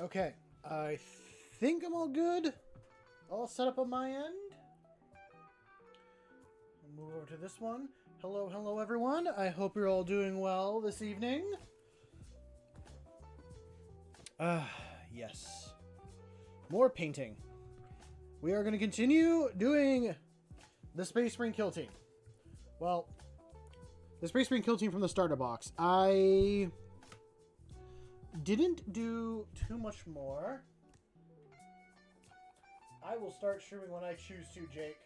Okay, I think I'm all good. All set up on my end. I'll move over to this one. Hello everyone. I hope you're all doing well this evening. Yes. More painting. We are going to continue doing the Space Marine Kill Team. Well, the Space Marine Kill Team from the starter box. I didn't do too much more. I will start streaming when I choose to, Jake.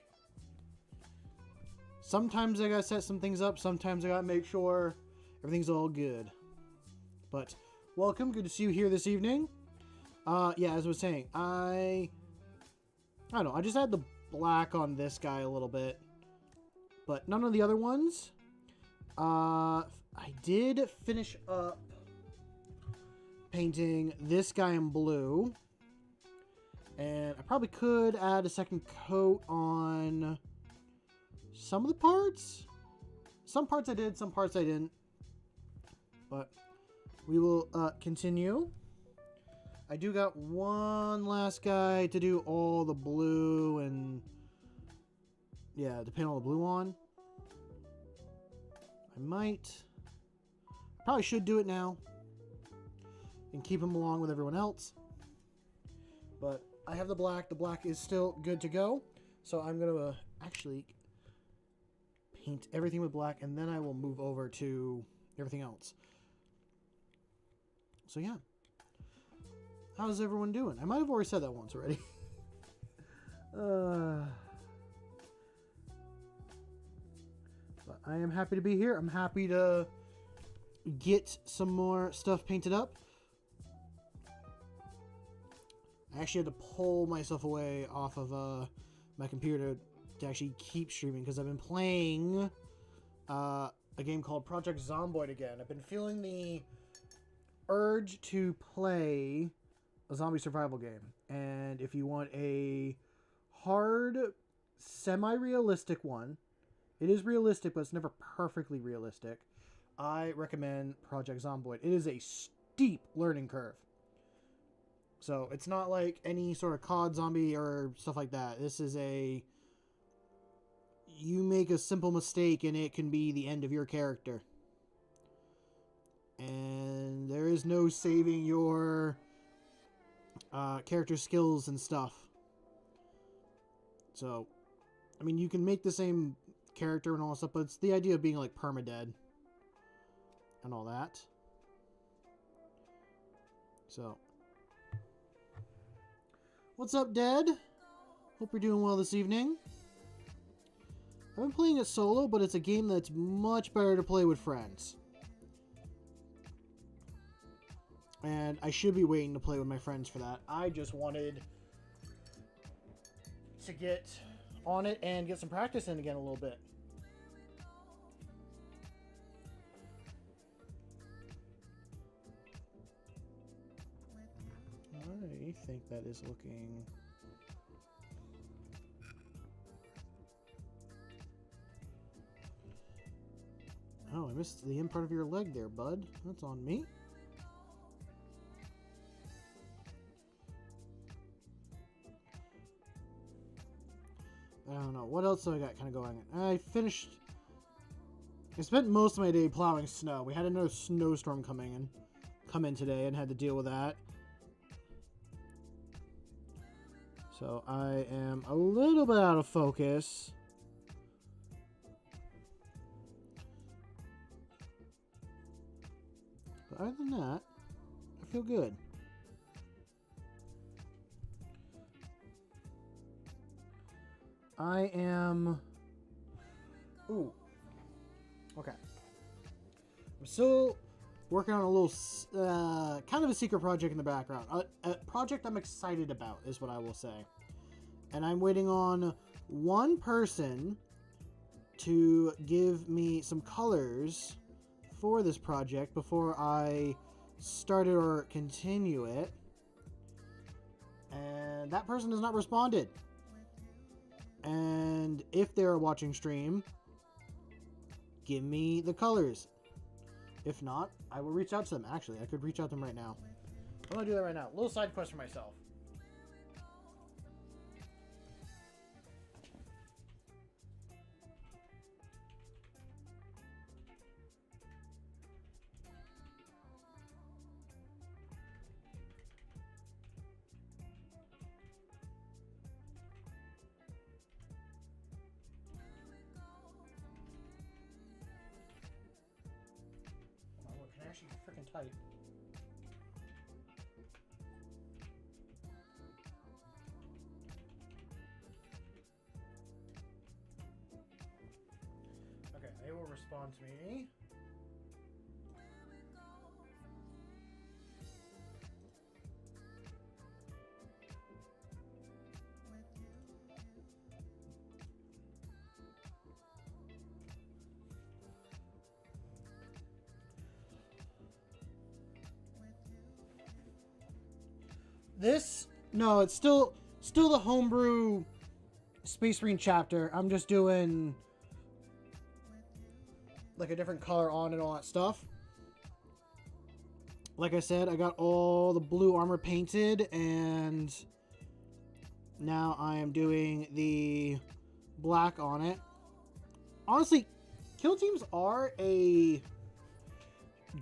Sometimes I gotta set some things up. Sometimes I gotta make sure everything's all good. But welcome. Good to see you here this evening. Yeah, as I was saying, I don't know. I just had the black on this guy a little bit, but none of the other ones. I did finish up painting this guy in blue, and I probably could add a second coat on some of the parts. Some parts I did, some parts I didn't, but we will continue. I do got one last guy to do all the blue and yeah, to paint all the blue on. I probably should do it now and keep him along with everyone else. But I have the black. The black is still good to go. So I'm going to actually paint everything with black, and then I will move over to everything else. So yeah. How's everyone doing? I might have already said that once already. But I am happy to be here. I'm happy to get some more stuff painted up. I actually had to pull myself away off of my computer to actually keep streaming because I've been playing a game called Project Zomboid again. I've been feeling the urge to play a zombie survival game. And if you want a hard, semi-realistic one, it is realistic, but it's never perfectly realistic, I recommend Project Zomboid. It is a steep learning curve. So it's not like any sort of COD zombie or stuff like that. This is you make a simple mistake and it can be the end of your character. And there is no saving your character skills and stuff. So, I mean, you can make the same character and all that stuff, but it's the idea of being like permadead and all that. So, what's up, Dad? Hope you're doing well this evening. I've been playing it solo, but it's a game that's much better to play with friends. And I should be waiting to play with my friends for that. I just wanted to get on it and get some practice in again a little bit. I think that is looking... Oh, I missed the end part of your leg there, bud. That's on me. I don't know. What else do I got kind of going on? I spent most of my day plowing snow. We had another snowstorm come in today and had to deal with that. So I am a little bit out of focus. But other than that, I feel good. I am... Ooh. Okay. I'm still working on a little, kind of a secret project in the background. A project I'm excited about is what I will say. And I'm waiting on one person to give me some colors for this project before I start it or continue it. And that person has not responded. And if they're watching stream, give me the colors. If not, I will reach out to them. Actually, I could reach out to them right now. I'm going to do that right now. A little side quest for myself. Actually freaking tight. Okay, they will respond to me. This, no, it's still the homebrew Space Marine chapter. I'm just doing like a different color on and all that stuff. Like I said, I got all the blue armor painted, and now I am doing the black on it. Honestly, kill teams are a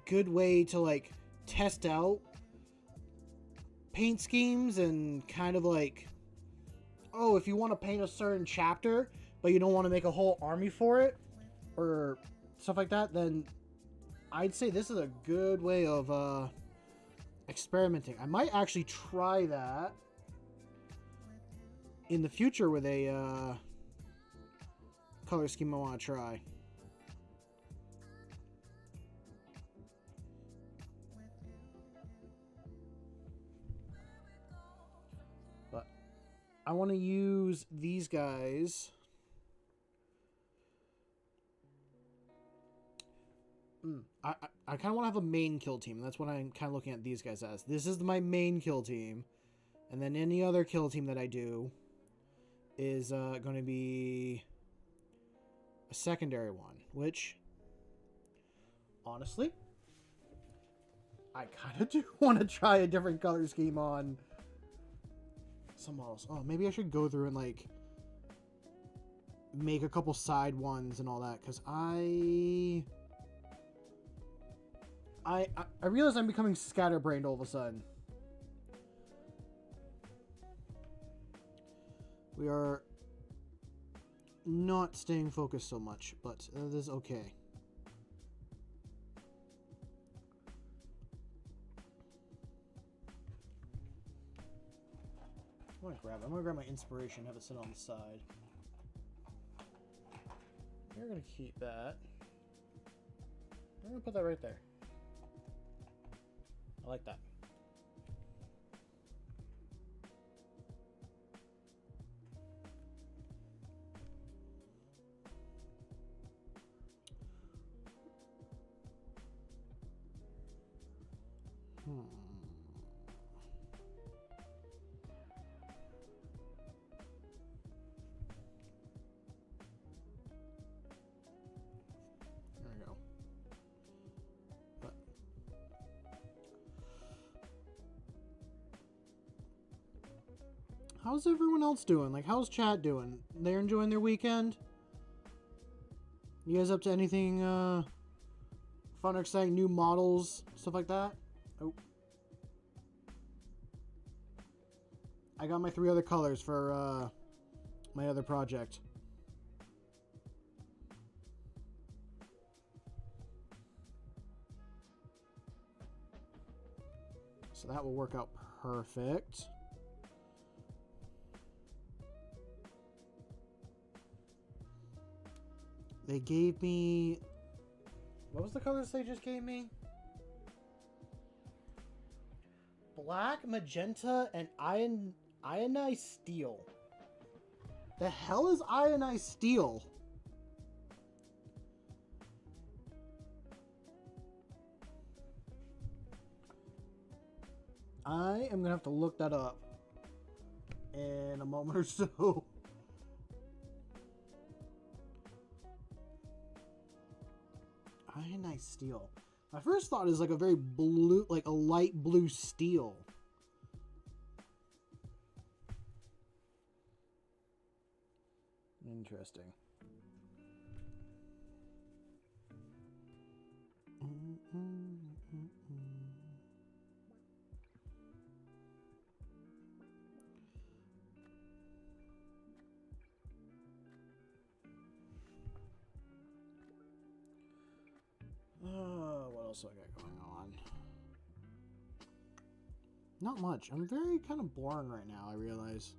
good way to like test out paint schemes and kind of like, oh, if you want to paint a certain chapter but you don't want to make a whole army for it or stuff like that, then I'd say this is a good way of experimenting. I might actually try that in the future with a color scheme I want to try. I want to use these guys. I kind of want to have a main kill team. That's what I'm kind of looking at these guys as. This is my main kill team. And then any other kill team that I do is going to be a secondary one. Which, honestly, I kind of do want to try a different color scheme on some models. Oh, maybe I should go through and like make a couple side ones and all that, because I realize I'm becoming scatterbrained all of a sudden. We are not staying focused so much, but that is okay. I'm gonna grab my inspiration, have it sit on the side. You're gonna keep that. I'm gonna put that right there. I like that. How's everyone else doing? Like, how's chat doing? They're enjoying their weekend? You guys up to anything fun or exciting? New models? Stuff like that? Oh. I got my 3 other colors for my other project. So that will work out perfect. They gave me What was the colors they just gave me? Black, magenta, and ionized steel. The hell is ionized steel? I am gonna have to look that up in a moment or so. Ionized steel. My first thought is like a very blue, like a light blue steel. Interesting. What else do I got going on? Not much. I'm very kind of boring right now, I realize.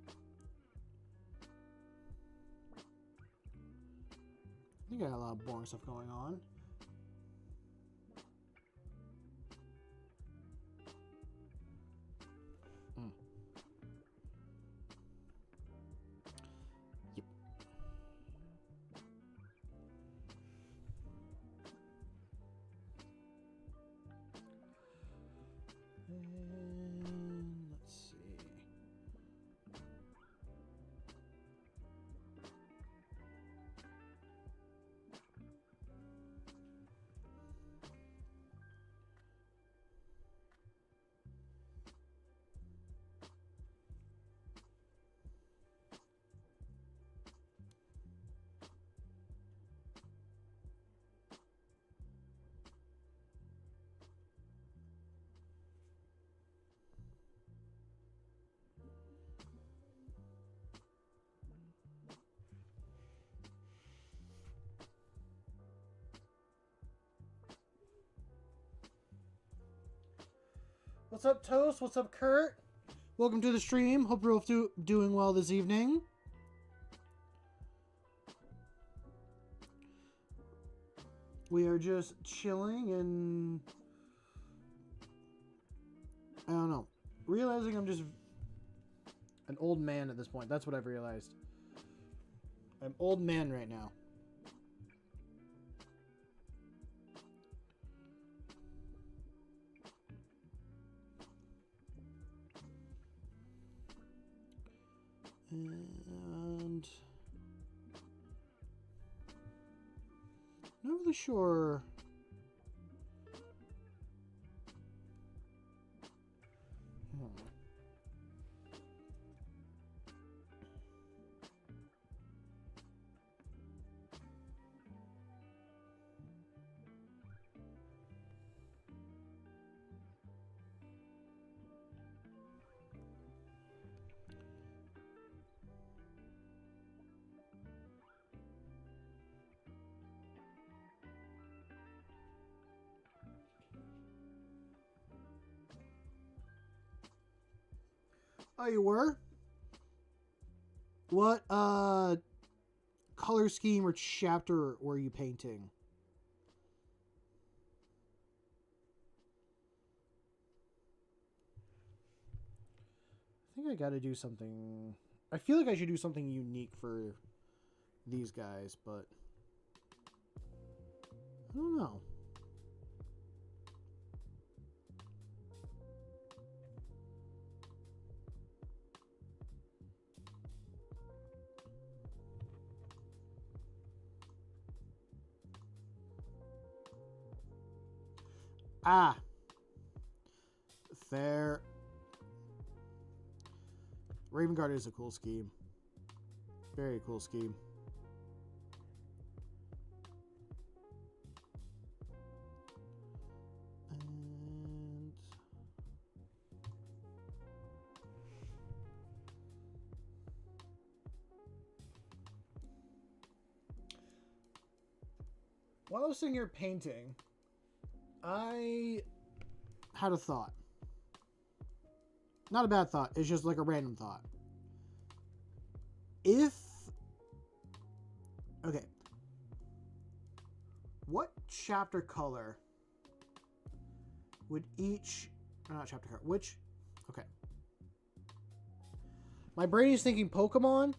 I think I got a lot of boring stuff going on. Yep. And let's see. What's up, Toast? What's up, Kurt? Welcome to the stream. Hope you're all doing well this evening. We are just chilling and... I don't know. Realizing I'm just an old man at this point. That's what I've realized. I'm old man right now. And not really sure. Oh, you were? What color scheme or chapter were you painting? I think I gotta do something. I feel like I should do something unique for these guys, but I don't know. Ah, fair. Raven Guard is a cool scheme. Very cool scheme. And while I was sitting here painting, I had a thought. Not a bad thought. It's just like a random thought. Okay. What chapter color would each... Not chapter color. Which... Okay. My brain is thinking Pokemon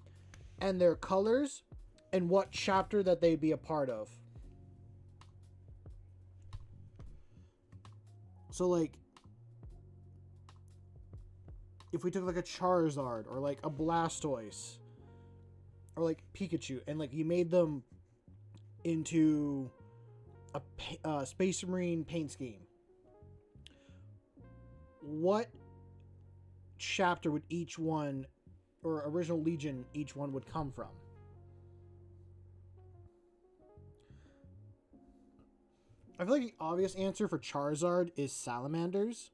and their colors and what chapter that they'd be a part of. So, like, if we took, like, a Charizard or, like, a Blastoise or, like, Pikachu and, like, you made them into a Space Marine paint scheme, what chapter would each one, or original Legion, each one would come from? I feel like the obvious answer for Charizard is Salamanders.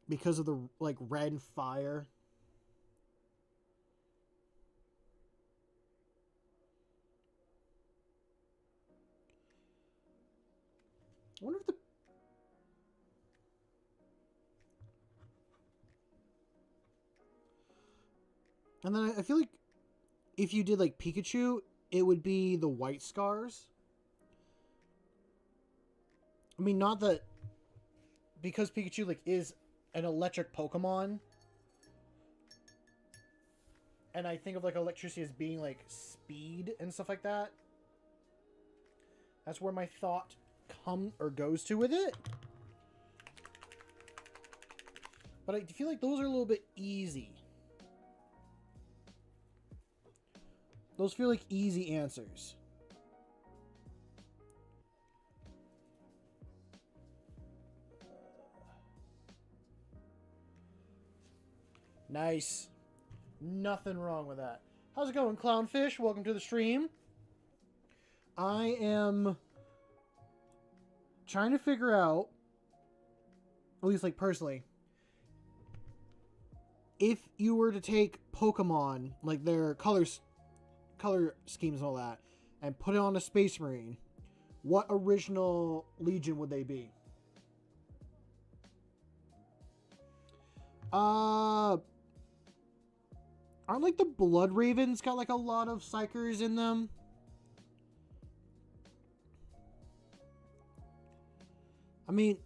Because of the, like, red fire. I wonder if the... And then I feel like if you did, like, Pikachu, it would be the White Scars. I mean, not that... Because Pikachu, like, is an electric Pokemon. And I think of, like, electricity as being, like, speed and stuff like that. That's where my thought goes to with it. But I feel like those are a little bit easy. Those feel like easy answers. Nice. Nothing wrong with that. How's it going, Clownfish? Welcome to the stream. I am trying to figure out, at least like personally, if you were to take Pokemon, like their color schemes and all that, and put it on a Space Marine, what original Legion would they be? Aren't like the Blood Ravens got like a lot of Psychers in them? I mean,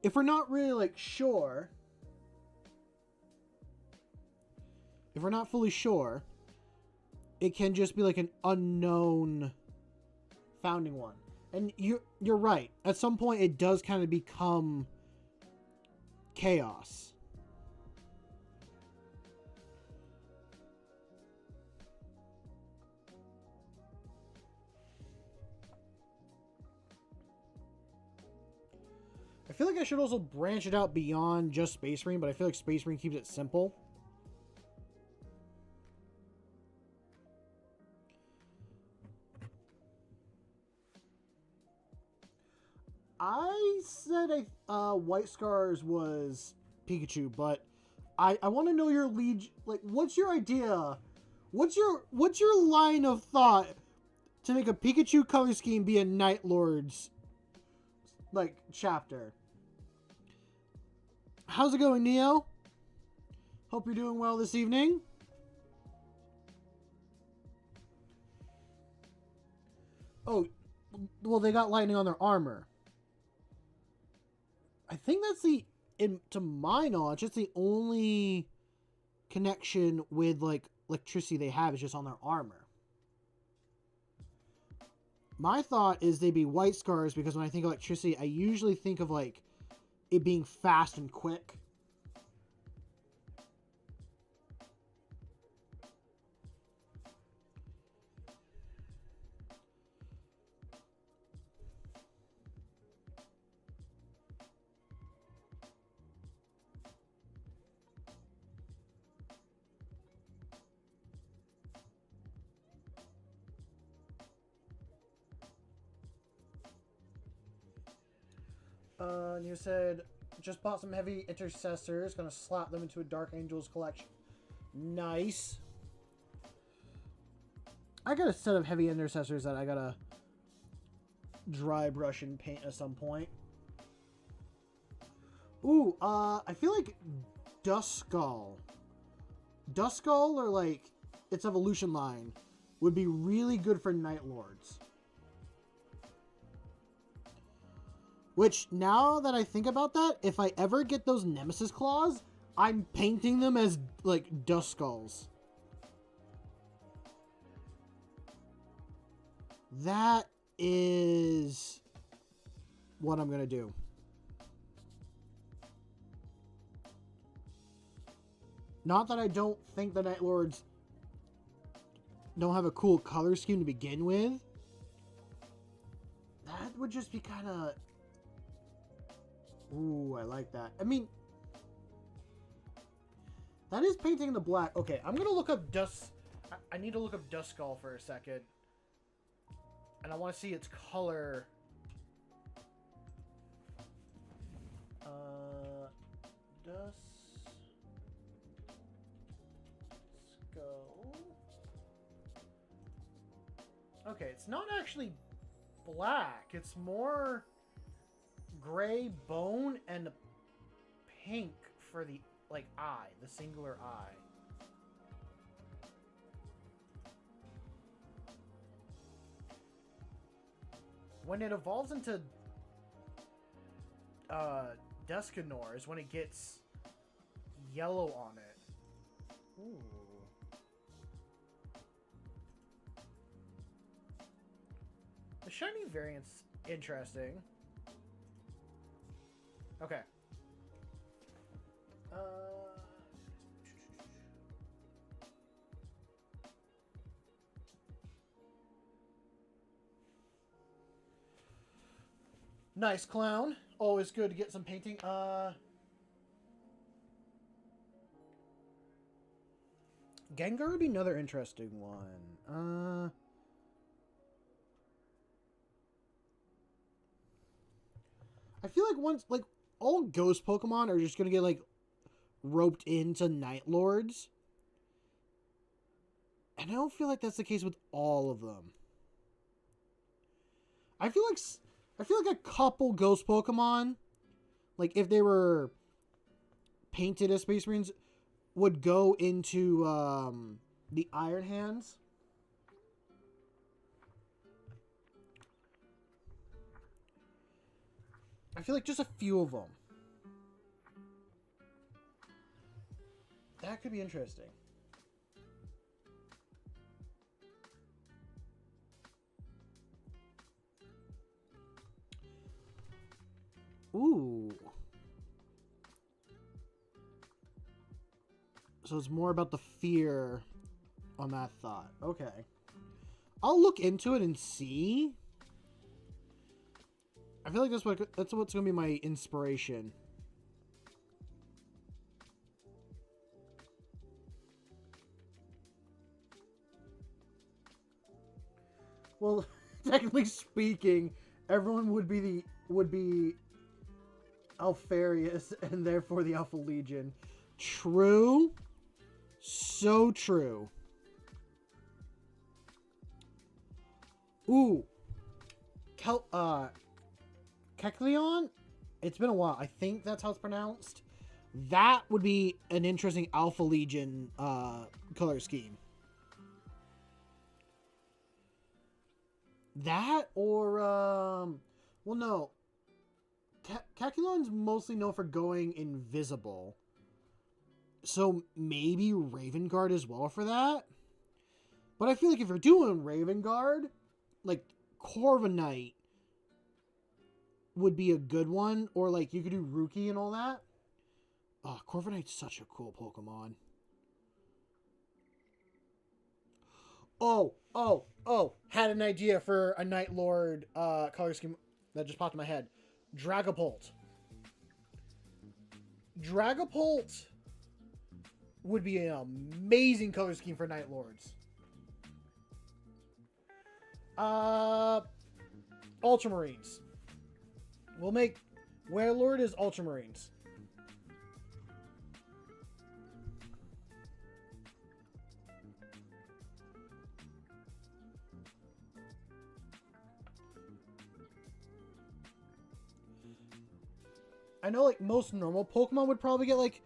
if we're not really like sure, if we're not fully sure, it can just be like an unknown founding one. And you're right. At some point, it does kind of become chaos. I feel like I should also branch it out beyond just Space Marine, but I feel like Space Marine keeps it simple. I said White Scars was Pikachu, but I want to know your lead. Like, what's your idea? What's your line of thought to make a Pikachu color scheme be a Night Lord's like chapter? How's it going, Neo? Hope you're doing well this evening. Oh, well, they got lightning on their armor. I think that's to my knowledge, it's the only connection with like electricity they have is just on their armor. My thought is they'd be White Scars because when I think electricity, I usually think of like it being fast and quick. And you said, just bought some heavy intercessors, gonna slap them into a Dark Angels collection. Nice. I got a set of heavy intercessors that I gotta dry brush and paint at some point. Ooh, I feel like Duskull, or like its evolution line, would be really good for Night Lords. Which, now that I think about that, if I ever get those Nemesis claws, I'm painting them as, like, dust skulls. That is what I'm going to do. Not that I don't think the Night Lords don't have a cool color scheme to begin with. That would just be kind of... Ooh, I like that. I mean, that is painting the black. Okay, I'm going to look up Dust... I need to look up Dust Skull for a second. And I want to see its color. Dust Skull. Okay, it's not actually black. It's more gray bone and pink for the, like, eye, the singular eye. When it evolves into Descanor is when it gets yellow on it. Ooh. The shiny variant's interesting. Okay. Nice clown. Always good to get some painting. Gengar would be another interesting one. I feel like once, like, all ghost Pokemon are just gonna get, like, roped into Night Lords. And I don't feel like that's the case with all of them. I feel like a couple ghost Pokemon, like, if they were painted as Space Marines, would go into the Iron Hands. I feel like just a few of them. That could be interesting. Ooh. So it's more about the fear on that thought. Okay. I'll look into it and see. I feel like that's what's going to be my inspiration. Well, technically speaking, everyone would be Alpharius and therefore the Alpha Legion. True. So true. Ooh. Kecleon? It's been a while. I think that's how it's pronounced. That would be an interesting Alpha Legion color scheme. That or, well, no. Kecleon's mostly known for going invisible. So maybe Raven Guard as well for that. But I feel like if you're doing Raven Guard, like Corviknight would be a good one. Or like you could do Rookie and all that. Oh, Corviknight's such a cool Pokemon. Oh, had an idea for a Night Lord color scheme that just popped in my head. Dragapult. Dragapult would be an amazing color scheme for Night Lords. Ultramarines. We'll make Werelord as Ultramarines. I know, like, most normal Pokemon would probably get, like,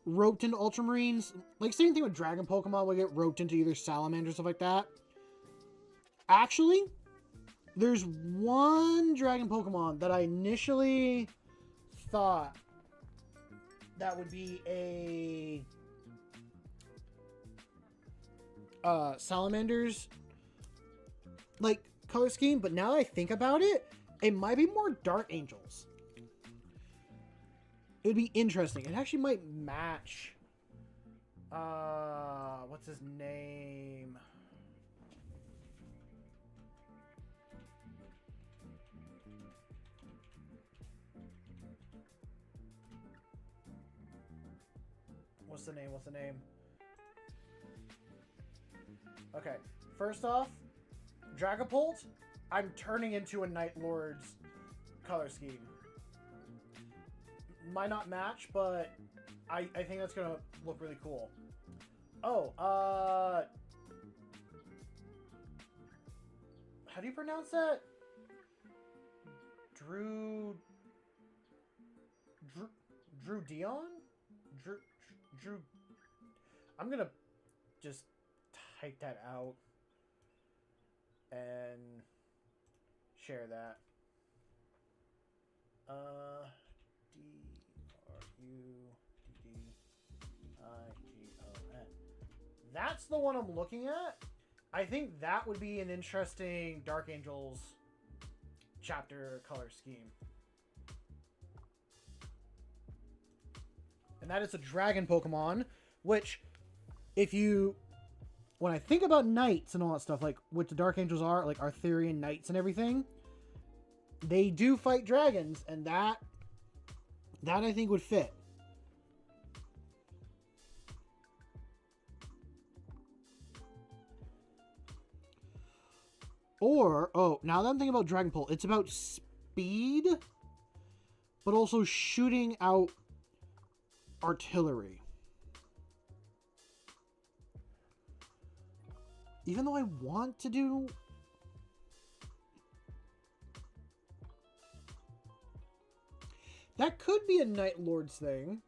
roped into Ultramarines. Like, same thing with Dragon Pokemon would get roped into either Salamander or stuff like that. Actually, There's one dragon Pokemon that I initially thought that would be a Salamander's like color scheme, but now that I think about it, it might be more Dark Angels. It would be interesting. It actually might match what's his name? What's the name? Okay. First off, Dragapult, I'm turning into a Night Lord's color scheme. Might not match, but I think that's gonna look really cool. Oh, how do you pronounce that? Drew Dion? Drew. I'm gonna just type that out and share that. DRUDDIGON. That's the one I'm looking at. I think that would be an interesting Dark Angels chapter color scheme. And that is a dragon Pokemon, which, if you, when I think about knights and all that stuff, like what the Dark Angels are, like Arthurian knights and everything, they do fight dragons, and that I think would fit. Or, oh, now that I'm thinking about Dragonpult, it's about speed, but also shooting out artillery. Even though I want to do... That could be a Night Lord's thing.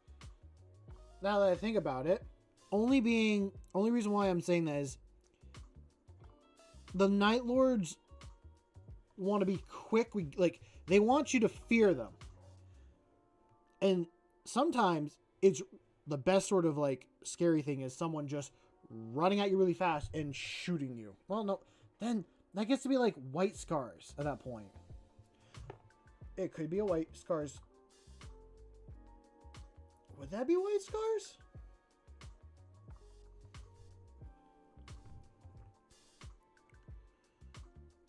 Now that I think about it. Only reason why I'm saying that is the Night Lords want to be quick. They want you to fear them. And sometimes it's the best sort of like scary thing is someone just running at you really fast and shooting you. Well, no, then that gets to be like White Scars at that point. It could be a White Scars. Would that be White Scars?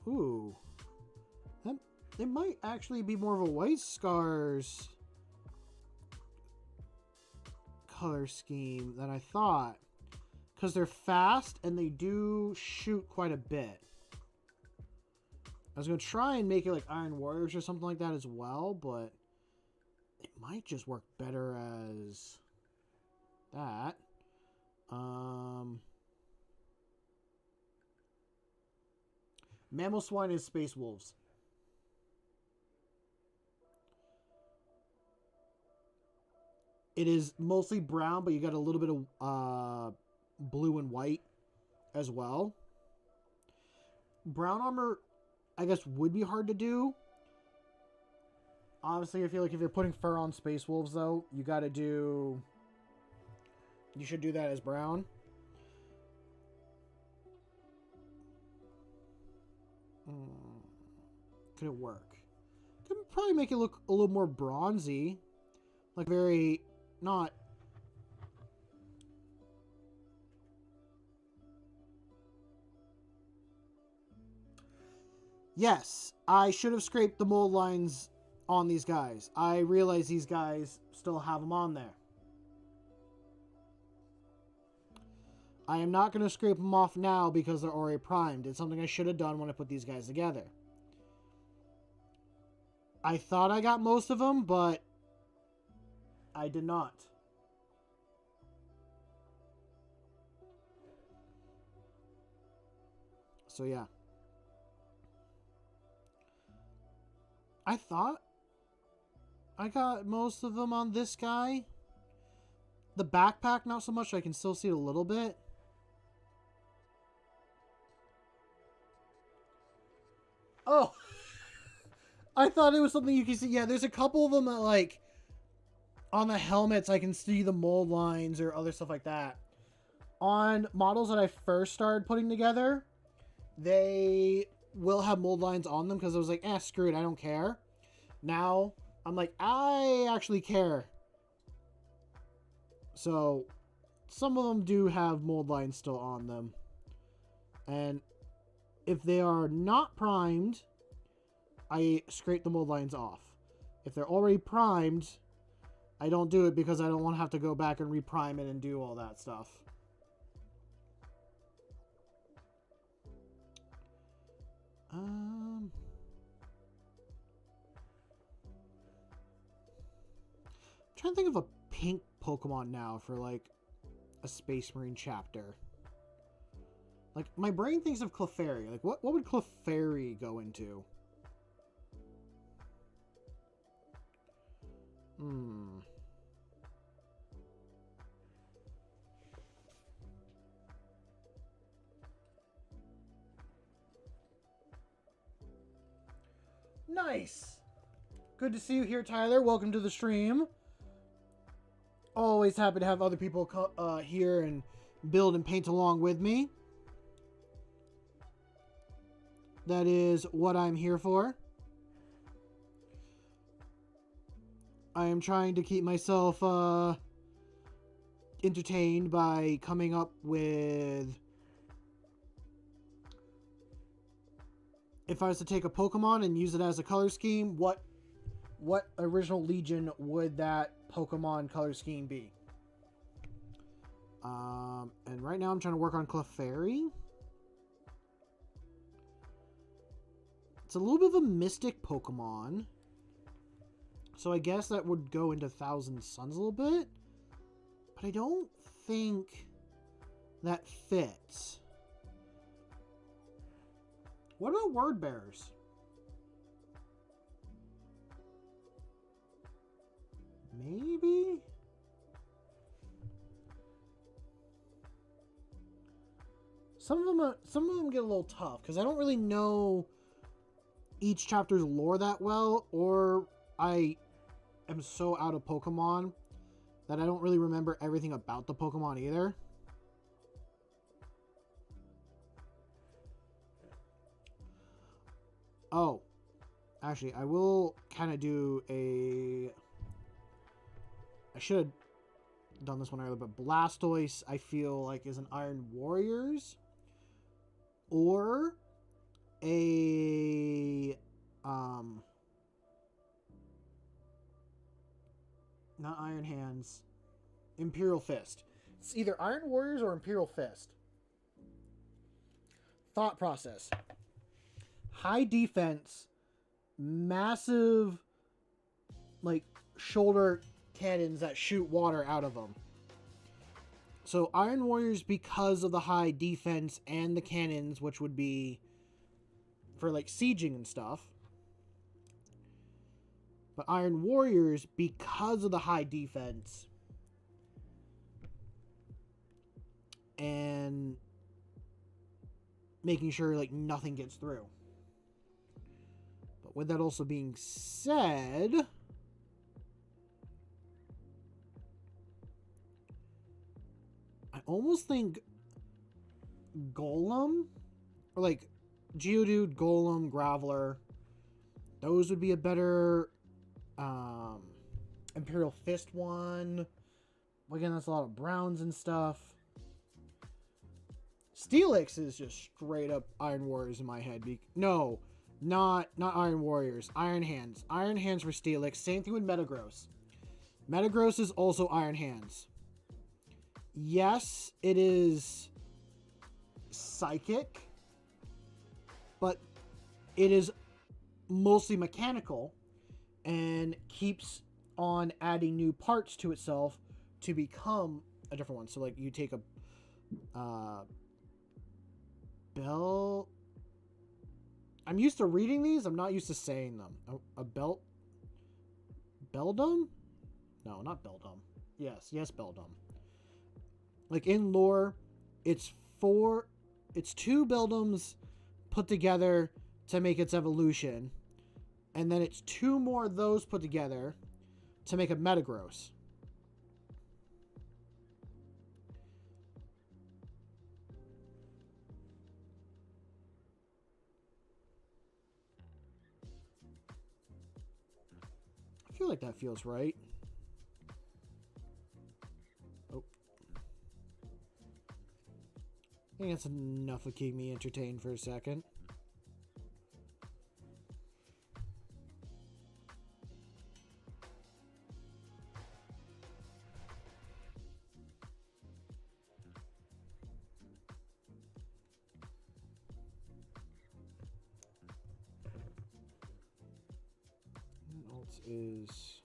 Ooh. It might actually be more of a White Scars color scheme than I thought. Because they're fast and they do shoot quite a bit. I was going to try and make it like Iron Warriors or something like that as well, but it might just work better as that. Mammal Swine is Space Wolves. It is mostly brown, but you got a little bit of blue and white as well. Brown armor, I guess, would be hard to do. Honestly, I feel like if you're putting fur on Space Wolves, though, you got to do... You should do that as brown. Could it work? Could probably make it look a little more bronzy. Like very... Not... Yes, I should have scraped the mold lines on these guys. I realize these guys still have them on there. I am not going to scrape them off now because they're already primed. It's something I should have done when I put these guys together. I thought I got most of them, but I did not. So yeah. I thought I got most of them on this guy. The backpack, not so much. I can still see it a little bit. Oh, I thought it was something you can see. Yeah, there's a couple of them that, like, on the helmets, I can see the mold lines or other stuff like that. On models that I first started putting together, they will have mold lines on them because I was like, screw it, I don't care. Now, I'm like, I actually care. So, some of them do have mold lines still on them. And if they are not primed, I scrape the mold lines off. If they're already primed, I don't do it because I don't want to have to go back and reprime it and do all that stuff. I'm trying to think of a pink Pokemon now for, like, a Space Marine chapter. Like, my brain thinks of Clefairy. Like, what would Clefairy go into? Nice! Good to see you here, Tyler. Welcome to the stream. Always happy to have other people here and build and paint along with me. That is what I'm here for. I am trying to keep myself entertained by coming up with... If I was to take a Pokemon and use it as a color scheme, what original Legion would that Pokemon color scheme be? And right now I'm trying to work on Clefairy. It's a little bit of a mystic Pokemon. So I guess that would go into Thousand Suns a little bit. But I don't think that fits. What about word bearers? Maybe? Some of them get a little tough because I don't really know each chapter's lore that well, or I am so out of Pokemon that I don't really remember everything about the Pokemon either. Oh, actually, I will kind of do a... I should have done this one earlier, but Blastoise, I feel like, is an Iron Warriors or a... not Iron Hands, Imperial Fist. It's either Iron Warriors or Imperial Fist. Thought process. High defense, massive, like, shoulder cannons that shoot water out of them. So Iron Warriors, because of the high defense and the cannons, which would be for, like, sieging and stuff. But Iron Warriors, because of the high defense and making sure, like, nothing gets through. But with that also being said, I almost think Golem, or like Geodude, Golem, Graveler, those would be a better Imperial Fist one. Again, that's a lot of browns and stuff. Steelix is just straight up Iron Warriors in my head. No, not Iron Warriors. Iron Hands. Iron Hands for Steelix. Same thing with Metagross. Metagross is also Iron Hands. Yes, it is psychic, but it is mostly mechanical and keeps on adding new parts to itself to become a different one. So, like, you take a bell. I'm used to reading these. I'm not used to saying them. A belt. Beldum? No, not Beldum. Yes, Beldum. Like, in lore, it's two Beldums put together to make its evolution. And then it's 2 more of those put together to make a Metagross. I feel like that feels right. Oh. I think that's enough of keeping me entertained for a second. What else is...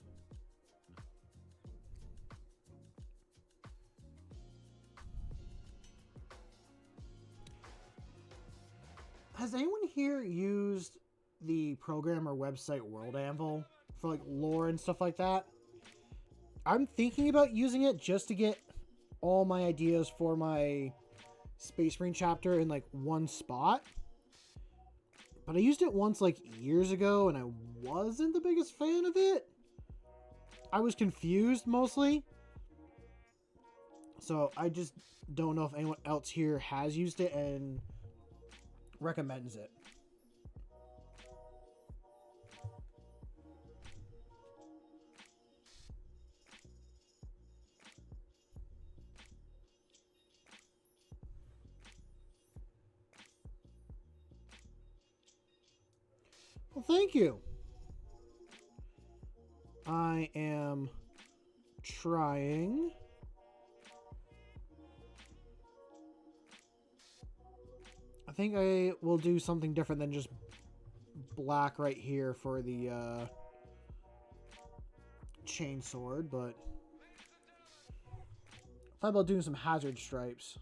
Has anyone here used the program or website World Anvil for like lore and stuff like that? I'm thinking about using it just to get all my ideas for my Space Marine chapter in like one spot. But I used it once like years ago and I wasn't the biggest fan of it. I was confused mostly. So I just don't know if anyone else here has used it and recommends it. Well, thank you. I am trying. I think I will do something different than just black right here for the chain sword, but I thought about doing some hazard stripes.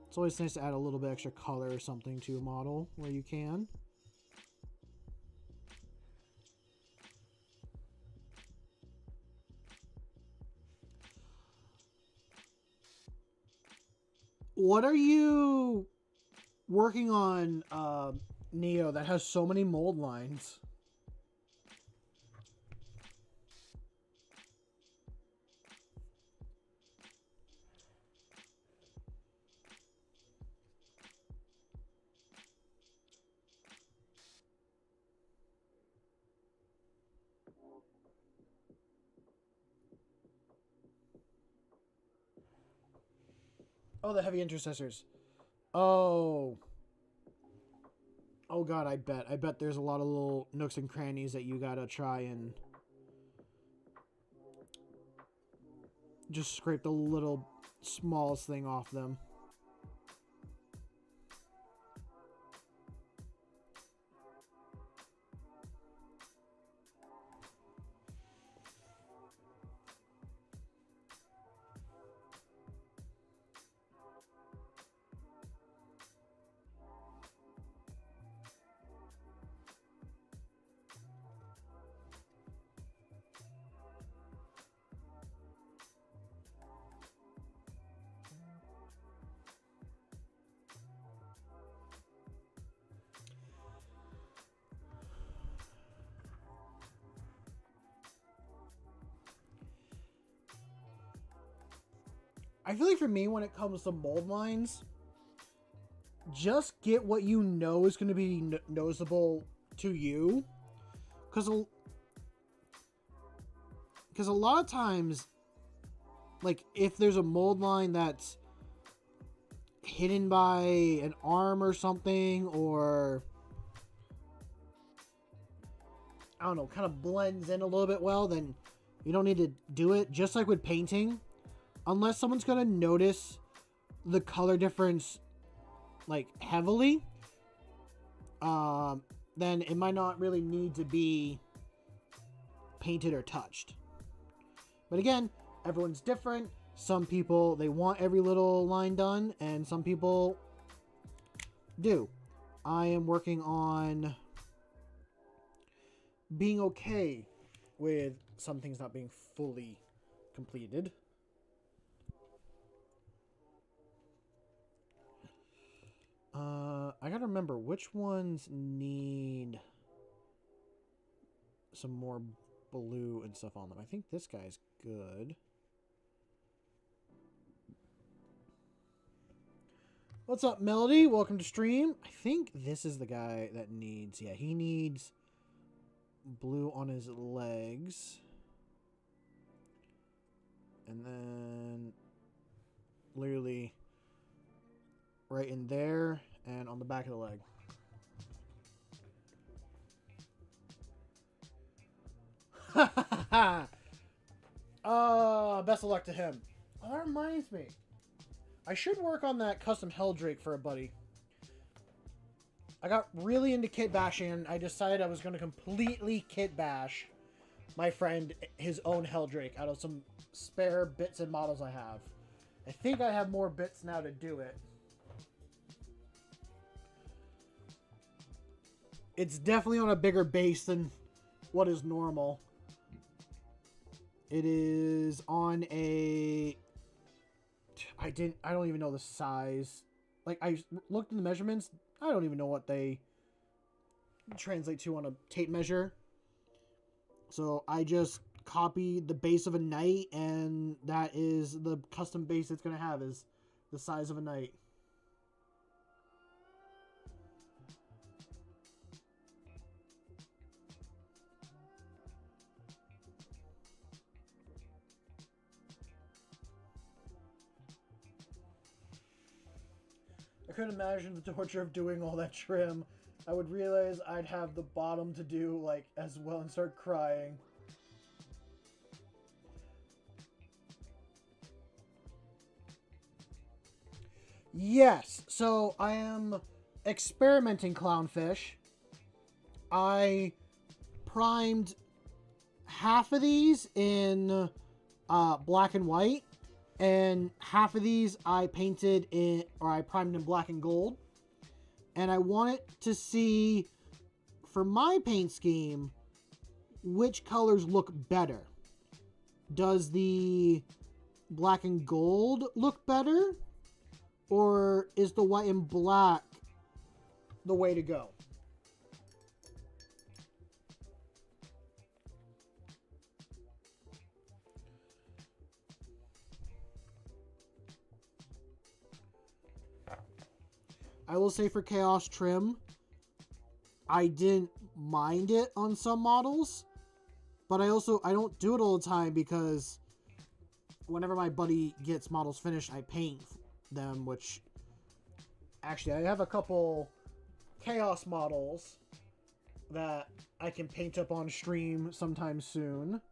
It's always nice to add a little bit extra color or something to a model where you can. What are you working on, Neo, that has so many mold lines? Oh, the heavy intercessors. Oh. Oh god, I bet there's a lot of little nooks and crannies that you gotta try and just scrape the little smallest thing off them. I feel like for me, when it comes to mold lines, just get what you know is going to be noticeable to you. Because a lot of times, like, if there's a mold line that's hidden by an arm or something, or I don't know, kind of blends in a little bit well, then you don't need to do it. Just like with painting, unless someone's going to notice the color difference, like, heavily, then it might not really need to be painted or touched. But again, everyone's different. Some people, they want every little line done, and some people do. I am working on being okay with some things not being fully completed. I gotta remember which ones need some more blue and stuff on them. I think this guy's good. What's up, Melody? Welcome to stream. I think this is the guy that needs... Yeah, he needs blue on his legs. And then... literally right in there and on the back of the leg. Best of luck to him. Oh, that reminds me. I should work on that custom Helldrake for a buddy. I got really into kit bashing and I decided I was going to completely kit bash my friend his own Helldrake out of some spare bits and models I have. I think I have more bits now to do it. It's definitely on a bigger base than what is normal. It is on a... I don't even know the size. Like, I looked in the measurements. I don't even know what they translate to on a tape measure. So I just copied the base of a knight, and that is the custom base it's going to have, is the size of a knight. I couldn't imagine the torture of doing all that trim. I would realize I'd have the bottom to do, like, as well and start crying. Yes, so I am experimenting clownfish. I primed half of these in black and white, and half of these I painted in, or I primed in black and gold. And I wanted to see, for my paint scheme, which colors look better. Does the black and gold look better? Or is the white and black the way to go? I will say for Chaos Trim, I didn't mind it on some models, but I don't do it all the time because whenever my buddy gets models finished, I paint them, which actually I have a couple Chaos models that I can paint up on stream sometime soon.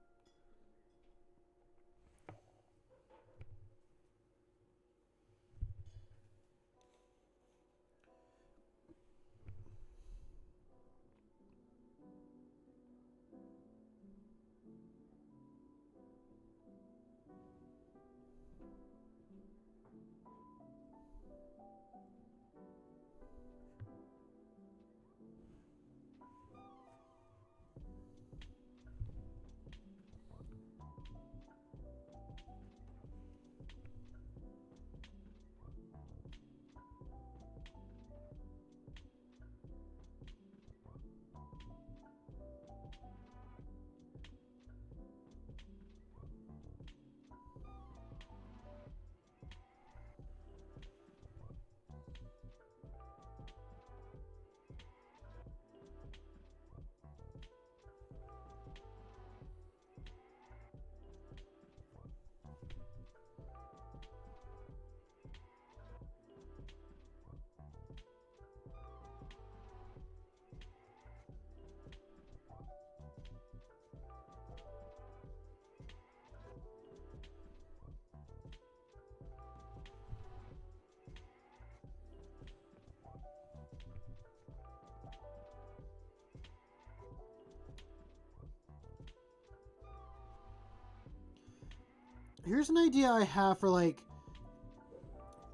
Here's an idea I have for, like,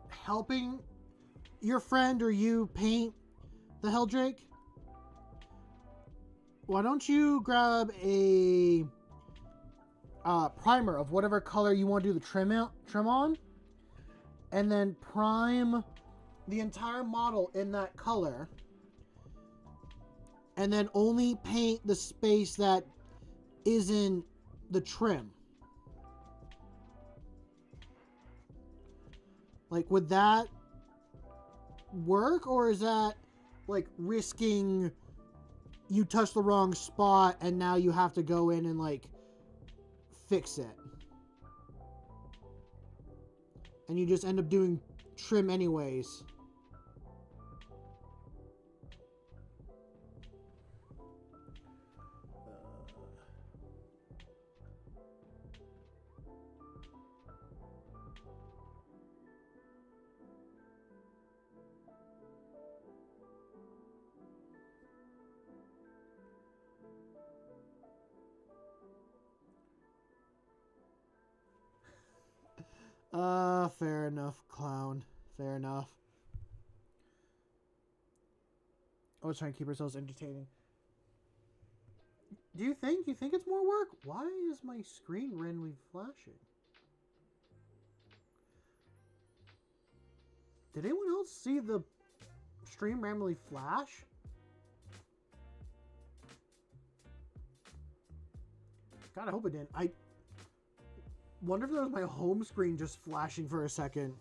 helping your friend or you paint the Helldrake. Why don't you grab a primer of whatever color you want to do the trim on, and then prime the entire model in that color, and then only paint the space that isn't the trim. Like, would that work, or is that like risking you touch the wrong spot and now you have to go in and like fix it, and you just end up doing trim anyways? Fair enough, clown. Fair enough. I was trying to keep ourselves entertaining. Do you think it's more work? Why is my screen randomly flashing? Did anyone else see the stream randomly flash? God, I hope it didn't. I wonder if that was my home screen just flashing for a second.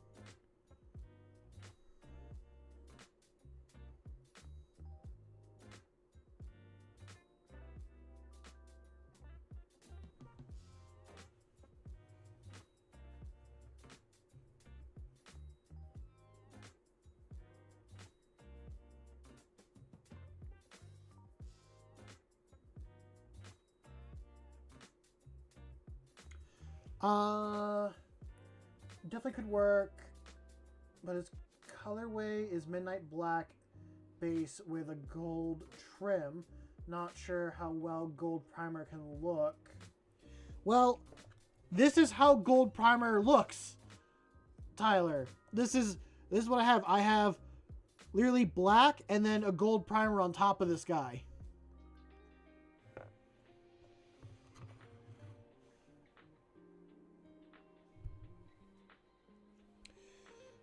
Definitely could work, but its colorway is midnight black base with a gold trim. Not sure how well gold primer can look. Well, this is how gold primer looks, Tyler. This is what I have. I have literally black and then a gold primer on top of this guy.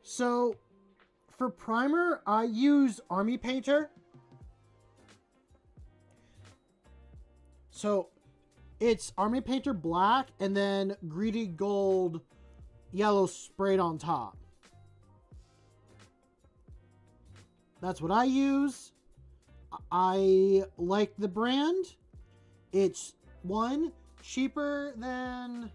So, for primer, I use Army Painter. So, it's Army Painter black and then Greedy Gold yellow sprayed on top. That's what I use. I like the brand. It's, one, cheaper than...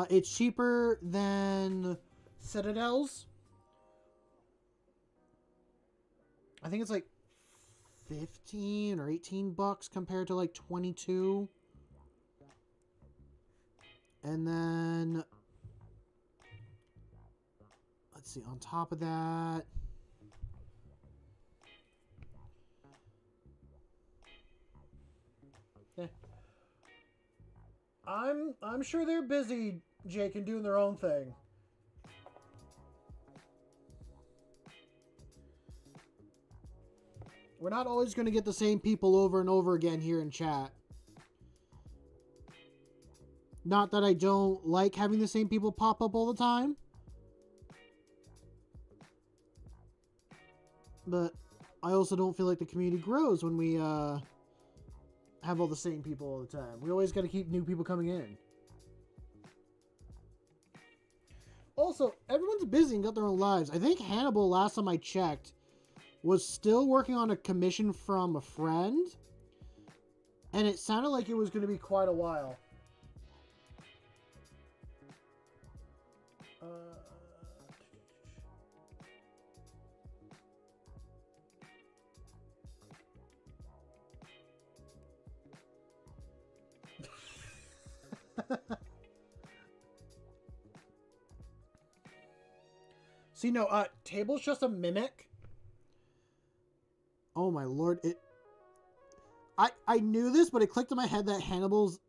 it's cheaper than Citadel's. I think it's like 15 or 18 bucks compared to like 22. And then let's see, on top of that, I'm sure they're busy, Jake, and doing their own thing. We're not always going to get the same people over and over again here in chat. Not that I don't like having the same people pop up all the time. But I also don't feel like the community grows when we have all the same people all the time. We always got to keep new people coming in. Also, everyone's busy and got their own lives. I think Hannibal, last time I checked, was still working on a commission from a friend. And it sounded like it was going to be quite a while. See, no, table's just a mimic. Oh my lord, I knew this, but it clicked in my head that Hannibal's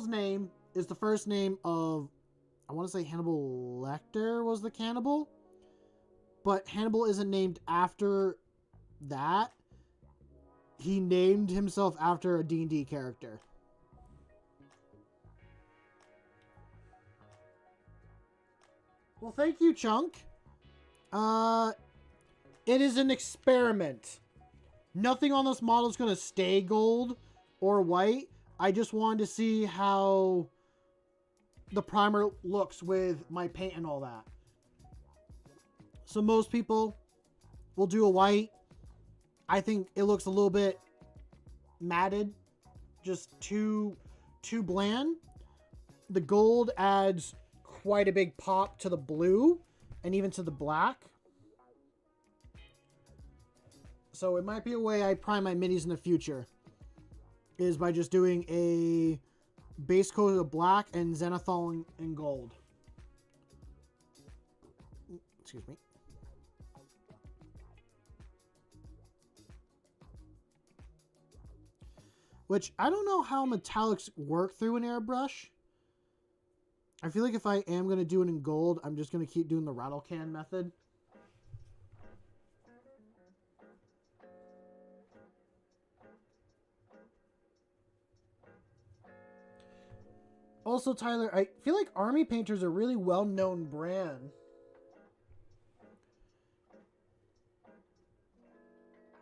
name is the first name of, I want to say Hannibal Lecter was the cannibal, but Hannibal isn't named after that. he named himself after a D&D character. Well, thank you, Chunk. It is an experiment. Nothing on this model is going to stay gold or white. I just wanted to see how the primer looks with my paint and all that. So most people will do a white. I think it looks a little bit matted, just too bland. The gold adds quite a big pop to the blue and even to the black. So it might be a way I prime my minis in the future, is by just doing a base coat of black and zenithal in gold. Excuse me. Which, I don't know how metallics work through an airbrush. I feel like if I am going to do it in gold, I'm just going to keep doing the rattle can method. Also, Tyler, I feel like Army Painter's a really well-known brand.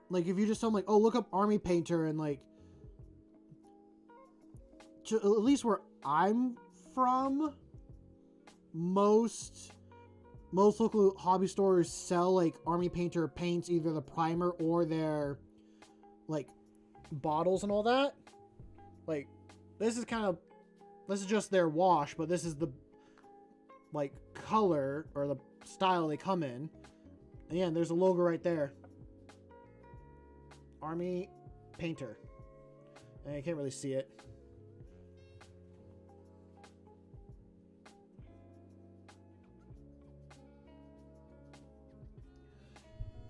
Like, if you just tell them, like, oh, look up Army Painter, and, like, at least where I'm from, most local hobby stores sell, like, Army Painter paints, either the primer or their, like, bottles and all that. Like, this is just their wash, but this is the, like, color or the style they come in. And yeah, there's a logo right there. Army Painter. And I can't really see it.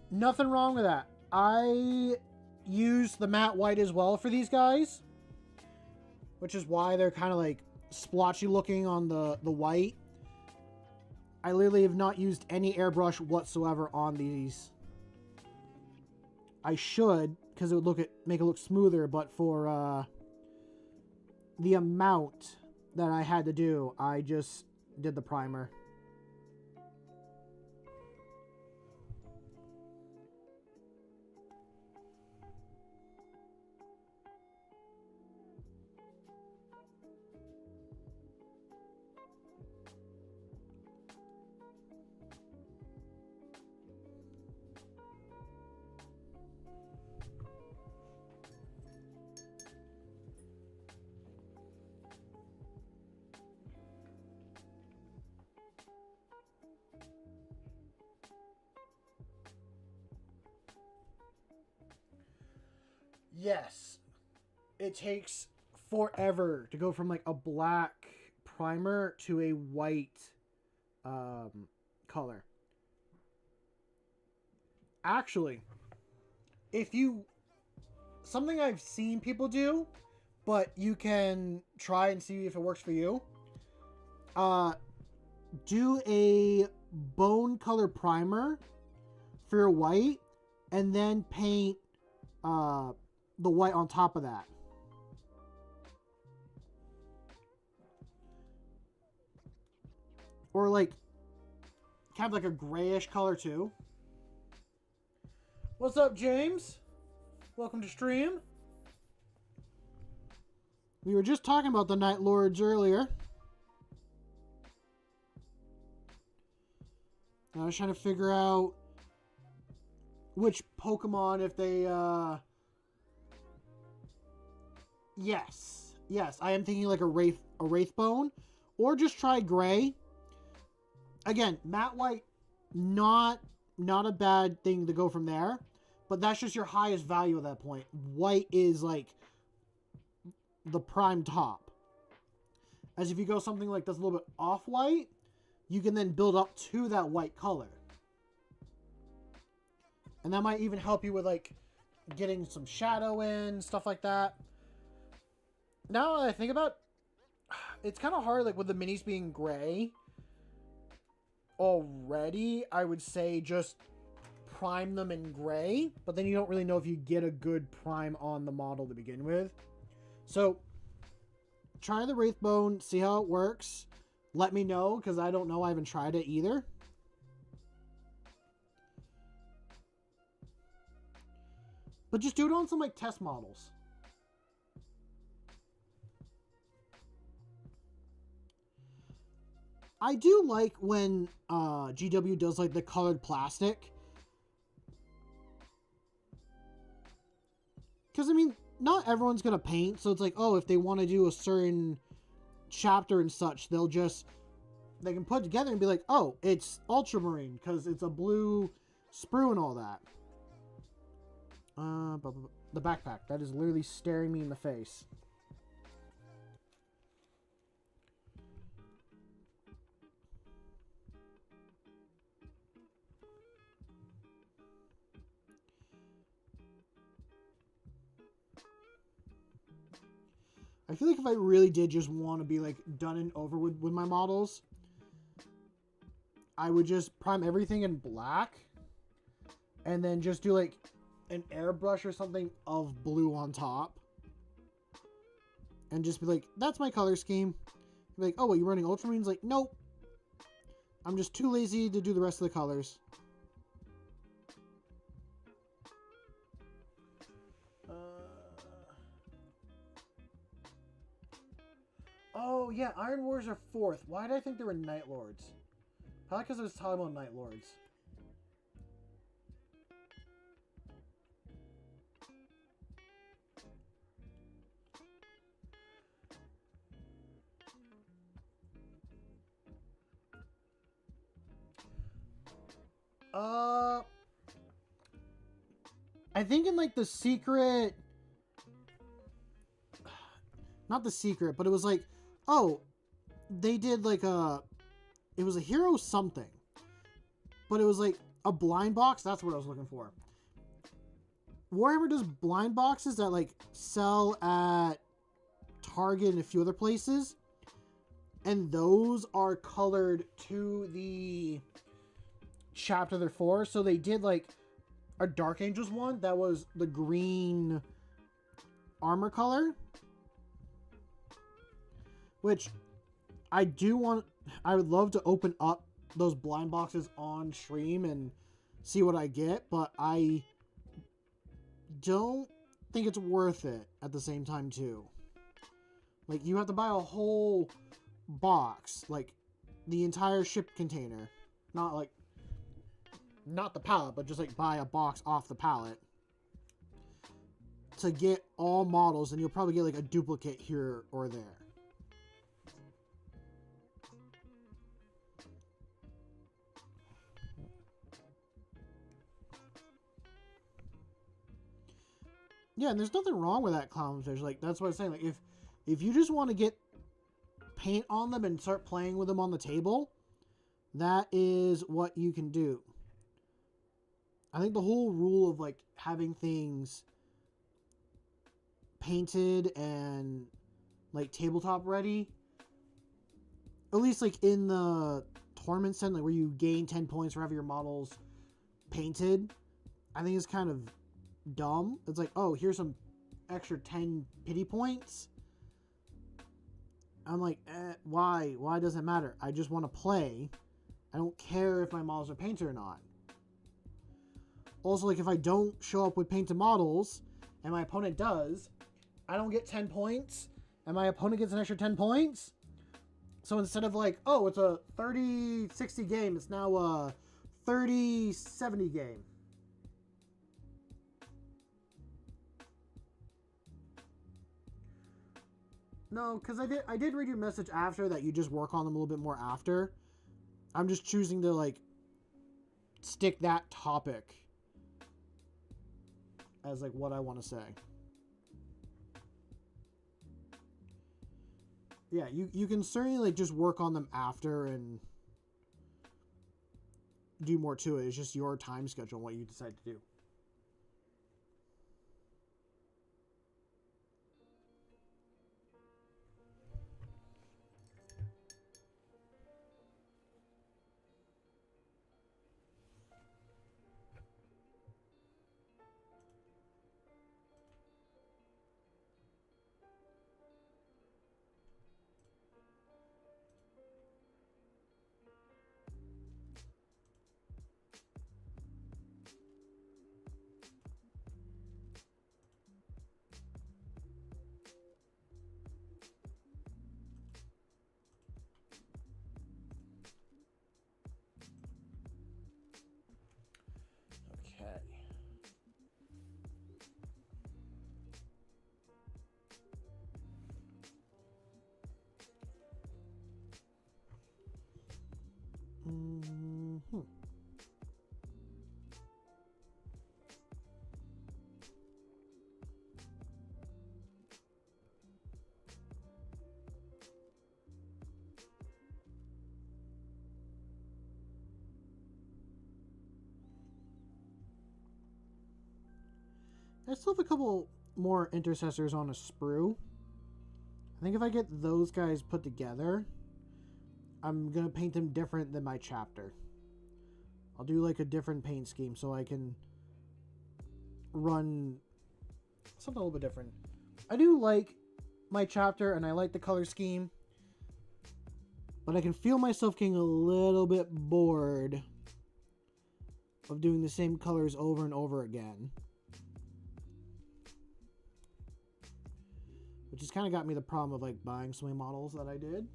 Nothing wrong with that. I use the matte white as well for these guys, which is why they're kind of like splotchy looking on the white. I literally have not used any airbrush whatsoever on these. I should, because it would make it look smoother, but for the amount that I had to do, I just did the primer. Yes, it takes forever to go from like a black primer to a white color. Actually, something I've seen people do, but you can try and see if it works for you. Do a bone color primer for your white, and then paint the white on top of that. Or like kind of like a grayish color too. What's up, James? Welcome to stream. We were just talking about the Night Lords earlier. I was trying to figure out which Pokemon, if they Yes, I am thinking like a Wraithbone, or just try gray. Again, matte white, not a bad thing to go from there, but that's just your highest value at that point. White is like the prime top. As if you go something like that's a little bit off-white, you can then build up to that white color. And that might even help you with like getting some shadow in, stuff like that. Now that I think about it, it's kind of hard, like with the minis being gray already. I would say just prime them in gray, but then you don't really know if you get a good prime on the model to begin with. So try the Wraithbone, see how it works. Let me know, because I don't know. I haven't tried it either. But just do it on some like test models. I do like when GW does like the colored plastic. Because, I mean, not everyone's going to paint. So it's like, oh, if they want to do a certain chapter and such, they can put it together and be like, oh, it's ultramarine because it's a blue sprue and all that. The backpack. That is literally staring me in the face. I feel like if I really did just want to be like done and over with my models, I would just prime everything in black and then just do like an airbrush or something of blue on top and just be like, that's my color scheme. Be like, oh, what, you're running ultramarines? Like, nope. I'm just too lazy to do the rest of the colors. Oh, yeah, Iron Wars are 4th. Why did I think they were Night Lords? Probably because I was talking about Night Lords. I think in like the secret... Not the secret, but it was like, oh, they did like it was a hero something. But it was like a blind box. That's what I was looking for. Warhammer does blind boxes that like sell at Target and a few other places. And those are colored to the chapter they're for. So they did like a Dark Angels one that was the green armor color. Which I would love to open up those blind boxes on stream and see what I get, but I don't think it's worth it at the same time too. Like, you have to buy a whole box, like the entire ship container. Not the pallet, but just like buy a box off the pallet to get all models, and you'll probably get like a duplicate here or there. Yeah, and there's nothing wrong with that clownfish. Like, that's what I'm saying. Like, if you just want to get paint on them and start playing with them on the table, that is what you can do. I think the whole rule of, like, having things painted and, like, tabletop ready, at least, like, in the tournament setting, like, where you gain 10 points for having your models painted, I think it's kind of dumb. It's like, oh, here's some extra 10 pity points. I'm like, why? Why does it matter? I just want to play. I don't care if my models are painted or not. Also, like, if I don't show up with painted models and my opponent does, I don't get 10 points and my opponent gets an extra 10 points. So instead of like, oh, it's a 30-60 game, it's now a 30-70 game. No, because I did read your message after that you just work on them a little bit more after. I'm just choosing to, like, stick that topic as, like, what I want to say. Yeah, you can certainly, like, just work on them after and do more to it. It's just your time schedule and what you decide to do. I still have a couple more intercessors on a sprue. I think if I get those guys put together, I'm going to paint them different than my chapter. I'll do like a different paint scheme so I can run something a little bit different. I do like my chapter and I like the color scheme, but I can feel myself getting a little bit bored of doing the same colors over and over again. Which has kind of got me the problem of like buying so many models that I did.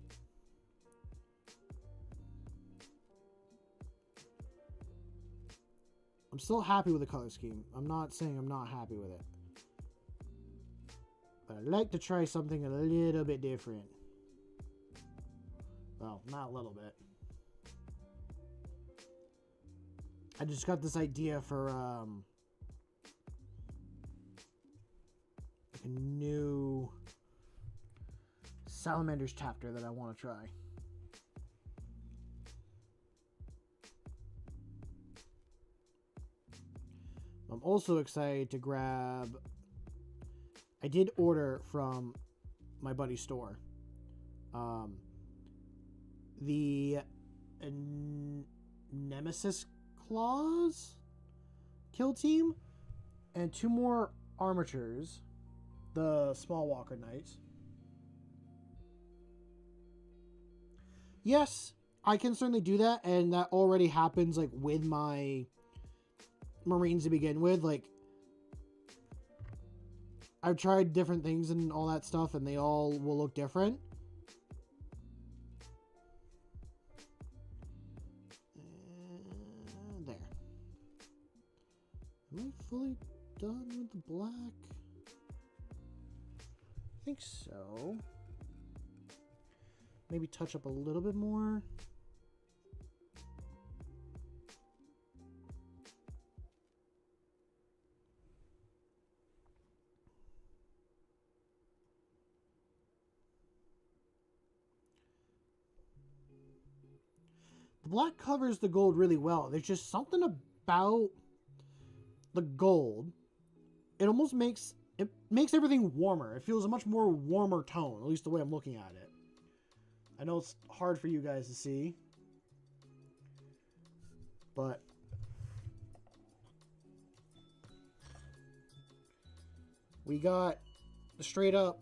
I'm still happy with the color scheme. I'm not saying I'm not happy with it. But I'd like to try something a little bit different. Well, not a little bit. I just got this idea for like a new Salamanders chapter that I want to try. I'm also excited to grab... I did order from my buddy's store. The Nemesis Claws kill team and 2 more armatures. The Small Walker Knights. Yes, I can certainly do that, and that already happens like with my Marines to begin with. Like, I've tried different things and all that stuff, and they all will look different. There. Am I fully done with the black? I think so. Maybe touch up a little bit more. The black covers the gold really well. There's just something about the gold. It almost makes everything warmer. It feels a much more warmer tone, at least the way I'm looking at it. I know it's hard for you guys to see, but we got the straight up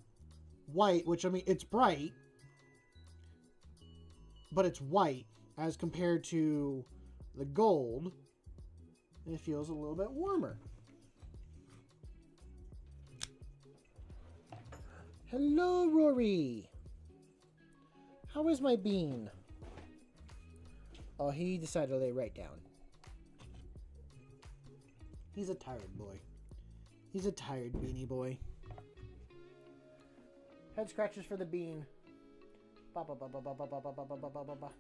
white, which, I mean, it's bright, but it's white as compared to the gold. And it feels a little bit warmer. Hello, Rory. How is my bean? Oh, he decided to lay right down. He's a tired boy. He's a tired beanie boy. Head scratches for the bean. Ba ba ba ba ba ba ba ba ba ba ba ba ba ba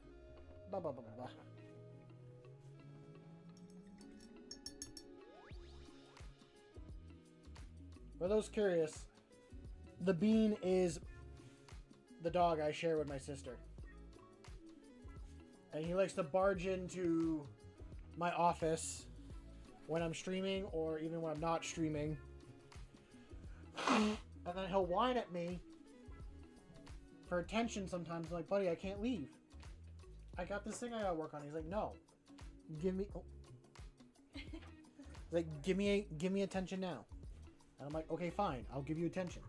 ba ba ba ba. For those curious, the bean is the dog I share with my sister. And he likes to barge into my office when I'm streaming or even when I'm not streaming. And then he'll whine at me for attention sometimes. I'm like, buddy, I can't leave. I got this thing I gotta work on. He's like, no. Give me... Oh. He's like, give me attention now. And I'm like, okay, fine. I'll give you attention.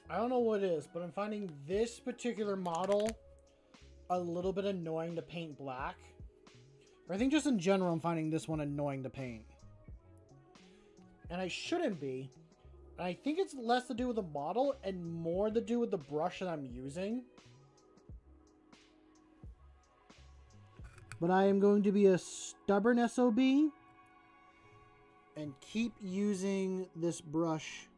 I don't know what it is, but I'm finding this particular model a little bit annoying to paint black. Or I think just in general, I'm finding this one annoying to paint. And I shouldn't be. I think it's less to do with the model and more to do with the brush that I'm using. But I am going to be a stubborn SOB and keep using this brush.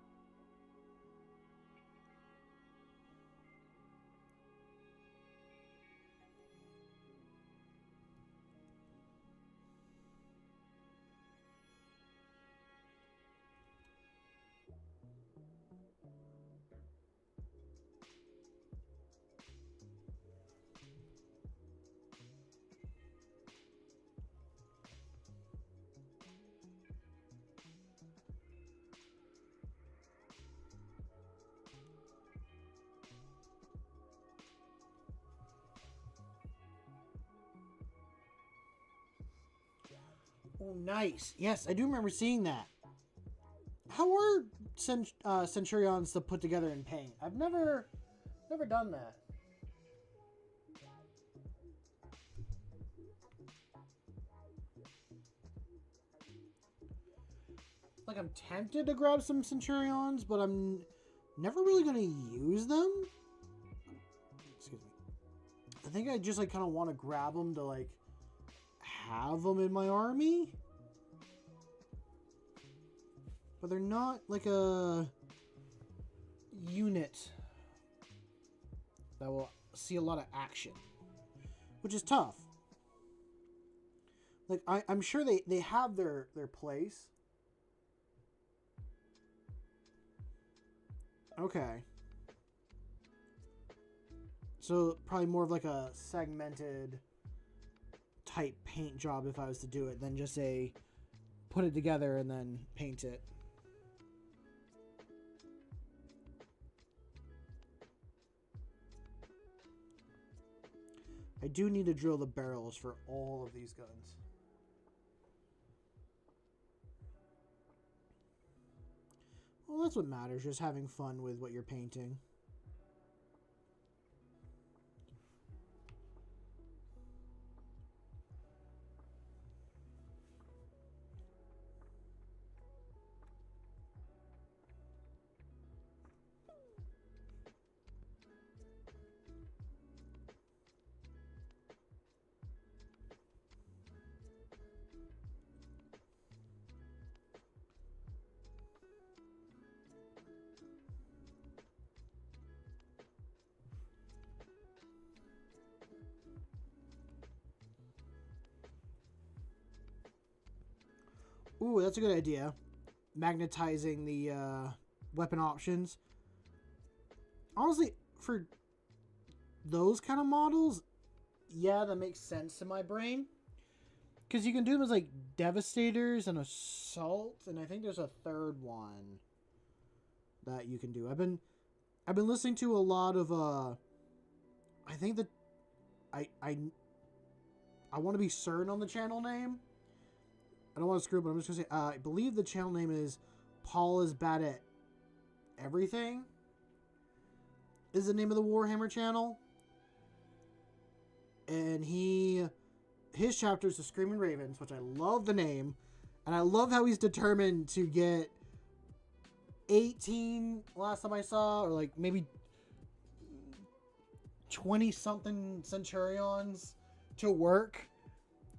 Oh, nice. Yes, I do remember seeing that. How are Centurions to put together in paint? I've never done that. Like, I'm tempted to grab some Centurions, but I'm never really going to use them. Excuse me. I think I just, like, kind of want to grab them to, like, have them in my army. But they're not, like, a unit that will see a lot of action, which is tough. Like, I'm sure they have their place. Okay. So, probably more of like a segmented type paint job if I was to do it than just a put it together and then paint it. I do need to drill the barrels for all of these guns. Well, that's what matters, just having fun with what you're painting. Ooh, that's a good idea. Magnetizing the weapon options. Honestly, for those kind of models, yeah, that makes sense in my brain. Because you can do them as, like, Devastators and Assault, and I think there's a third one that you can do. I've been listening to a lot of, I think that I want to be certain on the channel name. I don't want to screw up, but I'm just going to say, I believe the channel name is Paul is Bad at Everything, is the name of the Warhammer channel. And his chapter is the Screaming Ravens, which I love the name. And I love how he's determined to get 18 last time I saw, or like maybe 20-something Centurions to work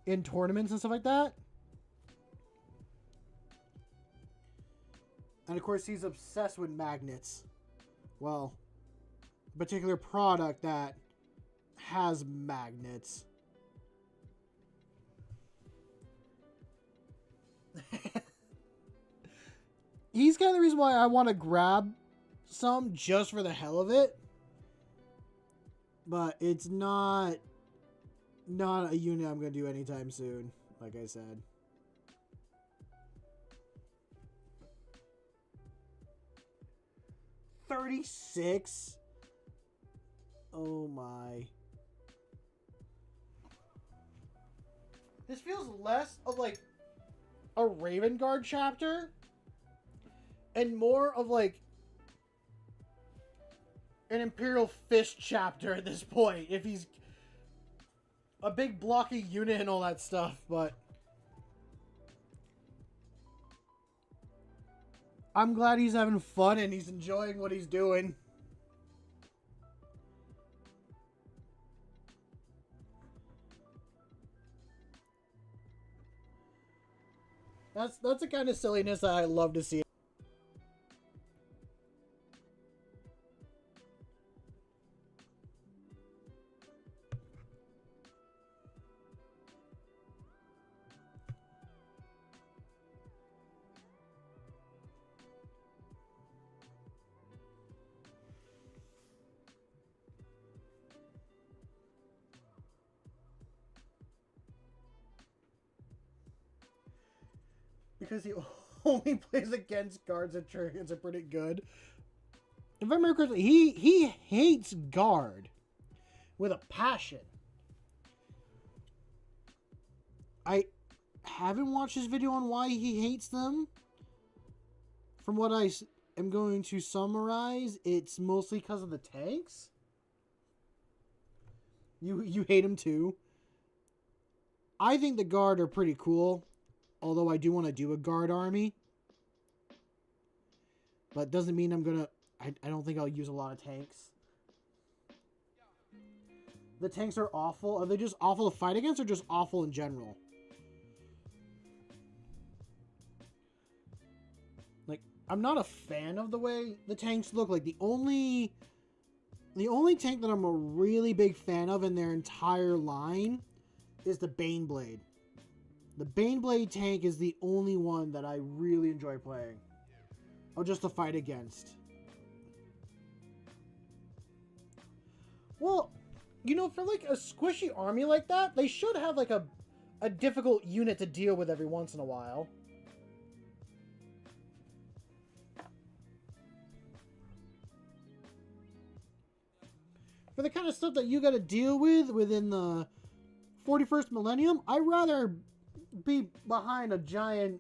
in tournaments and stuff like that. And of course, he's obsessed with magnets. Well, a particular product that has magnets. He's kind of the reason why I want to grab some just for the hell of it. But it's not a unit I'm going to do anytime soon, like I said. $36? Oh my. This feels less of like a Raven Guard chapter and more of like an Imperial Fist chapter at this point, if he's a big blocky unit and all that stuff. But I'm glad he's having fun and he's enjoying what he's doing. That's the kind of silliness that I love to see. Because he only plays against guards and Trurians are pretty good. If I remember correctly, he hates guard with a passion. I haven't watched his video on why he hates them. From what I am going to summarize, it's mostly because of the tanks. You hate him too. I think the guard are pretty cool. Although I do want to do a guard army. But doesn't mean I'm going to... I don't think I'll use a lot of tanks. The tanks are awful. Are they just awful to fight against or just awful in general? Like, I'm not a fan of the way the tanks look. Like, the only tank that I'm a really big fan of in their entire line is the Baneblade. The Baneblade tank is the only one that I really enjoy playing. Or just to fight against. Well, you know, for like a squishy army like that, they should have like a difficult unit to deal with every once in a while. for the kind of stuff that you got to deal with within the 41st millennium, I'd rather be behind a giant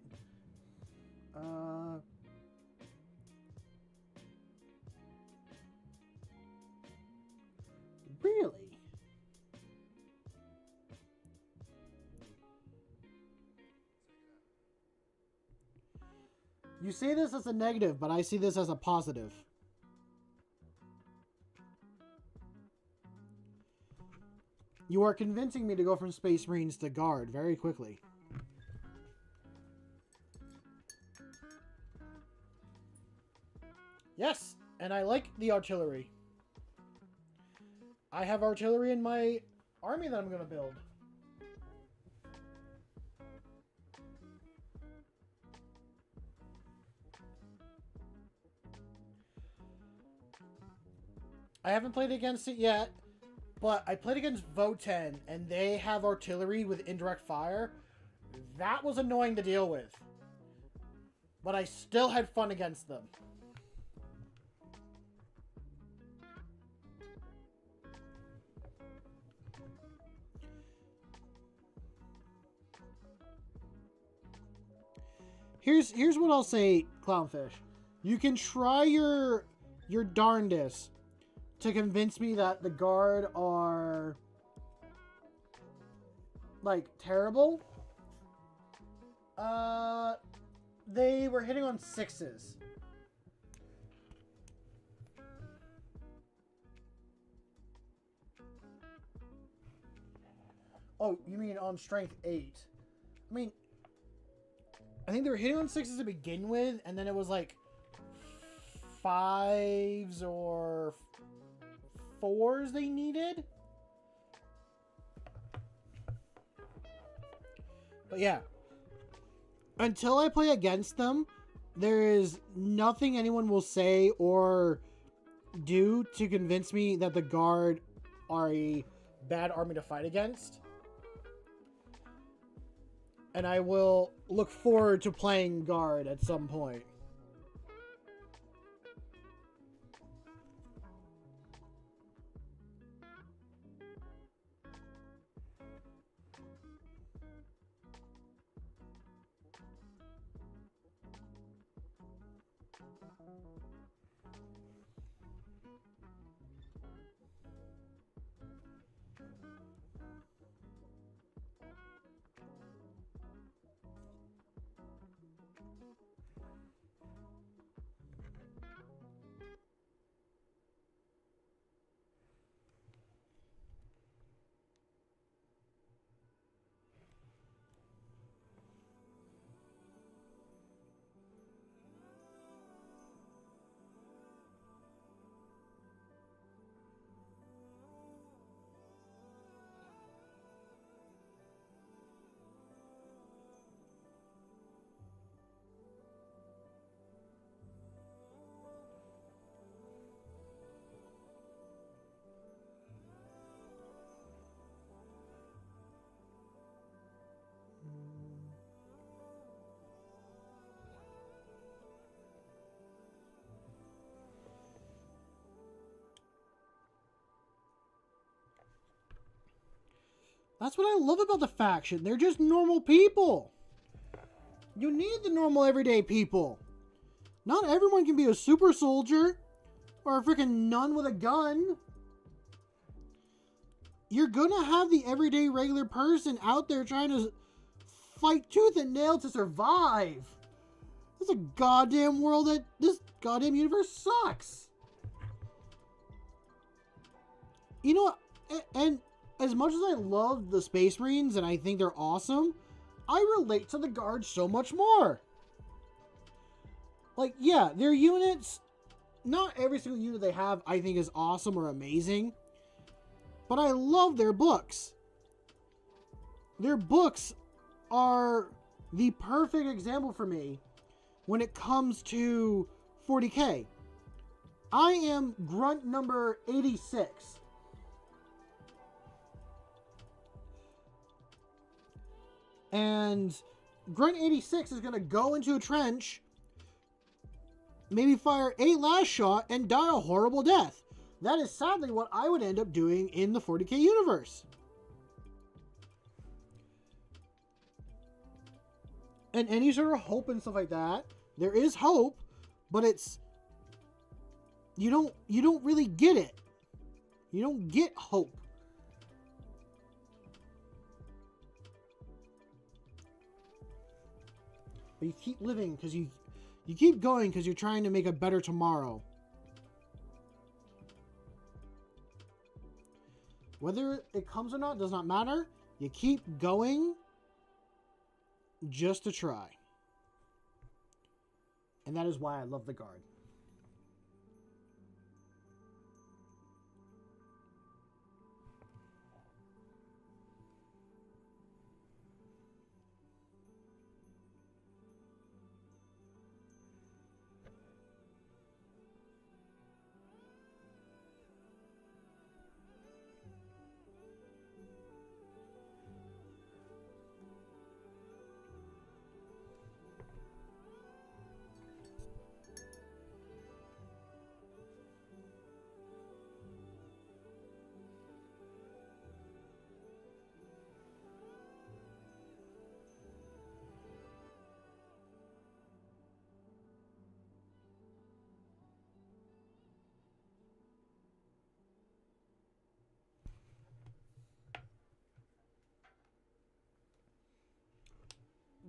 really? You say this as a negative, but I see this as a positive. You are convincing me to go from Space Marines to Guard very quickly. Yes, and I like the artillery. I have artillery in my army that I'm going to build. I haven't played against it yet, but I played against Voten, and they have artillery with indirect fire. That was annoying to deal with. But I still had fun against them. Here's what I'll say, Clownfish. You can try your darndest to convince me that the Guard are, like, terrible. They were hitting on 6s. Oh, you mean on strength 8. I mean, I think they were hitting on 6s to begin with, and then it was like 5s or 4s they needed. But yeah, until I play against them, there is nothing anyone will say or do to convince me that the Guard are a bad army to fight against. And I will look forward to playing Guard at some point. That's what I love about the faction. They're just normal people. You need the normal everyday people. Not everyone can be a super soldier or a freaking nun with a gun. You're gonna have the everyday regular person out there trying to fight tooth and nail to survive. This is a goddamn world that this goddamn universe sucks. You know what? And as much as I love the Space Marines and I think they're awesome, I relate to the Guards so much more. Like, yeah, their units, not every single unit they have I think is awesome or amazing, but I love their books. Their books are the perfect example for me when it comes to 40k. I am grunt number 86. And Grunt 86 is going to go into a trench, maybe fire 8 last shot, and die a horrible death. That is sadly what I would end up doing in the 40k universe. And any sort of hope and stuff like that, there is hope, but it's you don't really get it. You don't get hope. But you keep living because you keep going because you're trying to make a better tomorrow. Whether it comes or not does not matter. You keep going just to try. And that is why I love the Guard.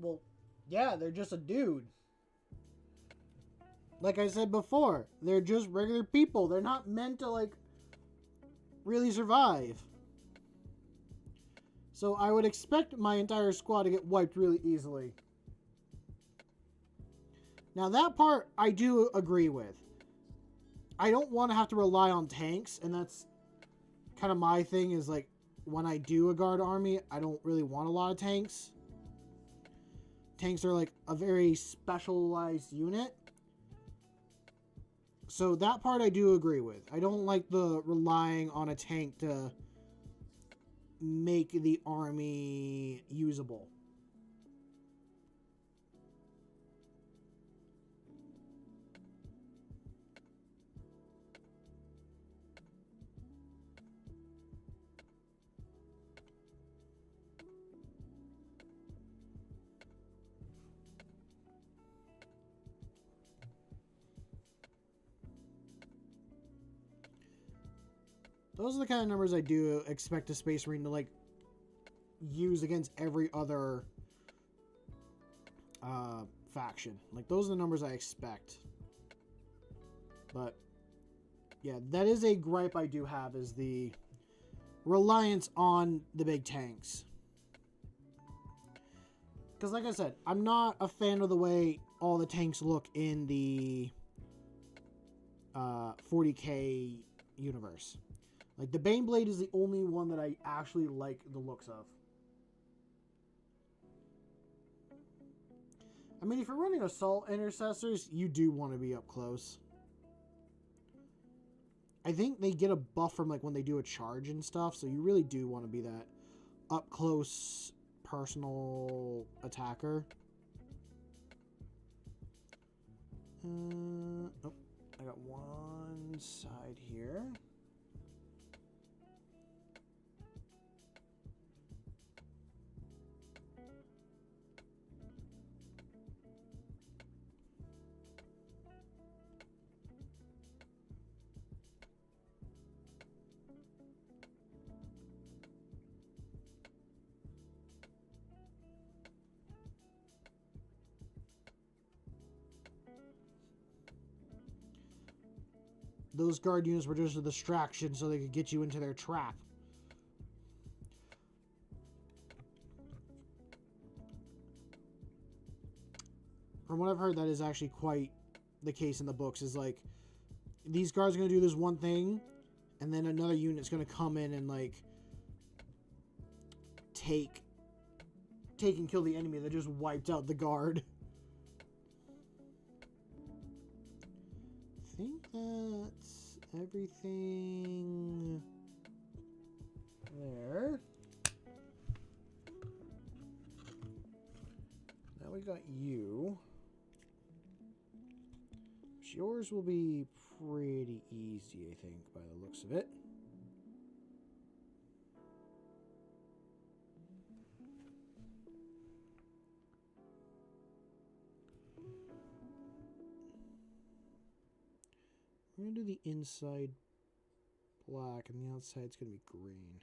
Well, yeah, they're just a dude. Like I said before, they're just regular people. They're not meant to, like, really survive. So I would expect my entire squad to get wiped really easily. Now that part I do agree with. I don't want to have to rely on tanks, and that's kind of my thing is, like, when I do a guard army, I don't really want a lot of tanks. Tanks are like a very specialized unit. So that part I do agree with. I don't like the relying on a tank to make the army usable. Those are the kind of numbers I do expect a Space Marine to, like, use against every other faction. Like, those are the numbers I expect. But, yeah, that is a gripe I do have, is the reliance on the big tanks. Because, like I said, I'm not a fan of the way all the tanks look in the 40k universe. Like, the Baneblade is the only one that I actually like the looks of. I mean, if you're running Assault Intercessors, you do want to be up close. I think they get a buff from, like, when they do a charge and stuff, so you really do want to be that up-close, personal attacker. Oh, I got one side here. Those guard units were just a distraction so they could get you into their trap. From what I've heard, that is actually quite the case in the books. Is like, these guards are going to do this one thing, and then another unit's going to come in and, like, take and kill the enemy that just wiped out the guard. I think that's everything there. Now we got you. Yours will be pretty easy, I think, by the looks of it. We're going to do the inside black, and the outside's going to be green.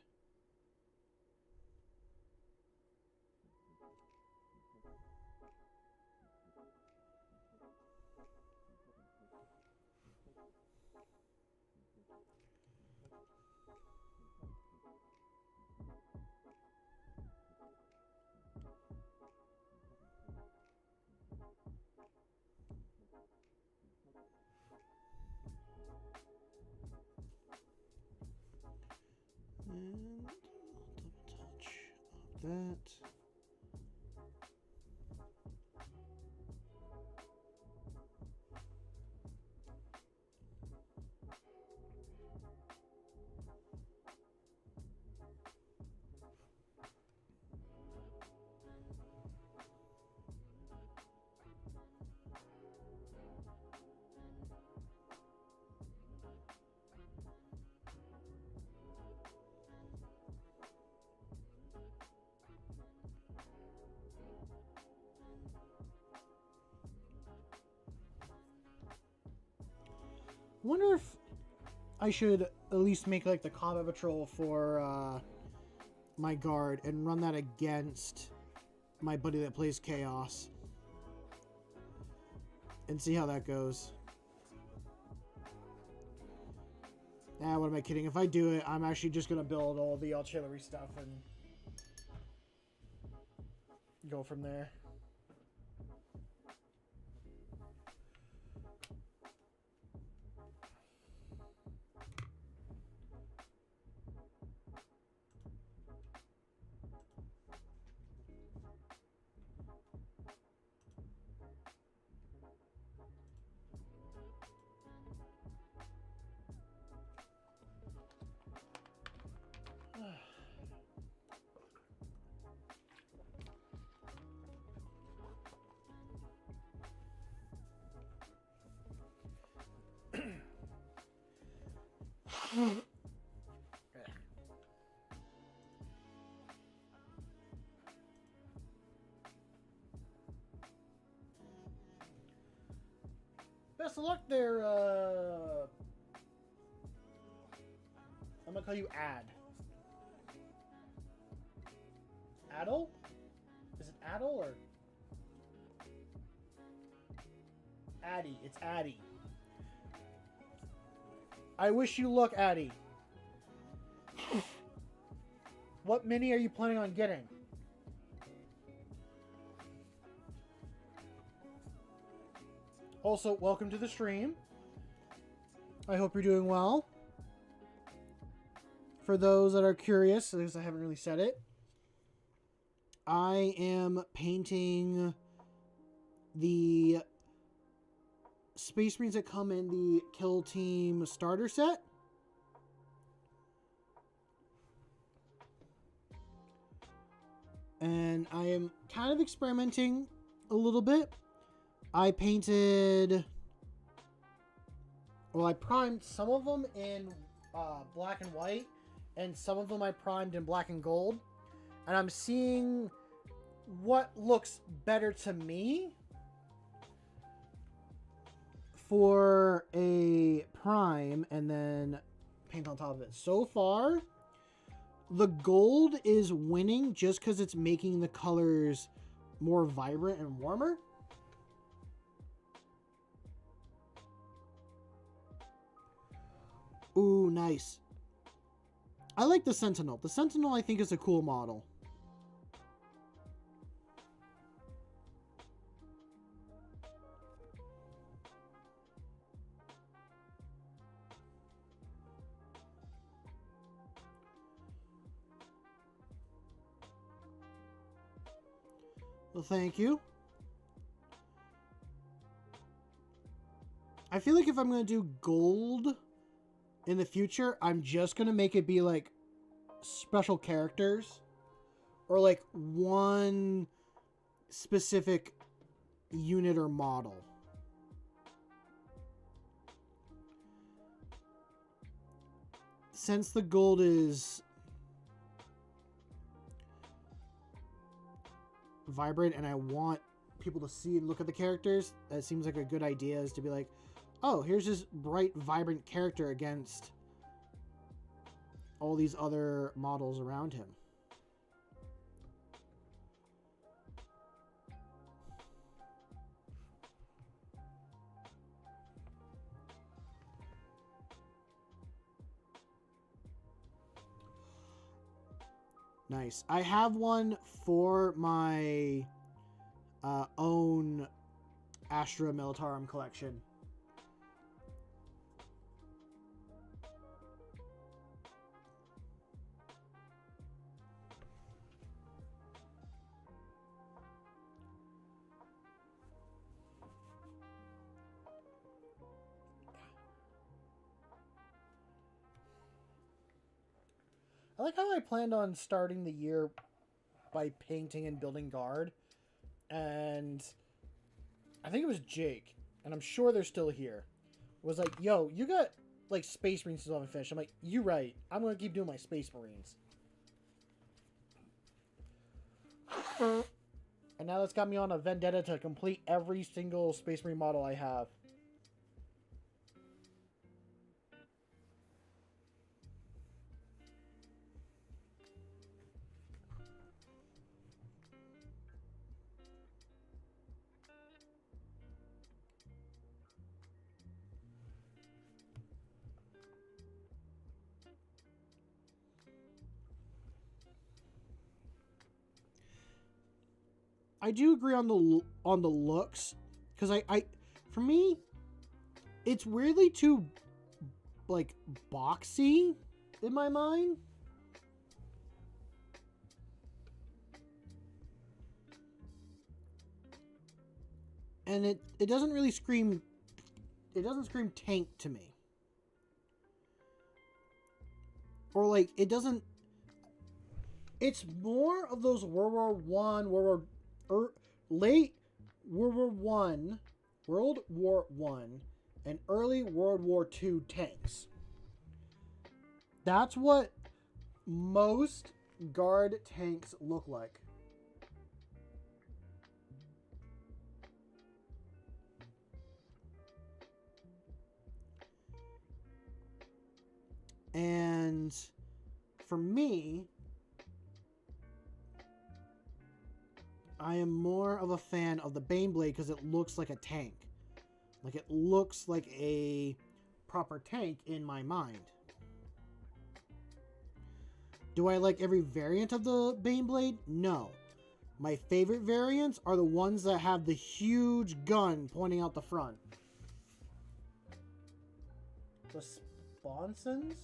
And double touch of that. Wonder if I should at least make like the combat patrol for my guard and run that against my buddy that plays Chaos and see how that goes. Nah, what am I kidding? If I do it, I'm actually just gonna build all the artillery stuff and go from there. Best of luck there, I'm gonna call you Ad. Adel? Is it Adel or Addy? It's Addy. I wish you luck, Addy. What mini are you planning on getting? Also, welcome to the stream. I hope you're doing well. For those that are curious, because I haven't really said it, I am painting the Space Marines that come in the Kill Team starter set. And I am kind of experimenting a little bit. I painted... Well, I primed some of them in black and white, and some of them I primed in black and gold. And I'm seeing what looks better to me for a prime and then paint on top of it. So far, the gold is winning just because it's making the colors more vibrant and warmer. Ooh, nice. I like the Sentinel. The Sentinel, I think, is a cool model. Well, thank you. I feel like if I'm going to do gold in the future, I'm just going to make it be like special characters or like one specific unit or model. since the gold is vibrant and I want people to see and look at the characters, that seems like a good idea, is to be like, oh, here's this bright, vibrant character against all these other models around him. Nice. I have one for my own Astra Militarum collection. I like how I planned on starting the year by painting and building guard. And I think it was Jake, and I'm sure they're still here, was like, yo, you got like Space Marines still haven't finished. I'm like, you right. I'm going to keep doing my Space Marines. And now that's got me on a vendetta to complete every single Space Marine model I have. I do agree on the looks, because I for me, it's weirdly too like boxy in my mind. And it doesn't really scream, it doesn't scream tank to me. Or like, it doesn't, it's more of those World War One, late World War One, and early World War Two tanks. That's what most guard tanks look like. And for me, I am more of a fan of the Baneblade because it looks like a tank. Like, it looks like a proper tank in my mind. Do I like every variant of the Baneblade? No. My favorite variants are the ones that have the huge gun pointing out the front. The Sponsons?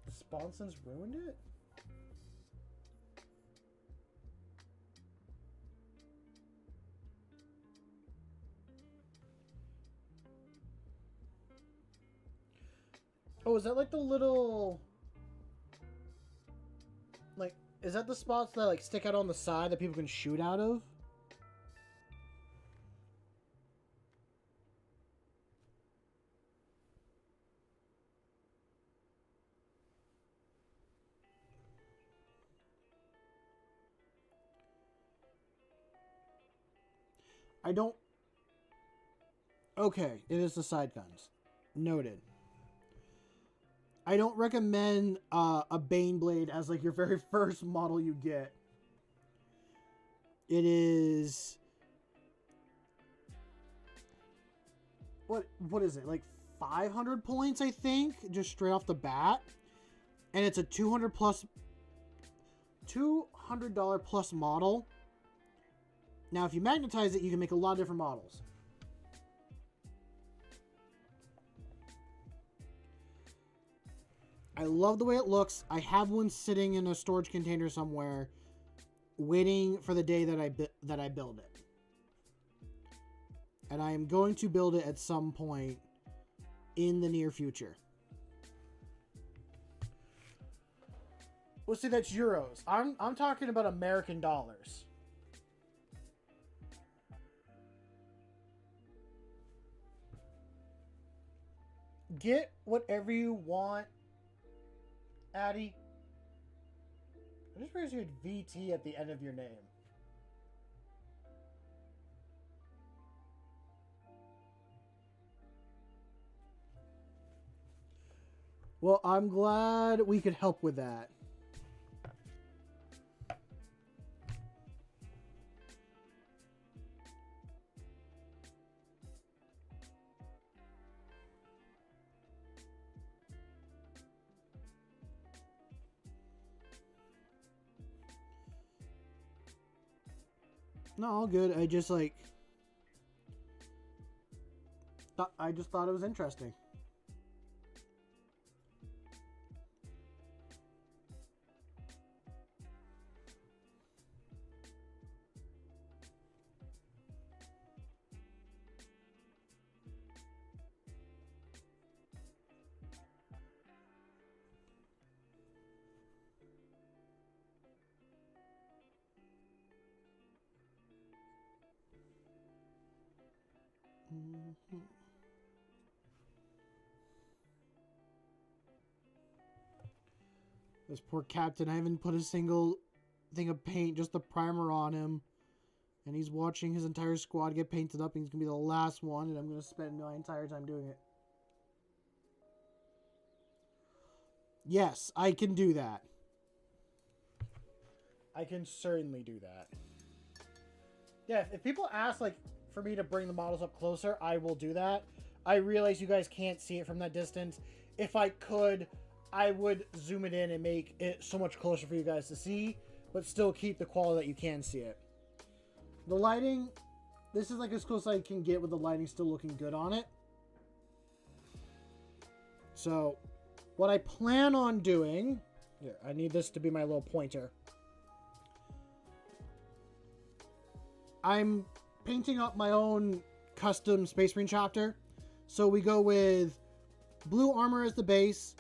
The Sponsons ruined it? Oh, is that like the little... Like, is that the spots that like stick out on the side that people can shoot out of? I don't... Okay, it is the side guns. Noted. I don't recommend a Baneblade as like your very first model you get. It is... What is it? Like 500 points, I think, just straight off the bat. And it's a $200 plus model. Now, if you magnetize it, you can make a lot of different models. I love the way it looks. I have one sitting in a storage container somewhere, waiting for the day that I build it. And I am going to build it at some point in the near future. Well, see, that's euros. I'm talking about American dollars. get whatever you want, Addy. I just realized you had VT at the end of your name. Well, I'm glad we could help with that. No, all good. I just like I just thought it was interesting. Mm-hmm. This poor captain, I haven't put a single thing of paint, just the primer on him. And he's watching his entire squad get painted up, and he's going to be the last one, and I'm going to spend my entire time doing it. Yes, I can do that. I can certainly do that. Yeah, if people ask, like, for me to bring the models up closer, I will do that. I realize you guys can't see it from that distance. If I could, I would zoom it in and make it so much closer for you guys to see, but still keep the quality that you can see it. The lighting, this is like as close as I can get with the lighting still looking good on it. So, what I plan on doing, here, I need this to be my little pointer. I'm painting up my own custom Space Marine chapter. So we go with blue armor as the base,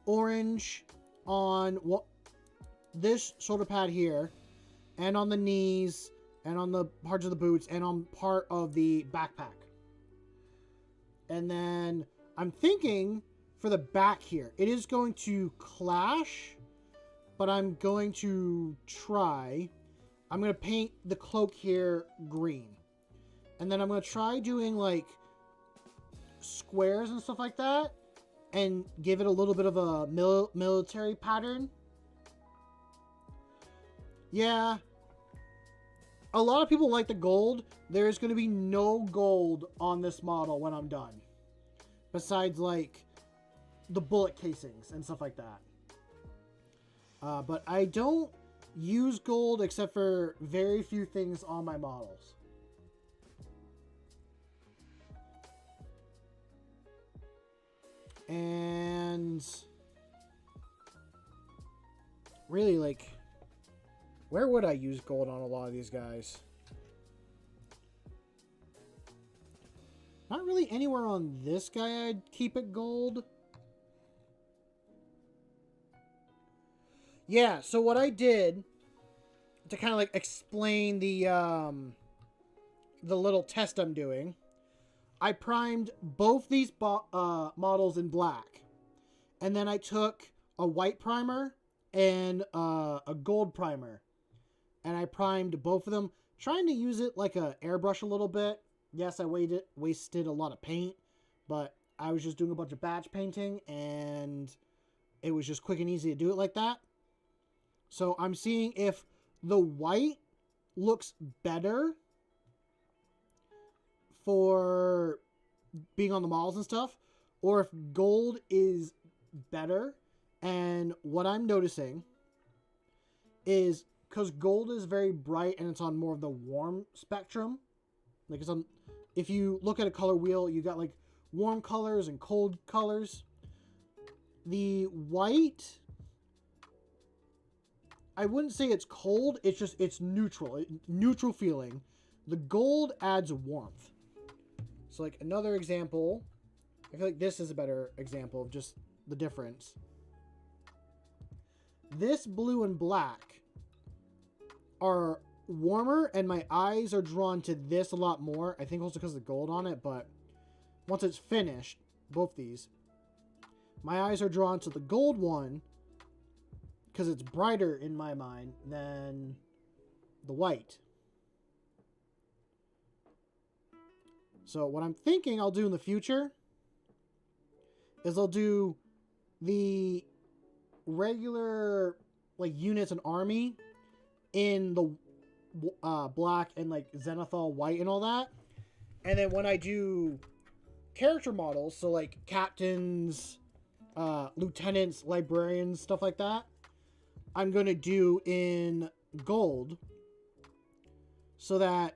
orange on this shoulder pad here, and on the knees, and on the parts of the boots, and on part of the backpack. And then I'm thinking for the back here, it is going to clash, but I'm going to try. I'm going to paint the cloak here green. And then I'm going to try doing like squares and stuff like that, and give it a little bit of a military pattern. Yeah. A lot of people like the gold. There's going to be no gold on this model when I'm done. Besides, like, the bullet casings and stuff like that. But I don't use gold except for very few things on my models. And really, like, where would I use gold on a lot of these guys? Not really anywhere on this guy I'd keep it gold. Yeah, so what I did to kind of like explain the little test I'm doing, I primed both these models in black, and then I took a white primer and a gold primer, and I primed both of them, trying to use it like a airbrush a little bit. Yes, I wasted a lot of paint, but I was just doing a bunch of batch painting, and it was just quick and easy to do it like that. So I'm seeing if the white looks better for being on the models and stuff, or if gold is better. And what I'm noticing is, because gold is very bright and it's on more of the warm spectrum, like it's on, if you look at a color wheel, you got like warm colors and cold colors. The white, I wouldn't say it's cold, it's just, it's neutral, neutral feeling. The gold adds warmth. So like another example, I feel like this is a better example of just the difference. This blue and black are warmer, and my eyes are drawn to this a lot more. I think also because of the gold on it, but once it's finished, both these, my eyes are drawn to the gold one because it's brighter in my mind than the white. So what I'm thinking I'll do in the future is I'll do the regular like units and army in the black and like zenithal white and all that, and then when I do character models, so like captains, lieutenants, librarians, stuff like that, I'm gonna do in gold so that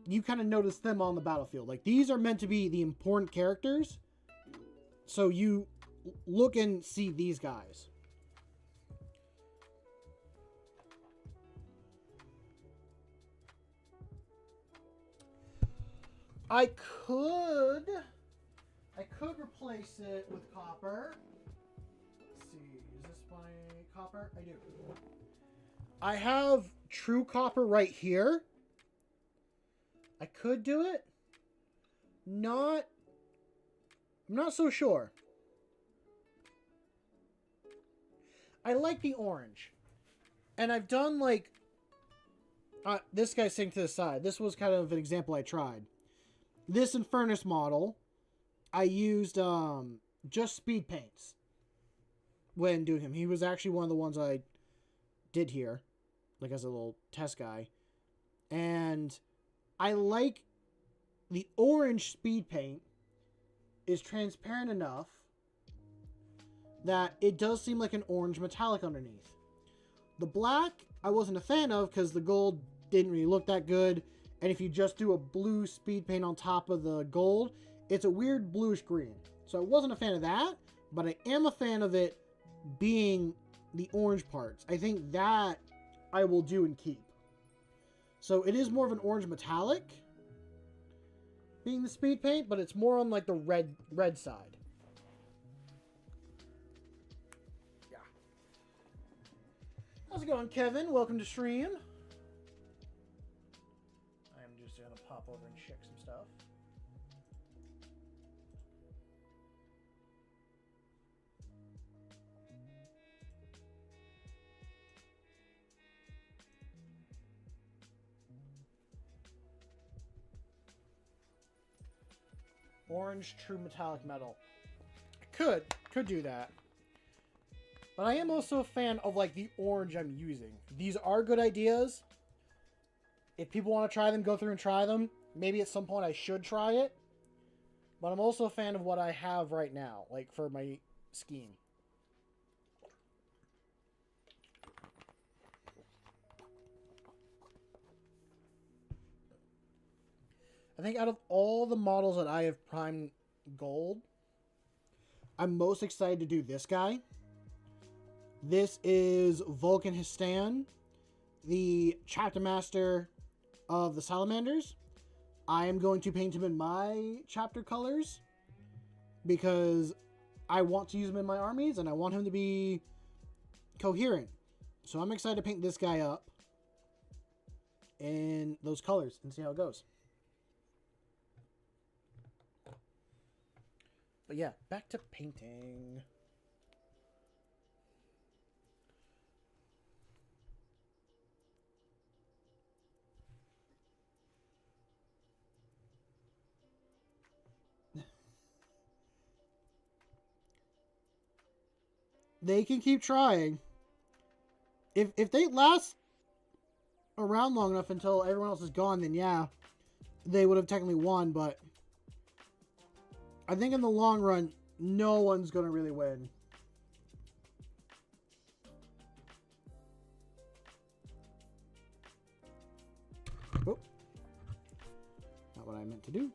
you kind of notice them on the battlefield. Like, these are meant to be the important characters, so you look and see these guys. I could replace it with copper. Let's see, is this my copper? I do. I have true copper right here. I could do it. I'm not so sure. I like the orange. And I've done like... this guy's sitting to the side. This was kind of an example I tried. This Infernus model, I used just speed paints when doing him. He was actually one of the ones I did here, like as a little test guy. And I like the orange speed paint is transparent enough that it does seem like an orange metallic underneath. The black, I wasn't a fan of because the gold didn't really look that good. And if you just do a blue speed paint on top of the gold, it's a weird bluish green. So I wasn't a fan of that, but I am a fan of it being the orange parts. I think that I will do and keep. So it is more of an orange metallic being the speed paint, but it's more on like the red side. Yeah. How's it going, Kevin? Welcome to stream. I'm just gonna pop over and check some stuff. Orange true metallic metal. I could do that. But I am also a fan of like the orange I'm using. These are good ideas. If people want to try them, go through and try them. Maybe at some point I should try it. But I'm also a fan of what I have right now, like for my scheme. I think out of all the models that I have primed gold, I'm most excited to do this guy. This is Vulcan Histan, the chapter master of the Salamanders. I am going to paint him in my chapter colors because I want to use him in my armies and I want him to be coherent. So I'm excited to paint this guy up in those colors and see how it goes. But yeah, back to painting. They can keep trying. If they last around long enough until everyone else is gone, then yeah, they would have technically won, but I think in the long run, no one's going to really win. Oh. Not what I meant to do.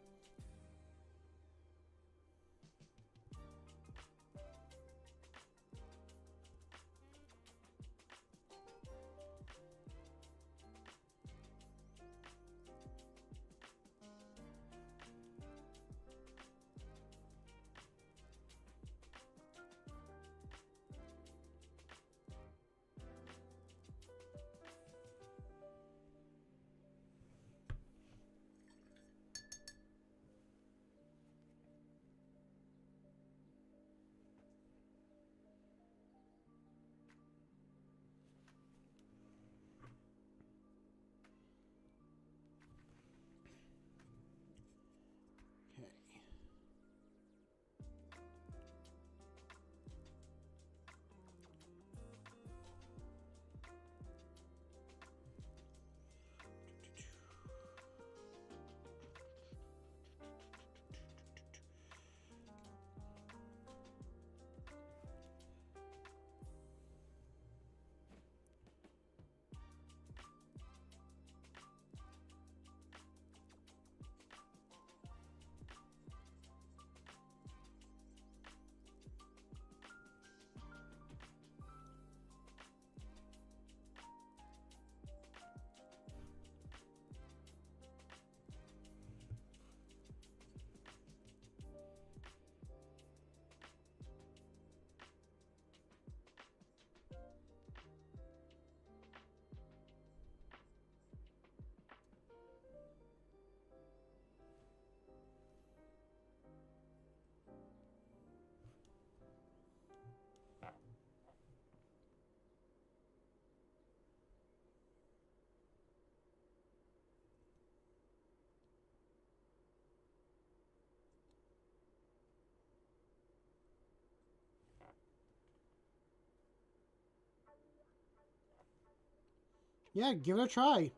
Yeah, give it a try.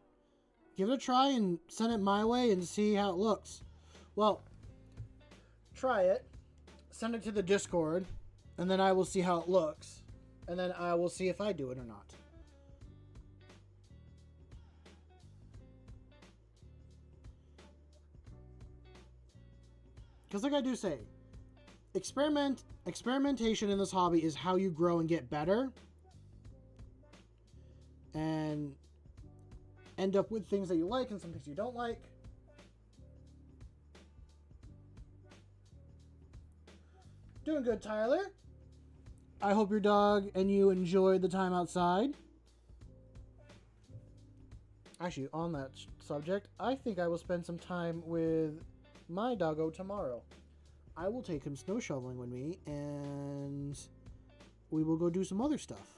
Give it a try and send it my way and see how it looks. Well, try it, send it to the Discord, and then I will see how it looks. And then I will see if I do it or not. Because like I do say, experimentation in this hobby is how you grow and get better. And end up with things that you like and some things you don't like. Doing good, Tyler. I hope your dog and you enjoyed the time outside. Actually, on that subject, I think I will spend some time with my doggo tomorrow. I will take him snow shoveling with me, and we will go do some other stuff.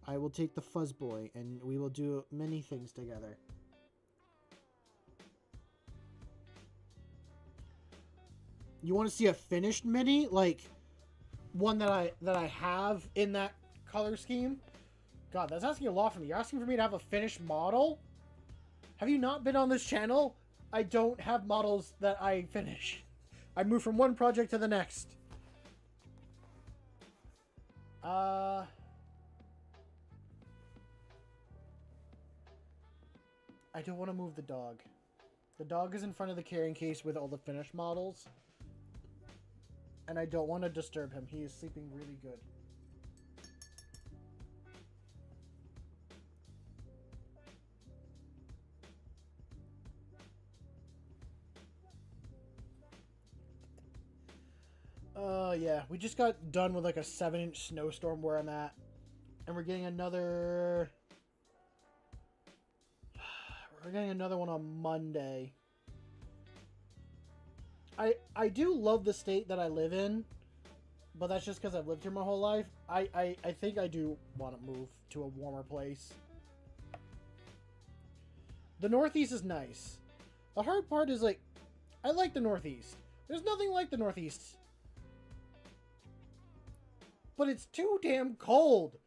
I will take the fuzz boy, and we will do many things together. You want to see a finished mini, like one that I have in that color scheme? God, that's asking a lot from me. You're asking for me to have a finished model? Have you not been on this channel? I don't have models that I finish. I move from one project to the next. I don't want to move the dog. The dog is in front of the carrying case with all the finished models. And I don't want to disturb him. He is sleeping really good. Yeah. We just got done with like a 7-inch snowstorm where I'm at. And we're getting another... We're getting another one on Monday. I do love the state that I live in, but that's just because I've lived here my whole life. I think I do want to move to a warmer place. The Northeast is nice. The hard part is, like, I like the Northeast. There's nothing like the Northeast. But it's too damn cold.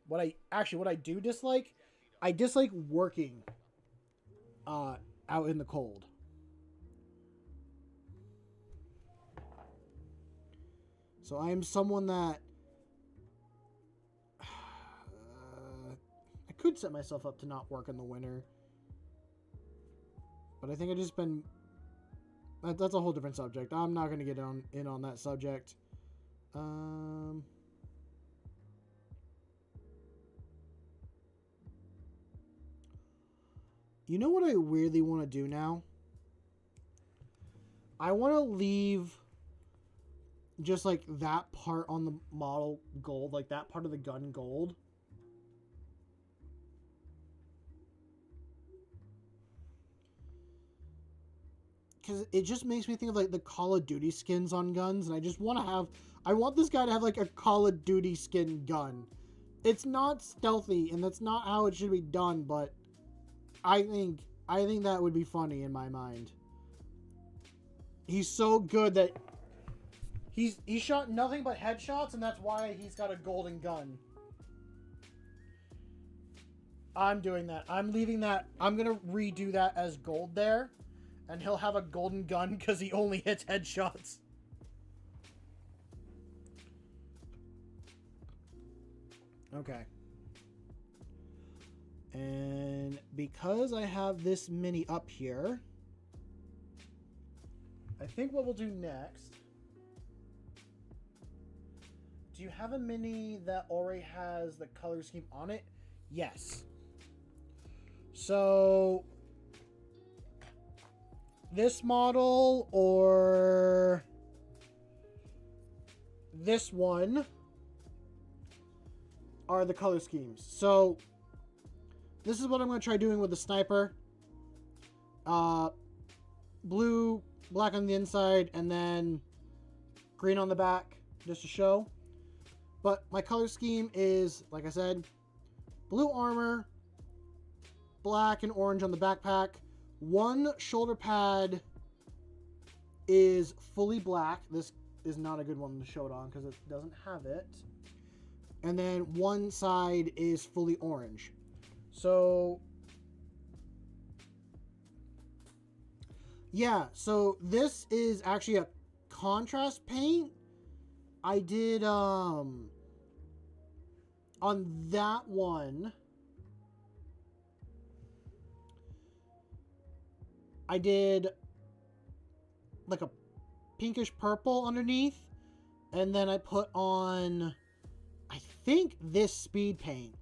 What I do dislike, I dislike working out in the cold. So I am someone that I could set myself up to not work in the winter. But I think I just been... That's a whole different subject. I'm not going to get in on that subject. You know what I really want to do now? I want to leave just like that part on the model gold, like that part of the gun gold. Because it just makes me think of like the Call of Duty skins on guns, and I just want to have... I want this guy to have like a Call of Duty skin gun. It's not stealthy, and that's not how it should be done, but I think that would be funny in my mind. He's so good that he shot nothing but headshots, and that's why he's got a golden gun. I'm doing that. I'm leaving that. I'm gonna redo that as gold there, and he'll have a golden gun because he only hits headshots. Okay. And because I have this mini up here, I think what we'll do next... Do you have a mini that already has the color scheme on it? Yes. So... this model or this one are the color schemes. So this is what I'm going to try doing with the sniper. Blue, black on the inside, and then green on the back, just to show. But my color scheme is, like I said, blue armor, black and orange on the backpack. One shoulder pad is fully black. This is not a good one to show it on because it doesn't have it. And then one side is fully orange. So yeah, so this is actually a contrast paint. I did on that one I did like a pinkish purple underneath, and then I put on, I think, this speed paint,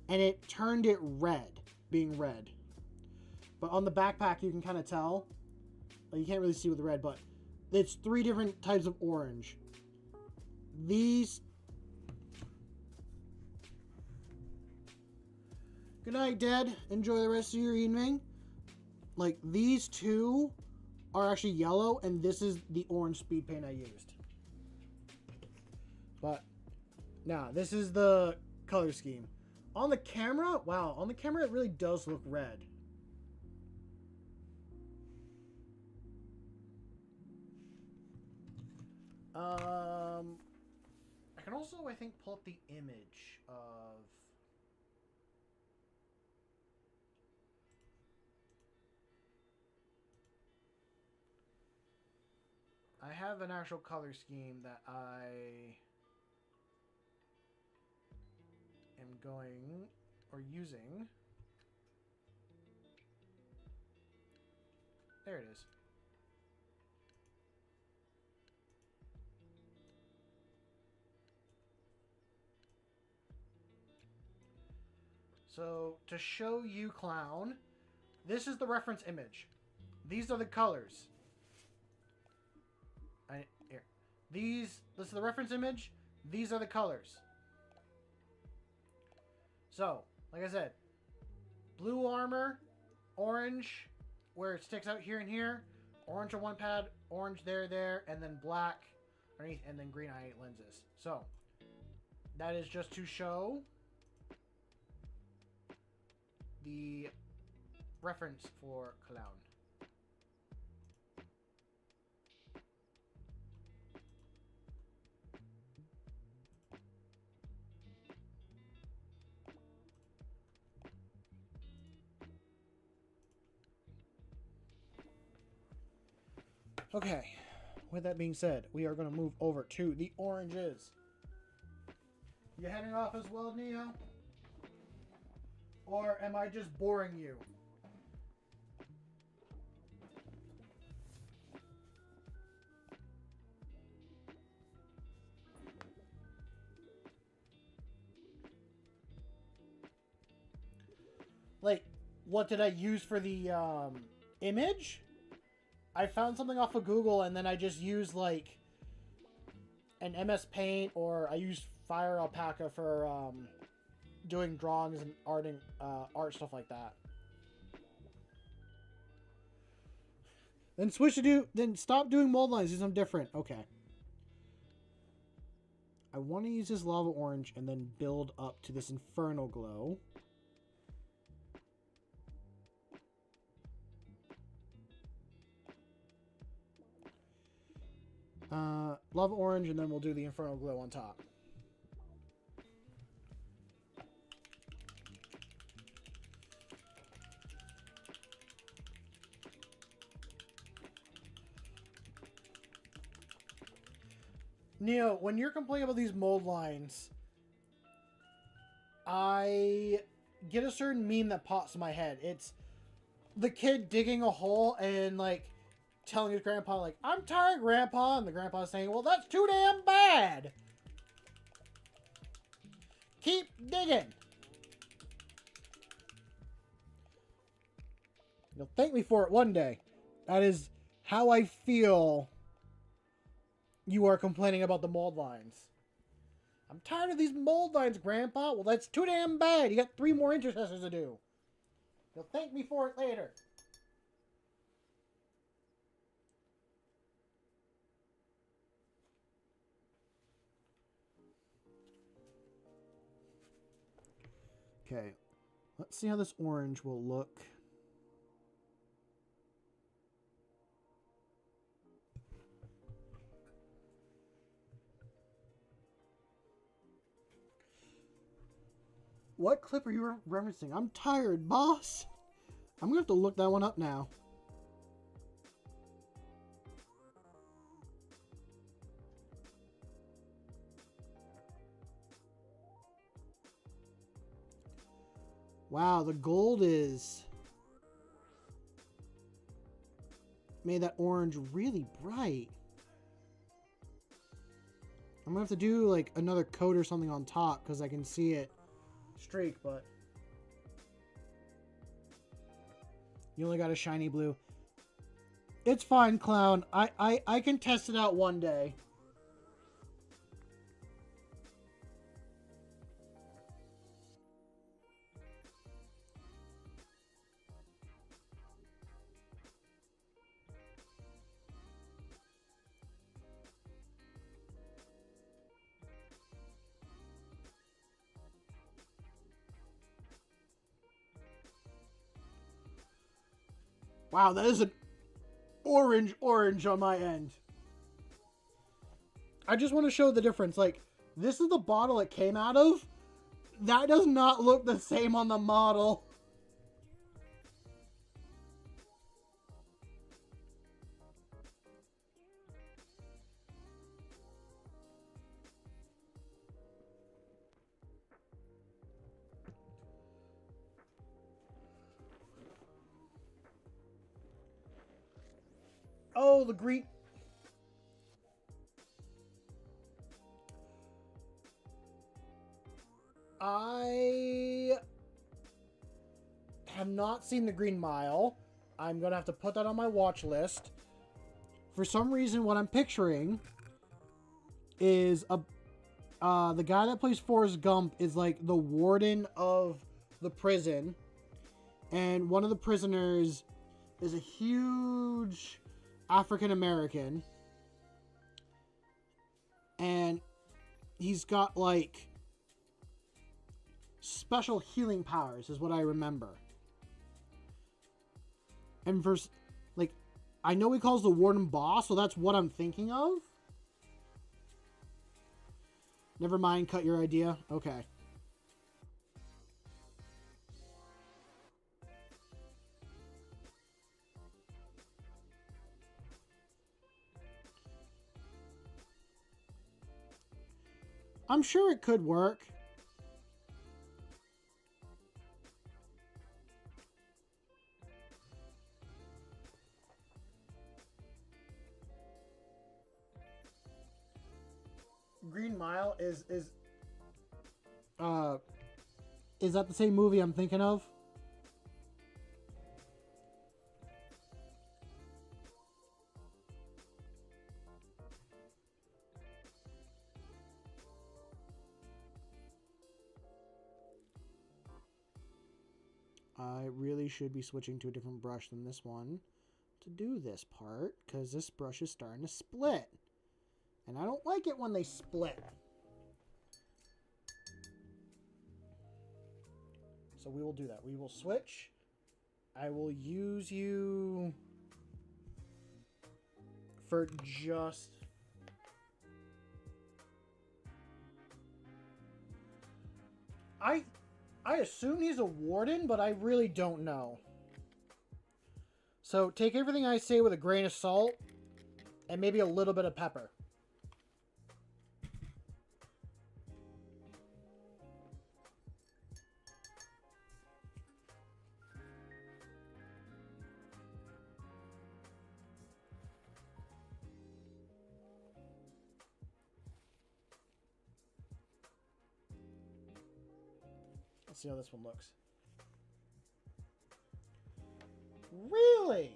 and it turned it red, being red. But on the backpack you can kind of tell, like, you can't really see with the red, but it's 3 different types of orange. These, good night, Dad, enjoy the rest of your evening. Like, these 2 are actually yellow, and this is the orange speed paint I used. But now this is the color scheme. On the camera, wow, on the camera it really does look red. I can also, I think, pull up the image of... I have an actual color scheme that I am going or using. There it is. So, to show you, Clown, this is the reference image. These are the colors. Here. This is the reference image. These are the colors. So, like I said, blue armor, orange, where it sticks out here and here, orange on one pad, orange there, and then black underneath, and then green eye lenses. So, that is just to show the reference for Clown. Okay, with that being said, we are going to move over to the oranges. You heading off as well, Neo? Or am I just boring you? Like, what did I use for the image? I found something off of Google, and then I just used, like, an MS Paint, or I used Fire Alpaca for doing drawings and art stuff like that. Then stop doing mold lines, do something different. Okay. I want to use this lava orange and then build up to this infernal glow. Lava orange, and then we'll do the infernal glow on top. Neo, when you're complaining about these mold lines, I get a certain meme that pops in my head. It's the kid digging a hole and, like, telling his grandpa, like, I'm tired, Grandpa. And the grandpa's saying, well, that's too damn bad. Keep digging. You'll thank me for it one day. That is how I feel you are complaining about the mold lines. I'm tired of these mold lines, Grandpa. Well, that's too damn bad. You got 3 more intercessors to do. You'll thank me for it later. Okay, let's see how this orange will look. What clip are you referencing? I'm tired, boss. I'm gonna have to look that one up now. Wow, the gold is... made that orange really bright. I'm gonna have to do like another coat or something on top because I can see it streak, but you only got a shiny blue. It's fine, Clown. I can test it out one day. Wow, that is an orange on my end. I just want to show the difference. Like, this is the bottle it came out of. That does not look the same on the model. Oh, the green... I have not seen the Green Mile. I'm going to have to put that on my watch list. For some reason, what I'm picturing is the guy that plays Forrest Gump is like the warden of the prison. And one of the prisoners is a huge African American. And he's got like special healing powers is what I remember. And verse, like, I know he calls the warden boss, so that's what I'm thinking of. Never mind, cut your idea. Okay. I'm sure it could work. Green Mile is that the same movie I'm thinking of? I really should be switching to a different brush than this one to do this part, because this brush is starting to split. And I don't like it when they split. So we will do that. We will switch. I will use you for just... I assume he's a warden, but I really don't know. So take everything I say with a grain of salt and maybe a little bit of pepper. Let's see how this one looks. Really?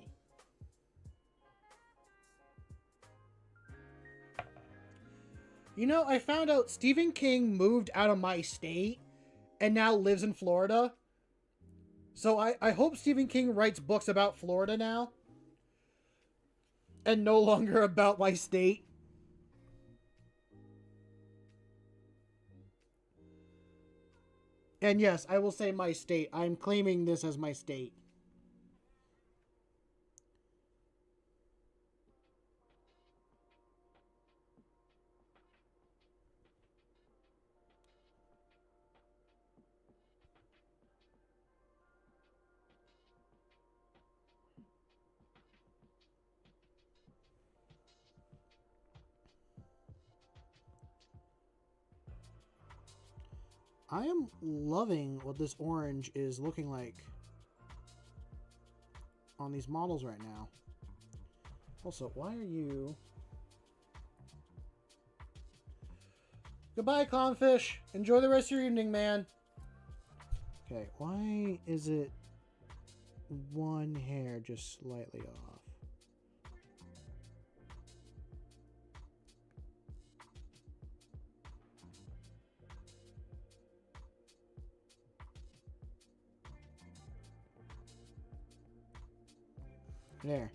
You know, I found out Stephen King moved out of my state and now lives in Florida. So I hope Stephen King writes books about Florida now. And no longer about my state. And yes, I will say my state. I'm claiming this as my state. I am loving what this orange is looking like on these models right now. Also, why are you... Goodbye, clownfish. Enjoy the rest of your evening, man. Okay, why is it one hair just slightly off? There.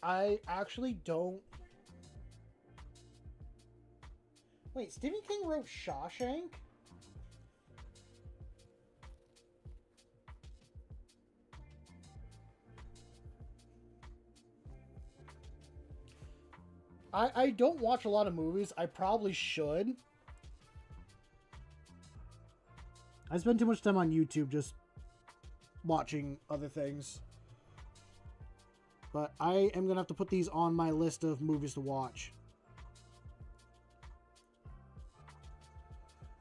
I actually don't... Wait, Stephen King wrote Shawshank? I don't watch a lot of movies. I probably should. I spend too much time on YouTube just watching other things. But I am going to have to put these on my list of movies to watch.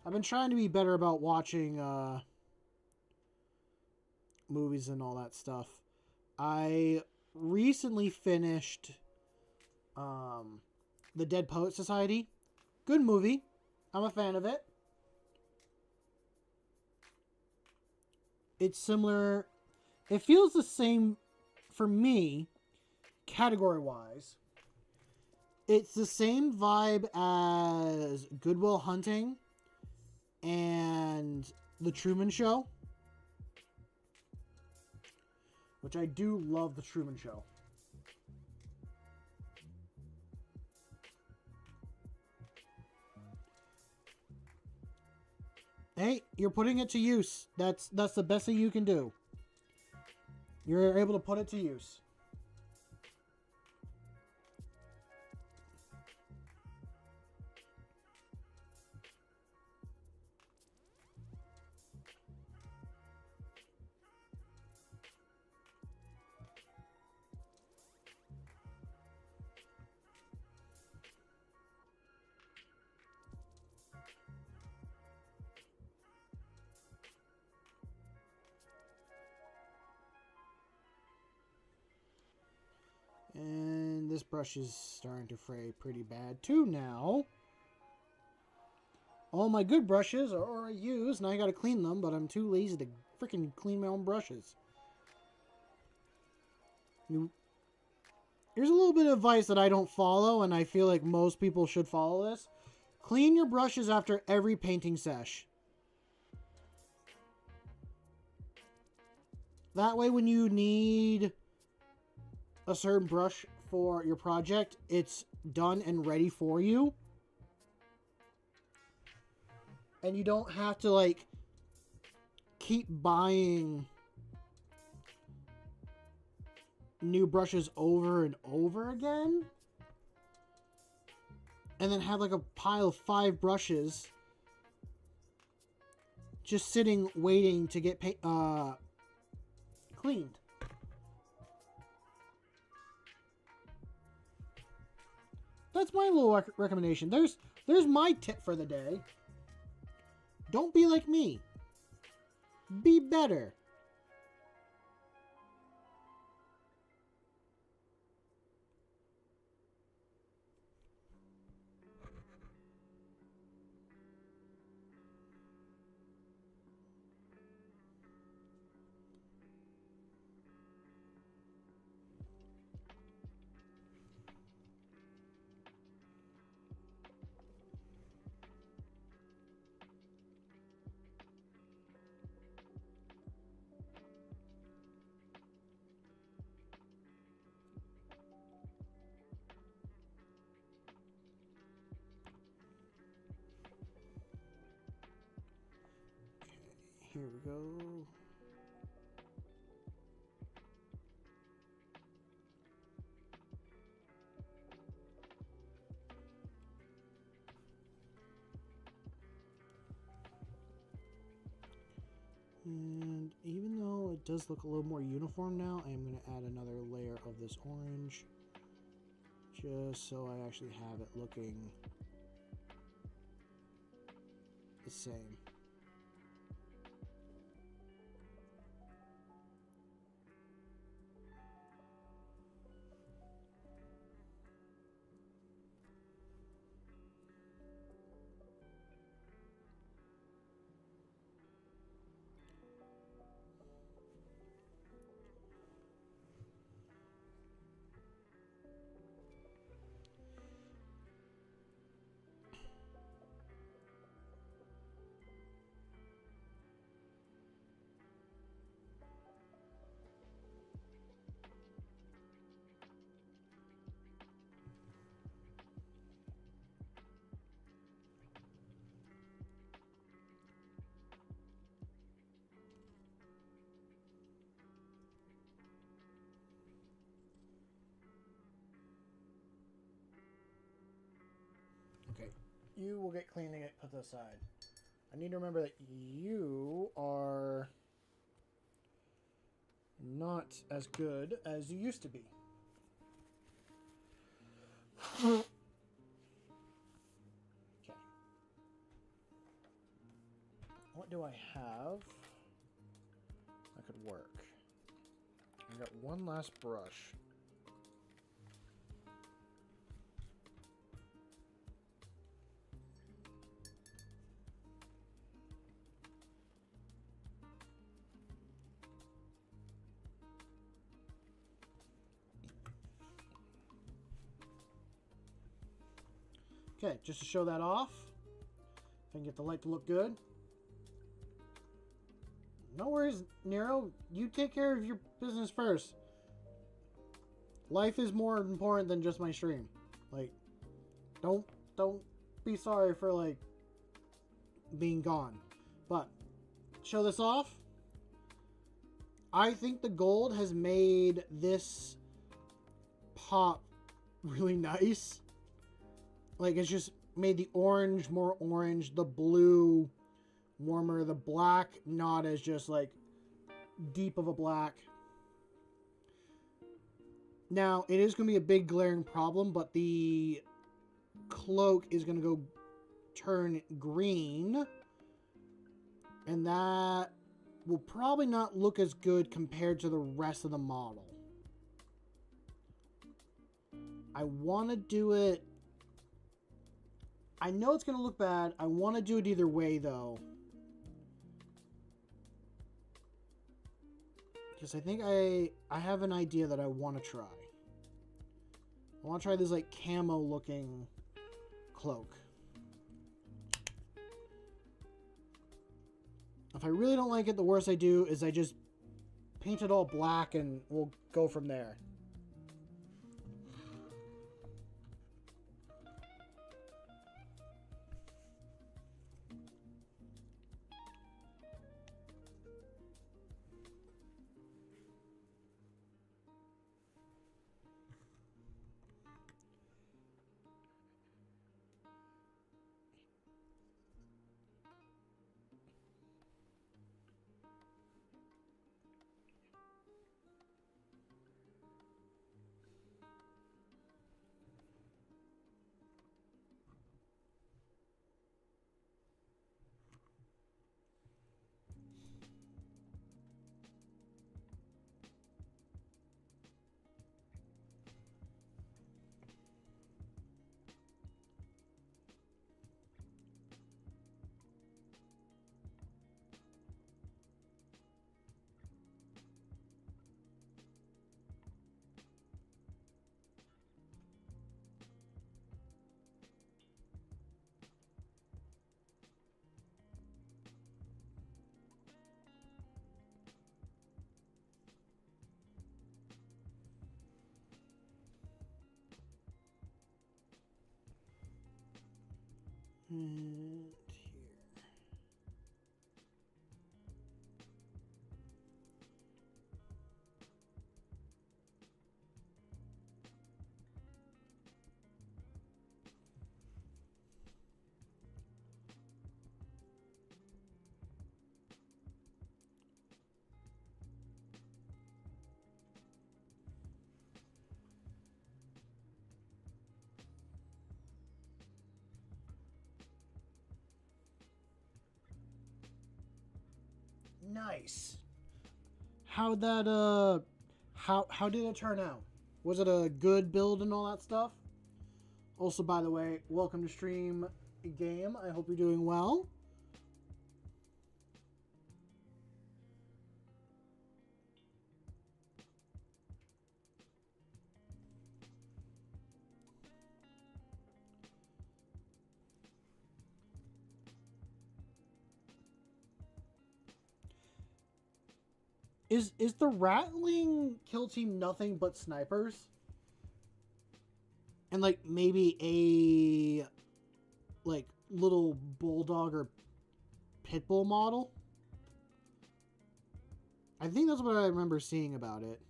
I've been trying to be better about watching movies and all that stuff. I recently finished The Dead Poet Society. Good movie. I'm a fan of it. It's similar. It feels the same for me, category-wise. It's the same vibe as Good Will Hunting and The Truman Show, which I do love The Truman Show. Hey, you're putting it to use. That's the best thing you can do. You're able to put it to use. And this brush is starting to fray pretty bad too now. All my good brushes are already used, and I gotta clean them, but I'm too lazy to freaking clean my own brushes. Here's a little bit of advice that I don't follow, and I feel like most people should follow this. Clean your brushes after every painting sesh. That way when you need a certain brush for your project, it's done and ready for you. And you don't have to, like, keep buying new brushes over and over again. And then have, like, a pile of 5 brushes just sitting, waiting to get cleaned. That's my little recommendation. There's my tip for the day. Don't be like me. Be better. Here we go. And even though it does look a little more uniform now, I am going to add another layer of this orange. Just so I actually have it looking the same. Okay, you will get cleaning it put aside. I need to remember that you are not as good as you used to be. Okay. What do I have that could work? I got one last brush. Okay, just to show that off. If I can get the light to look good. No worries, Nero. You take care of your business first. Life is more important than just my stream. Like, don't be sorry for, like, being gone. But, show this off. I think the gold has made this pop really nice. Like, it's just made the orange more orange, the blue warmer, the black not as just, like, deep of a black. Now, it is going to be a big glaring problem, but the cloak is going to go turn green. And that will probably not look as good compared to the rest of the model. I want to do it... I know it's going to look bad. I want to do it either way, though. Because I think I have an idea that I want to try. I want to try this, like, camo-looking cloak. If I really don't like it, the worst I do is I just paint it all black and we'll go from there. And here. Nice. How'd that how did it turn out? Was it a good build and all that stuff? Also, by the way, welcome to stream game. I hope you're doing well. Is the Ratling kill team nothing but snipers? And like maybe a like little bulldog or pit bull model? I think that's what I remember seeing about it.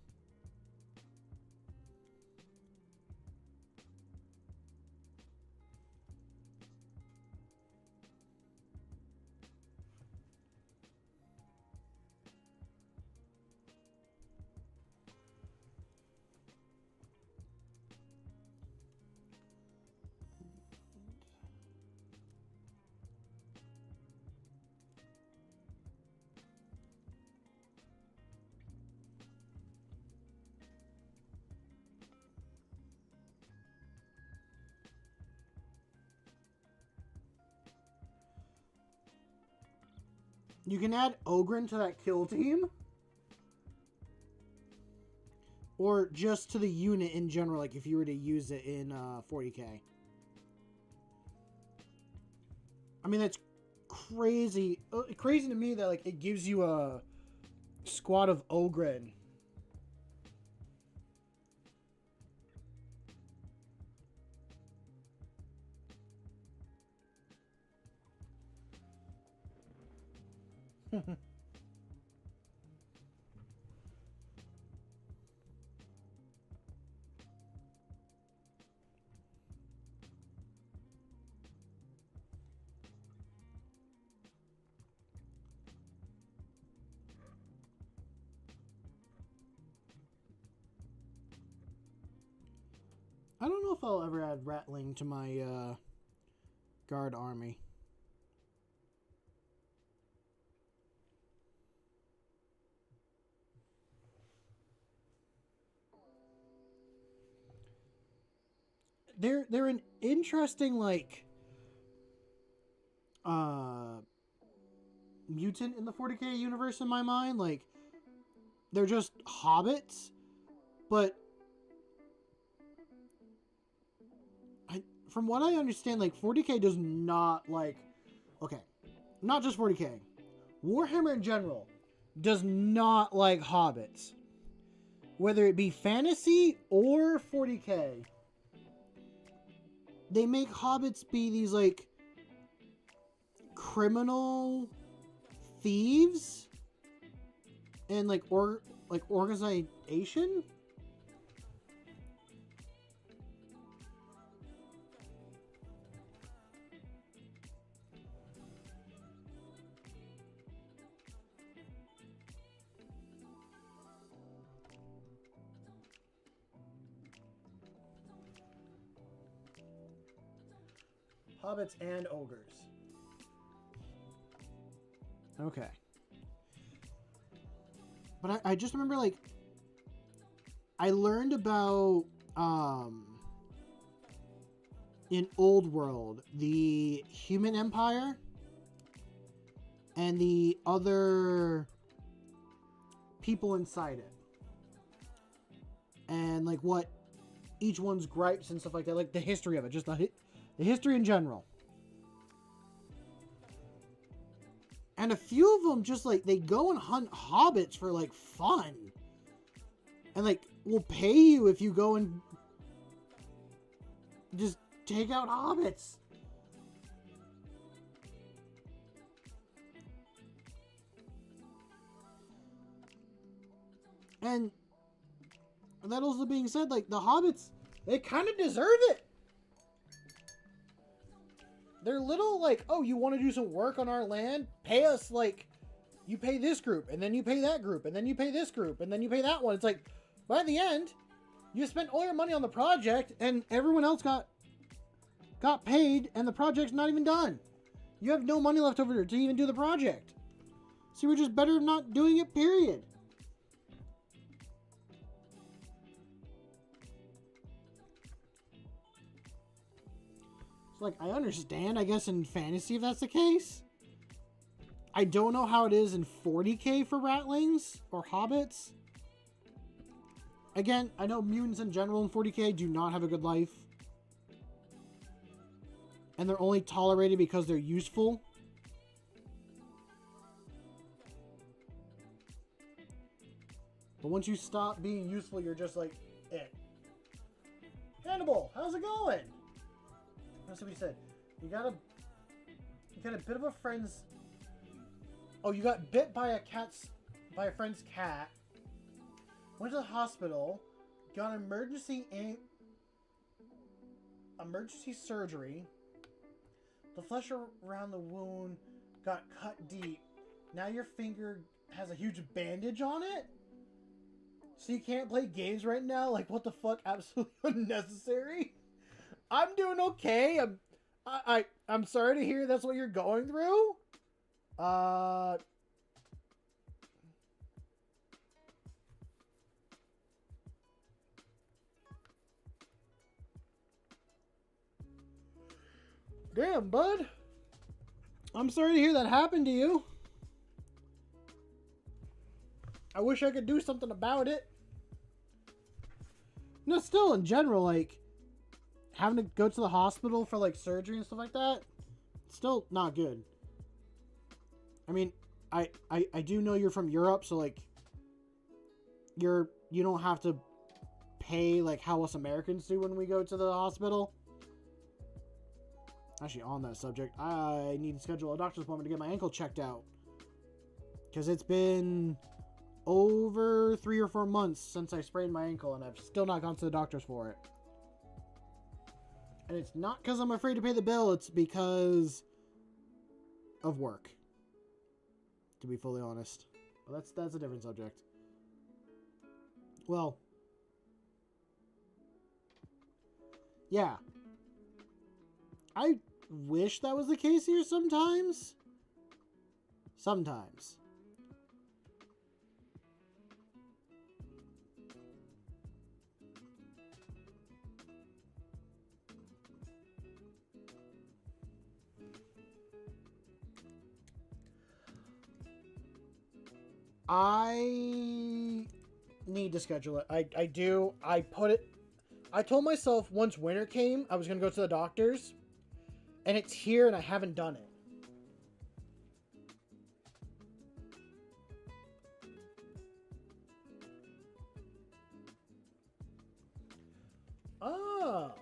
You can add Ogren to that kill team. Or just to the unit in general, like if you were to use it in 40k. I mean, that's crazy. Crazy to me that like it gives you a squad of Ogren. I don't know if I'll ever add Ratling to my guard army. They're an interesting like mutant in the 40k universe in my mind. Like they're just hobbits, but from what I understand, like 40k does not like, okay, not just 40k, Warhammer in general does not like hobbits, whether it be fantasy or 40k. They make hobbits be these like criminal thieves and like organization. Hobbits and ogres. Okay. But I just remember, like, I learned about, in Old World, the Human Empire and the other people inside it. And, like, what each one's gripes and stuff like that. Like, the history of it. Just the history in general. And a few of them just, like, they go and hunt hobbits for, like, fun. And, like, will pay you if you go and just take out hobbits. And that also being said, like, the hobbits, they kind of deserve it. They're little, like, oh, you want to do some work on our land? Pay us, like, you pay this group, and then you pay that group, and then you pay this group, and then you pay that one. It's like, by the end, you spent all your money on the project, and everyone else got paid, and the project's not even done. You have no money left over to even do the project. So we're just better not doing it, period. It's like, I understand, I guess, in fantasy if that's the case. I don't know how it is in 40k for ratlings or hobbits. Again, I know mutants in general in 40k do not have a good life. And they're only tolerated because they're useful. But once you stop being useful, you're just like, eh. Hannibal, how's it going? That's what he said. You got a bit of a friend's... Oh, you got bit by a friend's cat. Went to the hospital. Got emergency surgery. The flesh around the wound got cut deep. Now your finger has a huge bandage on it? So you can't play games right now? Like, what the fuck? Absolutely unnecessary? I'm doing okay. I'm sorry to hear that's what you're going through. Damn, bud. I'm sorry to hear that happened to you. I wish I could do something about it. No, still in general, like, having to go to the hospital for, like, surgery and stuff like that, still not good. I mean, I do know you're from Europe, so, like, you don't have to pay, like, how us Americans do when we go to the hospital. Actually, on that subject, I need to schedule a doctor's appointment to get my ankle checked out. Because it's been over 3 or 4 months since I sprained my ankle, and I've still not gone to the doctors for it. And it's not because I'm afraid to pay the bill, it's because of work. To be fully honest. But that's a different subject. Well, yeah. I wish that was the case here sometimes. Sometimes. I need to schedule it. I do. I told myself once winter came, I was going to go to the doctors. And it's here and I haven't done it. Ah,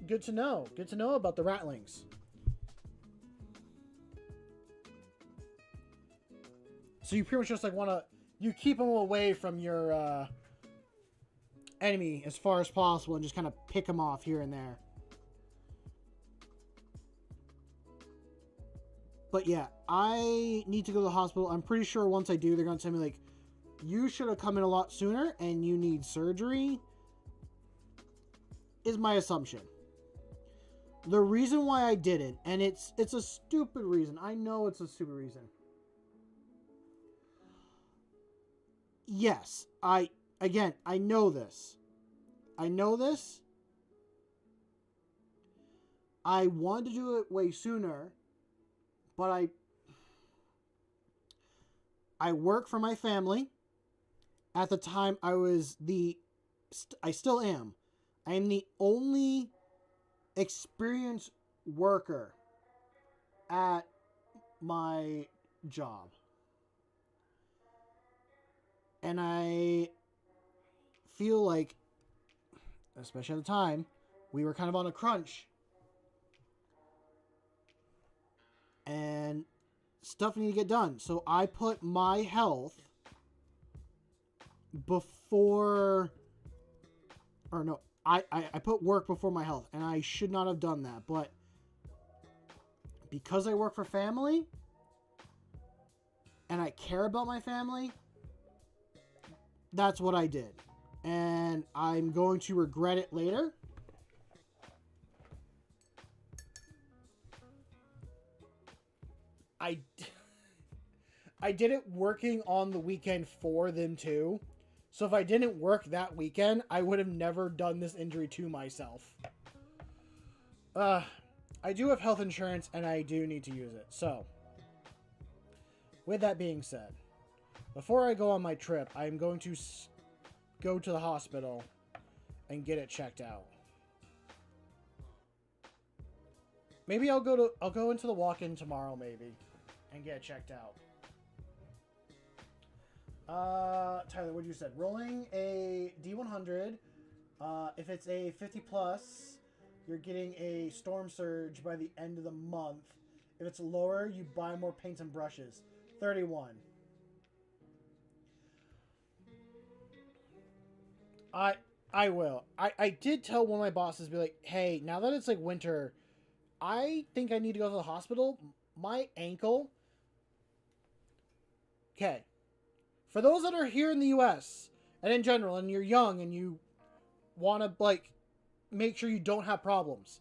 good to know. Good to know about the ratlings. So you pretty much just like you keep them away from your enemy as far as possible and just kind of pick them off here and there. But yeah, I need to go to the hospital. I'm pretty sure once I do, they're going to tell me, like, you should have come in a lot sooner and you need surgery, is my assumption. The reason why I didn't, and it's a stupid reason. I know it's a stupid reason. Yes, I know this. I know this. I wanted to do it way sooner. But I work for my family. At the time, I still am. I am the only experienced worker at my job. And I feel like, especially at the time, we were kind of on a crunch. And stuff needed to get done. So I put my health before... Or no, I put work before my health. And I should not have done that. But because I work for family, and I care about my family, that's what I did. And I'm going to regret it later. I did it working on the weekend for them too. So if I didn't work that weekend, I would have never done this injury to myself. I do have health insurance and I do need to use it. So, with that being said, before I go on my trip, I'm going to go to the hospital and get it checked out. Maybe I'll go into the walk-in tomorrow maybe and get it checked out. Tyler, what you said? Rolling a D100. If it's a 50 plus, you're getting a storm surge by the end of the month. If it's lower, you buy more paints and brushes. 31. I will. I did tell one of my bosses, be like, hey, now that it's like winter, I think I need to go to the hospital. My ankle. Okay. For those that are here in the US and in general, and you're young and you want to like make sure you don't have problems,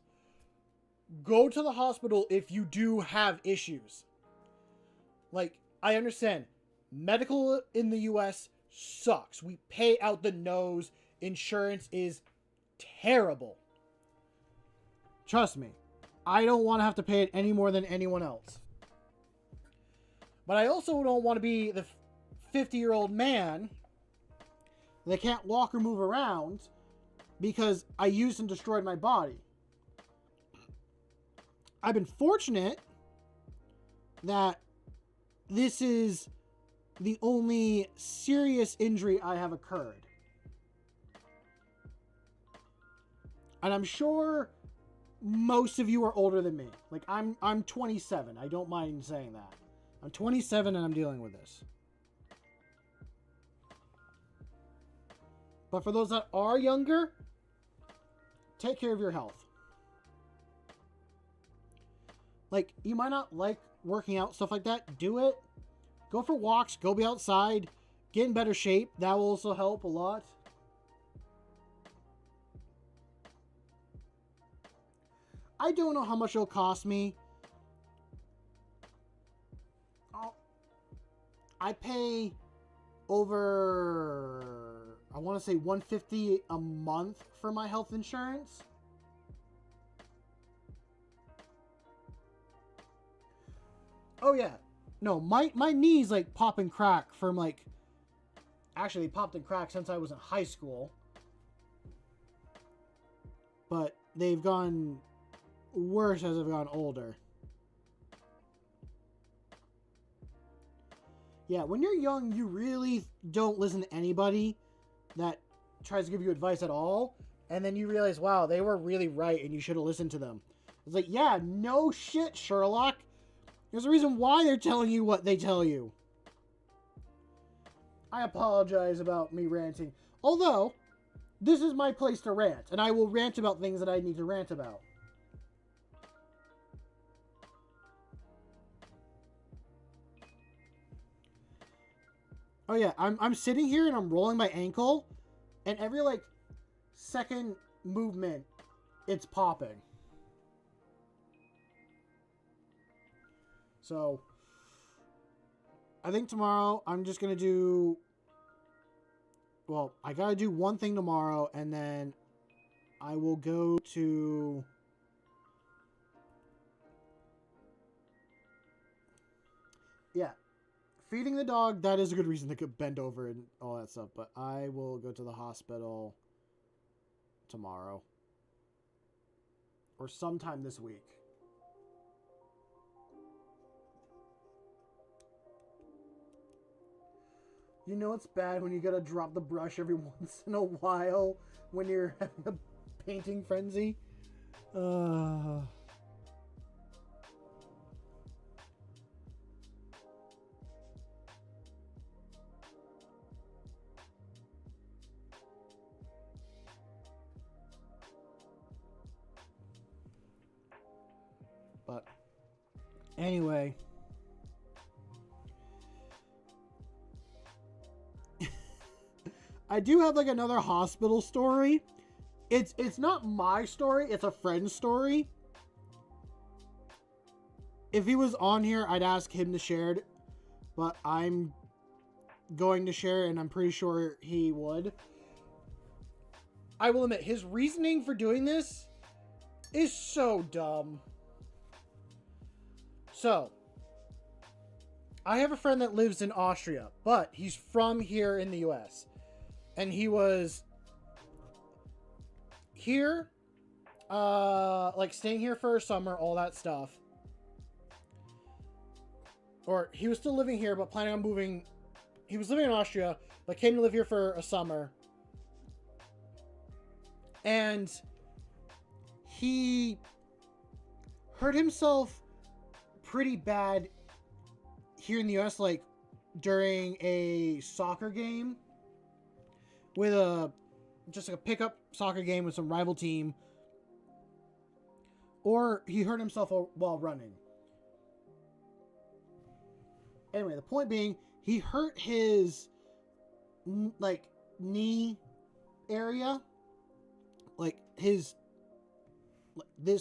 go to the hospital if you do have issues. Like, I understand medical in the US sucks. We pay out the nose. Insurance is terrible. Trust me, I don't want to have to pay it any more than anyone else. But I also don't want to be the 50-year-old man that can't walk or move around because I used and destroyed my body. I've been fortunate that this is the only serious injury I have occurred. And I'm sure most of you are older than me. Like, I'm 27. I don't mind saying that. I'm 27 and I'm dealing with this. But for those that are younger, take care of your health. Like, you might not like working out, stuff like that. Do it. Go for walks. Go be outside. Get in better shape. That will also help a lot. I don't know how much it'll cost me. I pay over, I want to say $150 a month for my health insurance. Oh yeah. No, my knees like pop and crack from like, actually they popped and cracked since I was in high school. But they've gone worse as I've gotten older. Yeah, when you're young, you really don't listen to anybody that tries to give you advice at all. And then you realize, wow, they were really right and you should have listened to them. It's like, yeah, no shit, Sherlock. There's a reason why they're telling you what they tell you. I apologize about me ranting. Although, this is my place to rant. And I will rant about things that I need to rant about. Oh yeah, I'm sitting here and I'm rolling my ankle, and every like second movement, it's popping. So, I think tomorrow I'm just gonna do. Well, I gotta do one thing tomorrow, and then I will go to. Yeah. Feeding the dog, that is a good reason to bend over and all that stuff. But I will go to the hospital tomorrow. Or sometime this week. You know it's bad when you gotta drop the brush every once in a while when you're having a painting frenzy. But anyway, I do have like another hospital story. It's not my story, it's a friend's story. If he was on here, I'd ask him to share it. but I'm going to share, and I'm pretty sure he would. I will admit, his reasoning for doing this is so dumb. So, I have a friend that lives in Austria, but he's from here in the US. And he was here, like staying here for a summer, all that stuff. Or he was still living here, but planning on moving. He was living in Austria, but came to live here for a summer. And he hurt himself pretty bad here in the US, like during a soccer game with just like a pickup soccer game with some rival team, or he hurt himself while running. Anyway, the point being, he hurt his like knee area, like this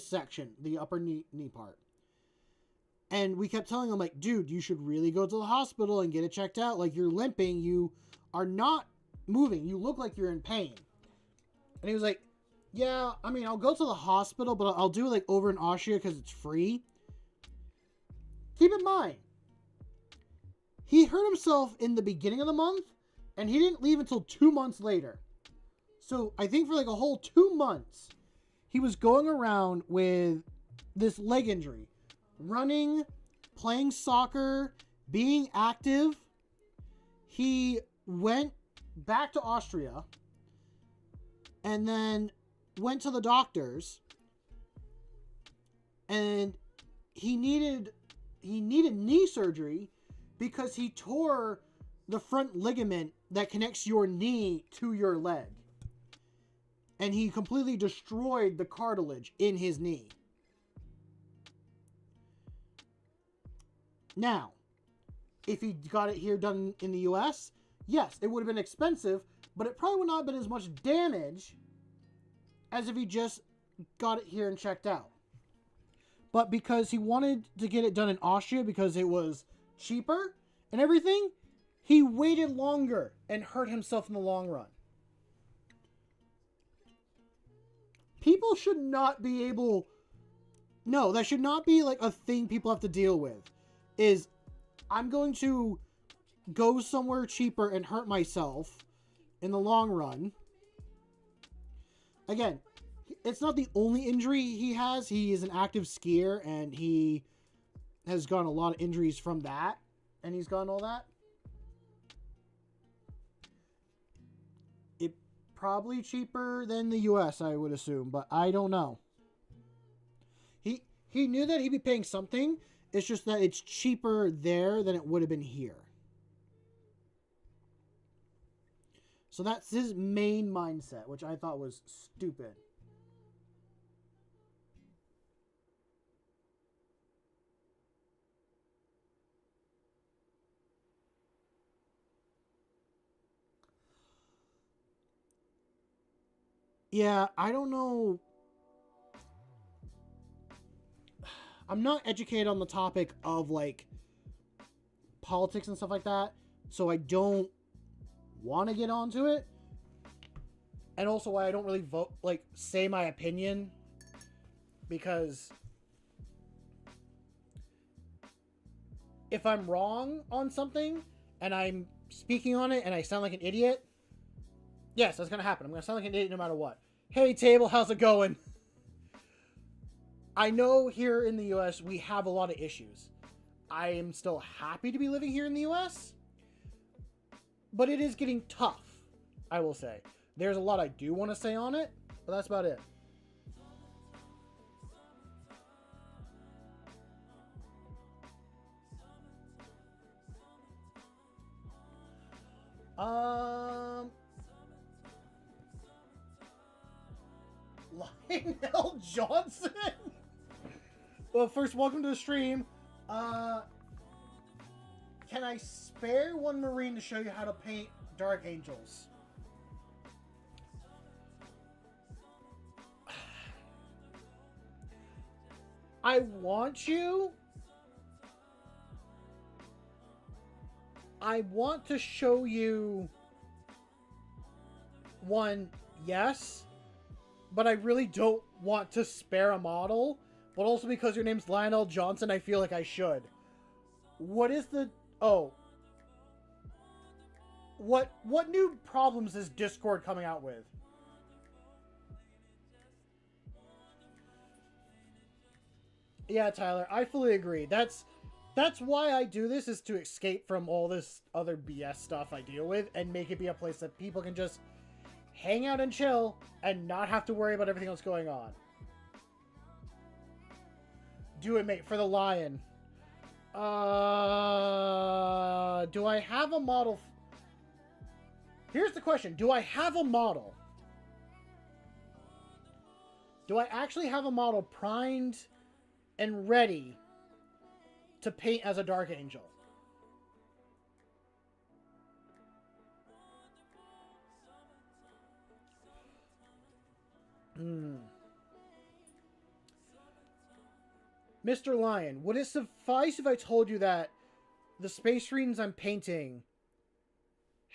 section, the upper knee part. And we kept telling him, like, dude, you should really go to the hospital and get it checked out. Like, you're limping. You are not moving. You look like you're in pain. And he was like, yeah, I mean, I'll go to the hospital, but I'll do it, like, over in Austria because it's free. Keep in mind, he hurt himself in the beginning of the month, and he didn't leave until 2 months later. So, I think for, like, a whole 2 months, he was going around with this leg injury. Running, playing soccer, being active. He went back to Austria and then went to the doctors, and he needed knee surgery because he tore the front ligament that connects your knee to your leg, and he completely destroyed the cartilage in his knee. Now, if he got it here done in the US, yes, it would have been expensive, but it probably would not have been as much damage as if he just got it here and checked out. But because he wanted to get it done in Austria because it was cheaper and everything, he waited longer and hurt himself in the long run. People should not be able... No, that should not be like a thing people have to deal with. Is I'm going to go somewhere cheaper and hurt myself in the long run. Again, it's not the only injury he has. He is an active skier, and he has gotten a lot of injuries from that, and he's gotten all that. It probably cheaper than the US, I would assume, but I don't know. He knew that he'd be paying something. It's just that it's cheaper there than it would have been here. So that's his main mindset, which I thought was stupid. Yeah, I don't know. I'm not educated on the topic of, like, politics and stuff like that, so I don't want to get onto it. And also why I don't really vote, like, say my opinion, because if I'm wrong on something and I'm speaking on it and I sound like an idiot, yes, that's going to happen. I'm going to sound like an idiot no matter what. Hey, table, how's it going? I know here in the US we have a lot of issues. I am still happy to be living here in the US, but it is getting tough, I will say. There's a lot I do want to say on it, but that's about it. Lionel Johnson? Well, first, welcome to the stream. Can I spare one Marine to show you how to paint Dark Angels? I want you I want to show you one, yes, but I really don't want to spare a model, but also because your name's Lionel Johnson, I feel like I should. What is the... Oh. What new problems is Discord coming out with? Yeah, Tyler, I fully agree. That's why I do this, is to escape from all this other BS stuff I deal with and make it be a place that people can just hang out and chill and not have to worry about everything else going on. Do it, mate, for the lion. Do I have a model? Here's the question. Do I have a model? Do I actually have a model primed and ready to paint as a Dark Angel? Mr. Lion, would it suffice if I told you that the Space Marines I'm painting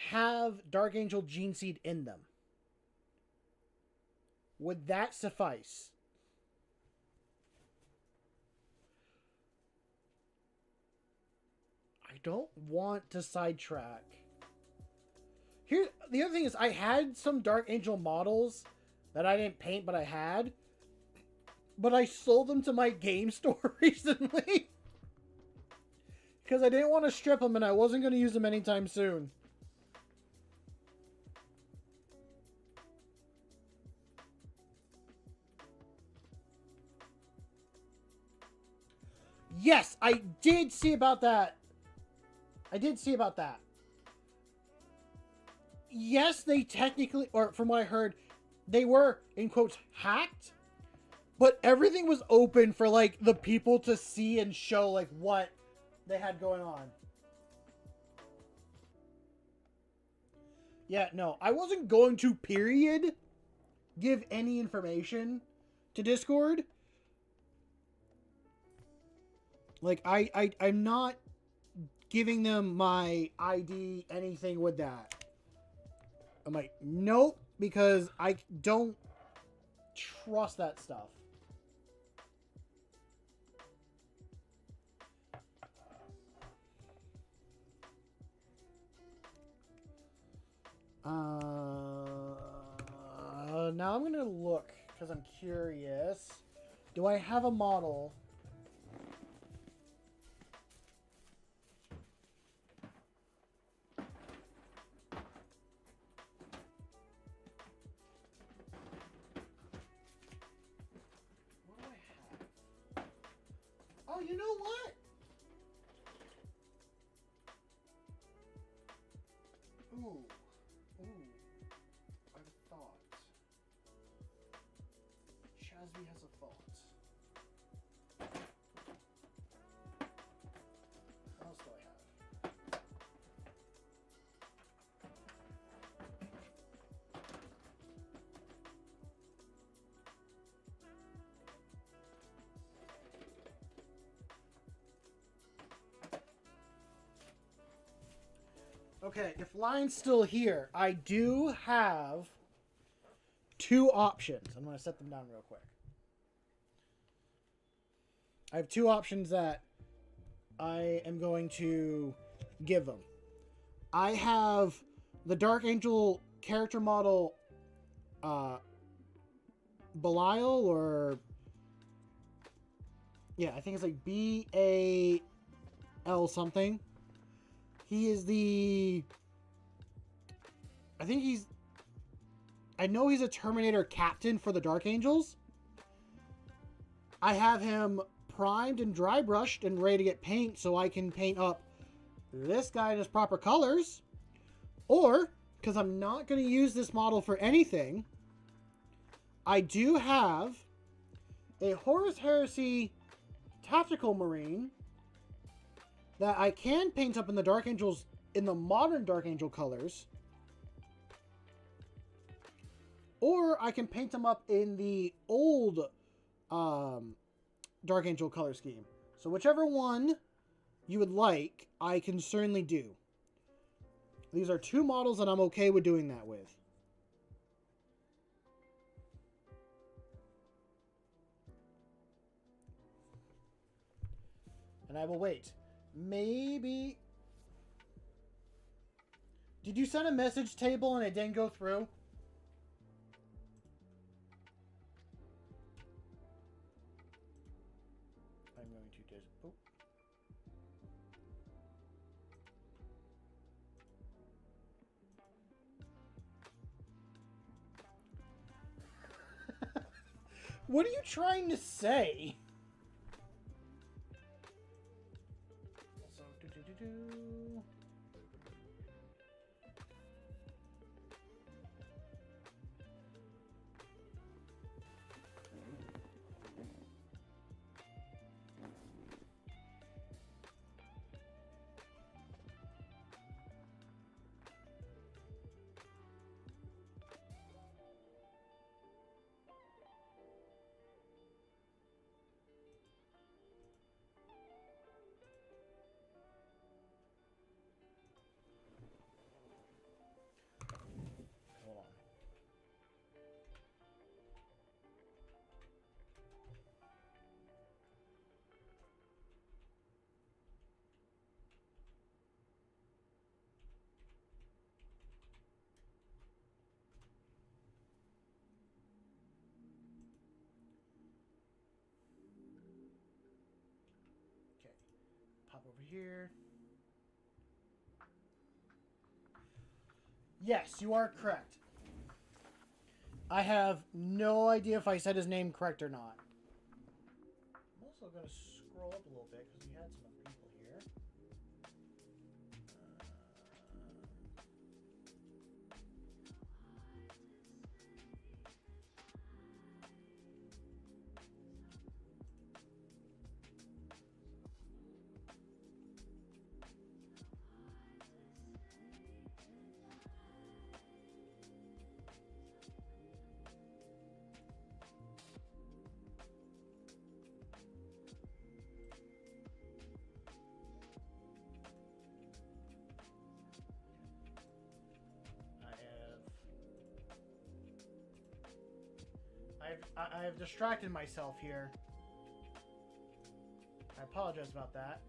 have Dark Angel Gene Seed in them? Would that suffice? I don't want to sidetrack. Here, the other thing is, I had some Dark Angel models that I didn't paint, but I had. But I sold them to my game store recently. Because I didn't want to strip them and I wasn't going to use them anytime soon. Yes, I did see about that. I did see about that. Yes, they technically, or from what I heard, they were, in quotes, hacked. But everything was open for, like, the people to see and show, like, what they had going on. Yeah, no, I wasn't going to, period, give any information to Discord. Like, I'm not giving them my ID, anything with that. I'm like, nope, because I don't trust that stuff. Now I'm gonna look because I'm curious. Do I have a model? What do I have? Oh, you know what? Ooh. I have a thought. Shazby has a thought. What else do I have? Okay, if Lion's still here, I do have two options. I'm going to set them down real quick. I have two options that I am going to give them. I have the Dark Angel character model Belial, or... yeah, I think it's like B-A-L something. He is the... I think he's... I know he's a Terminator captain for the Dark Angels. I have him primed and dry brushed and ready to get paint so I can paint up this guy in his proper colors. Or, because I'm not going to use this model for anything, I do have a Horus Heresy Tactical Marine that I can paint up in the Dark Angels, in the modern Dark Angel colors. Or I can paint them up in the old Dark Angel color scheme. So whichever one you would like, I can certainly do. These are two models that I'm okay with doing that with. And I will wait. Maybe... Did you send a message table and it didn't go through? I'm going to just... Oh. What are you trying to say? Pop over here. Yes, you are correct. I have no idea if I said his name correct or not. I'm also going to scroll up a little bit because we had some other people here. I have distracted myself here. I apologize about that.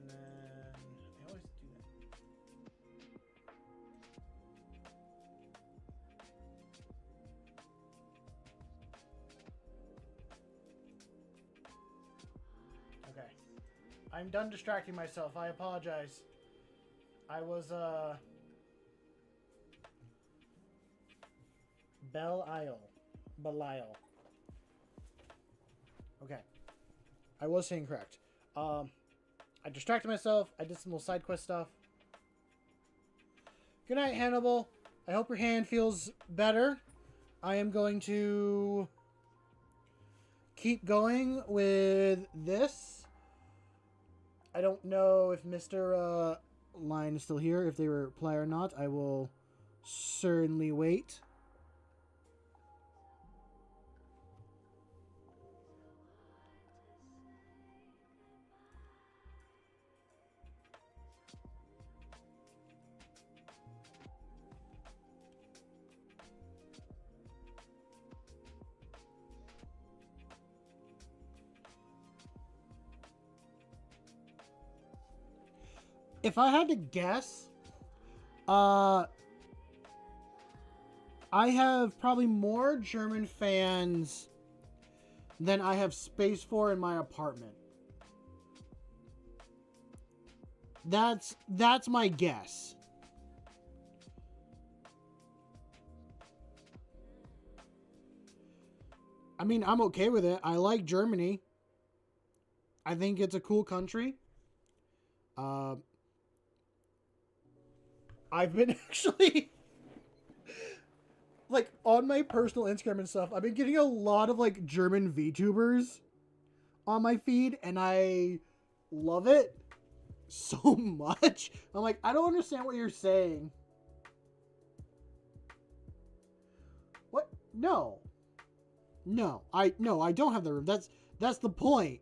And then I always do that. Okay. I'm done distracting myself. I apologize. I was Belial. Okay. I was saying correct. I distracted myself. I did some little side quest stuff. Good night, Hannibal. I hope your hand feels better. I am going to keep going with this. I don't know if Mr. Line is still here. If they reply or not, I will certainly wait. If I had to guess, I have probably more German fans than I have space for in my apartment. That's my guess. I mean, I'm okay with it. I like Germany. I think it's a cool country. I've been actually, like, on my personal Instagram and stuff, I've been getting a lot of, like, German VTubers on my feed, and I love it so much. I'm like, I don't understand what you're saying. What? No. No, I don't have the room. That's the point.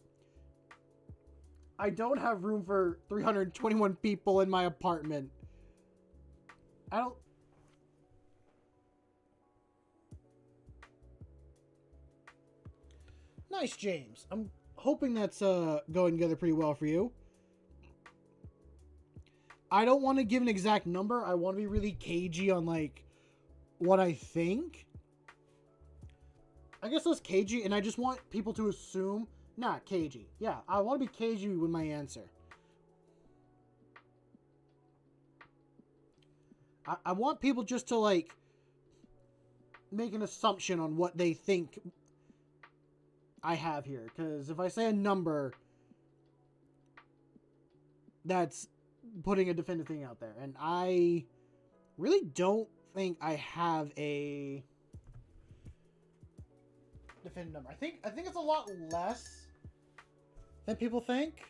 I don't have room for 321 people in my apartment. I don't... Nice, James. I'm hoping that's going together pretty well for you. I don't want to give an exact number. I want to be really cagey on, like, what I think. I guess that's cagey, and I just want people to assume... Nah, cagey. Yeah, I want to be cagey with my answer. I want people just to, like, make an assumption on what they think I have here. Because if I say a number, that's putting a definitive thing out there. And I really don't think I have a definitive number. I think it's a lot less than people think.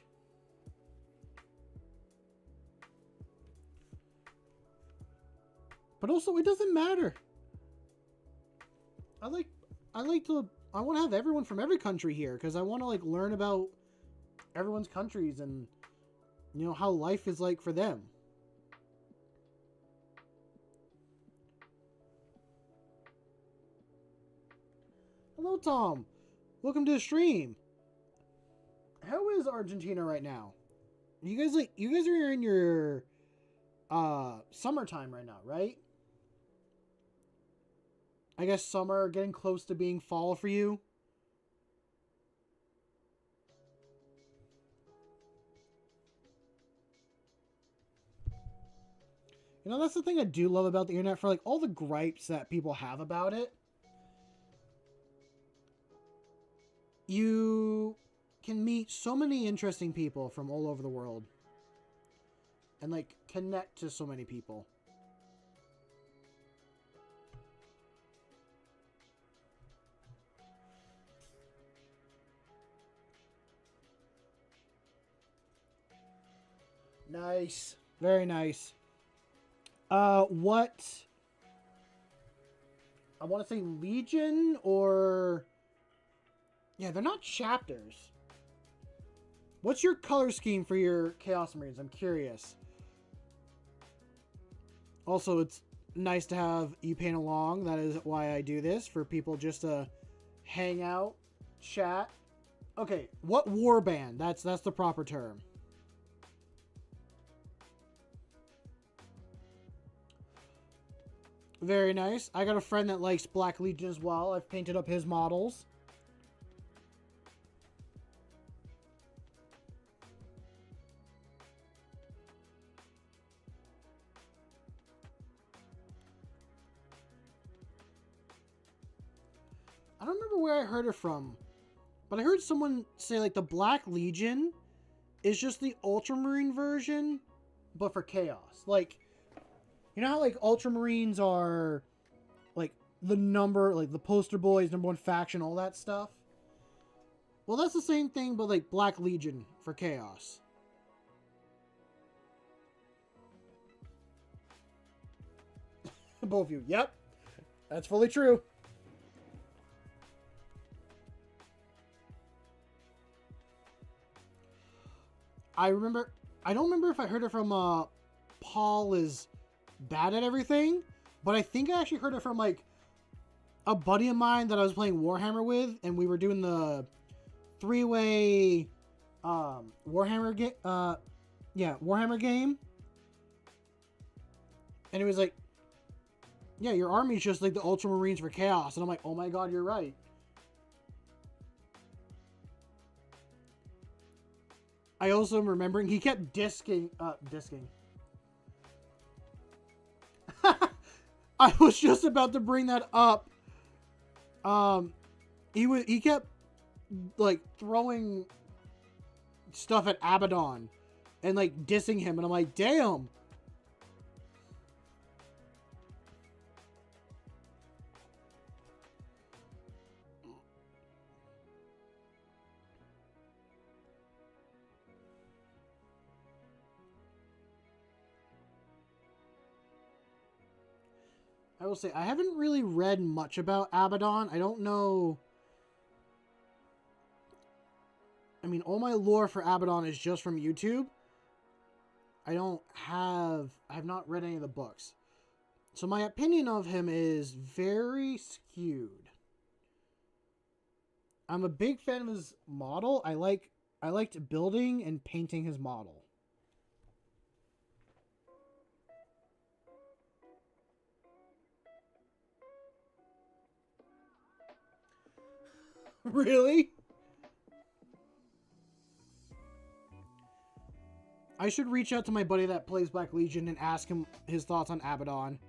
But also, it doesn't matter. I want to have everyone from every country here because I want to, like, learn about everyone's countries and, you know, how life is like for them. Hello, Tom. Welcome to the stream. How is Argentina right now? You guys are in your summertime right now, right? I guess summer getting close to being fall for you. You know, that's the thing I do love about the internet, for like all the gripes that people have about it. You can meet so many interesting people from all over the world. And like connect to so many people. Nice. Very nice. What? I want to say Legion or... Yeah, they're not chapters. What's your color scheme for your Chaos Marines? I'm curious. Also, it's nice to have you paint along. That is why I do this, for people just to hang out, chat. Okay, what warband? That's the proper term. Very nice. I got a friend that likes Black Legion as well. I've painted up his models. I don't remember where I heard it from, but I heard someone say like the Black Legion is just the Ultramarine version, but for Chaos. Like, you know how like Ultramarines are like the number, like the poster boys, #1 faction, all that stuff? Well, that's the same thing, but like Black Legion for Chaos. Both of you. Yep. That's fully true. I don't remember if I heard it from Paul is bad at everything, but I think I actually heard it from like a buddy of mine that I was playing Warhammer with, and we were doing the 3-way Warhammer game. And it was like, yeah, your army's just like the Ultramarines for Chaos. And I'm like, oh my god, you're right. I also am remembering he kept disking. I was just about to bring that up. He kept like throwing stuff at Abaddon and like dissing him, and I'm like, damn. I will say, I haven't really read much about Abaddon. I don't know. mean, all my lore for Abaddon is just from YouTube. I have not read any of the books. So my opinion of him is very skewed. I'm a big fan of his model. I liked building and painting his model. Really? I should reach out to my buddy that plays Black Legion and ask him his thoughts on Abaddon.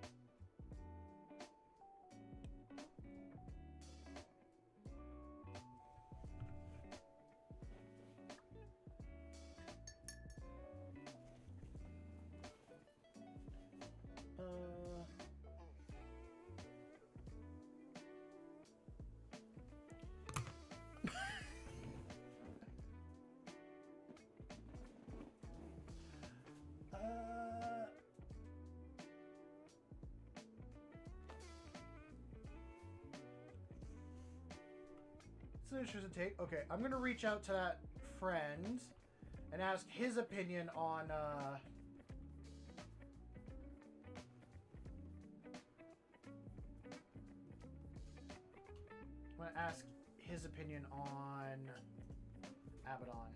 It's an interesting take. Okay, I'm gonna reach out to that friend and ask his opinion on I'm gonna ask his opinion on Abaddon.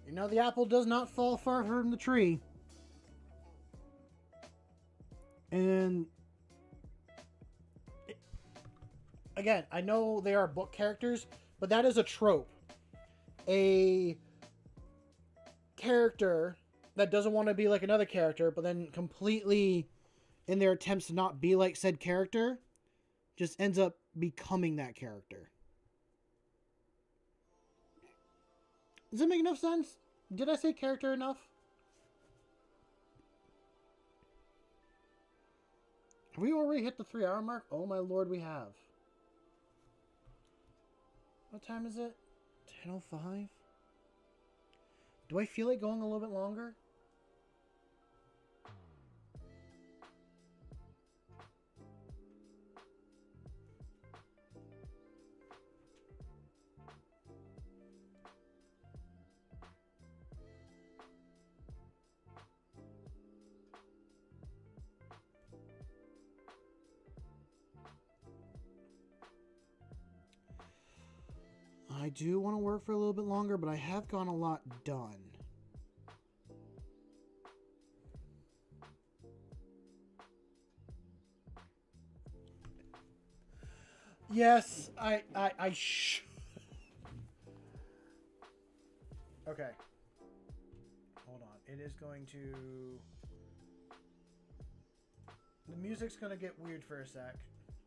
You know, the apple does not fall far from the tree. And again, I know they are book characters, but that is a trope. A character that doesn't want to be like another character, but then completely, in their attempts to not be like said character, just ends up becoming that character. Does that make enough sense? Did I say character enough? Have we already hit the 3-hour mark? Oh my lord, we have. What time is it? 10:05? Do I feel like going a little bit longer? I do want to work for a little bit longer, but I have gotten a lot done. Yes, I Okay. Hold on. It is going to... The music's going to get weird for a sec.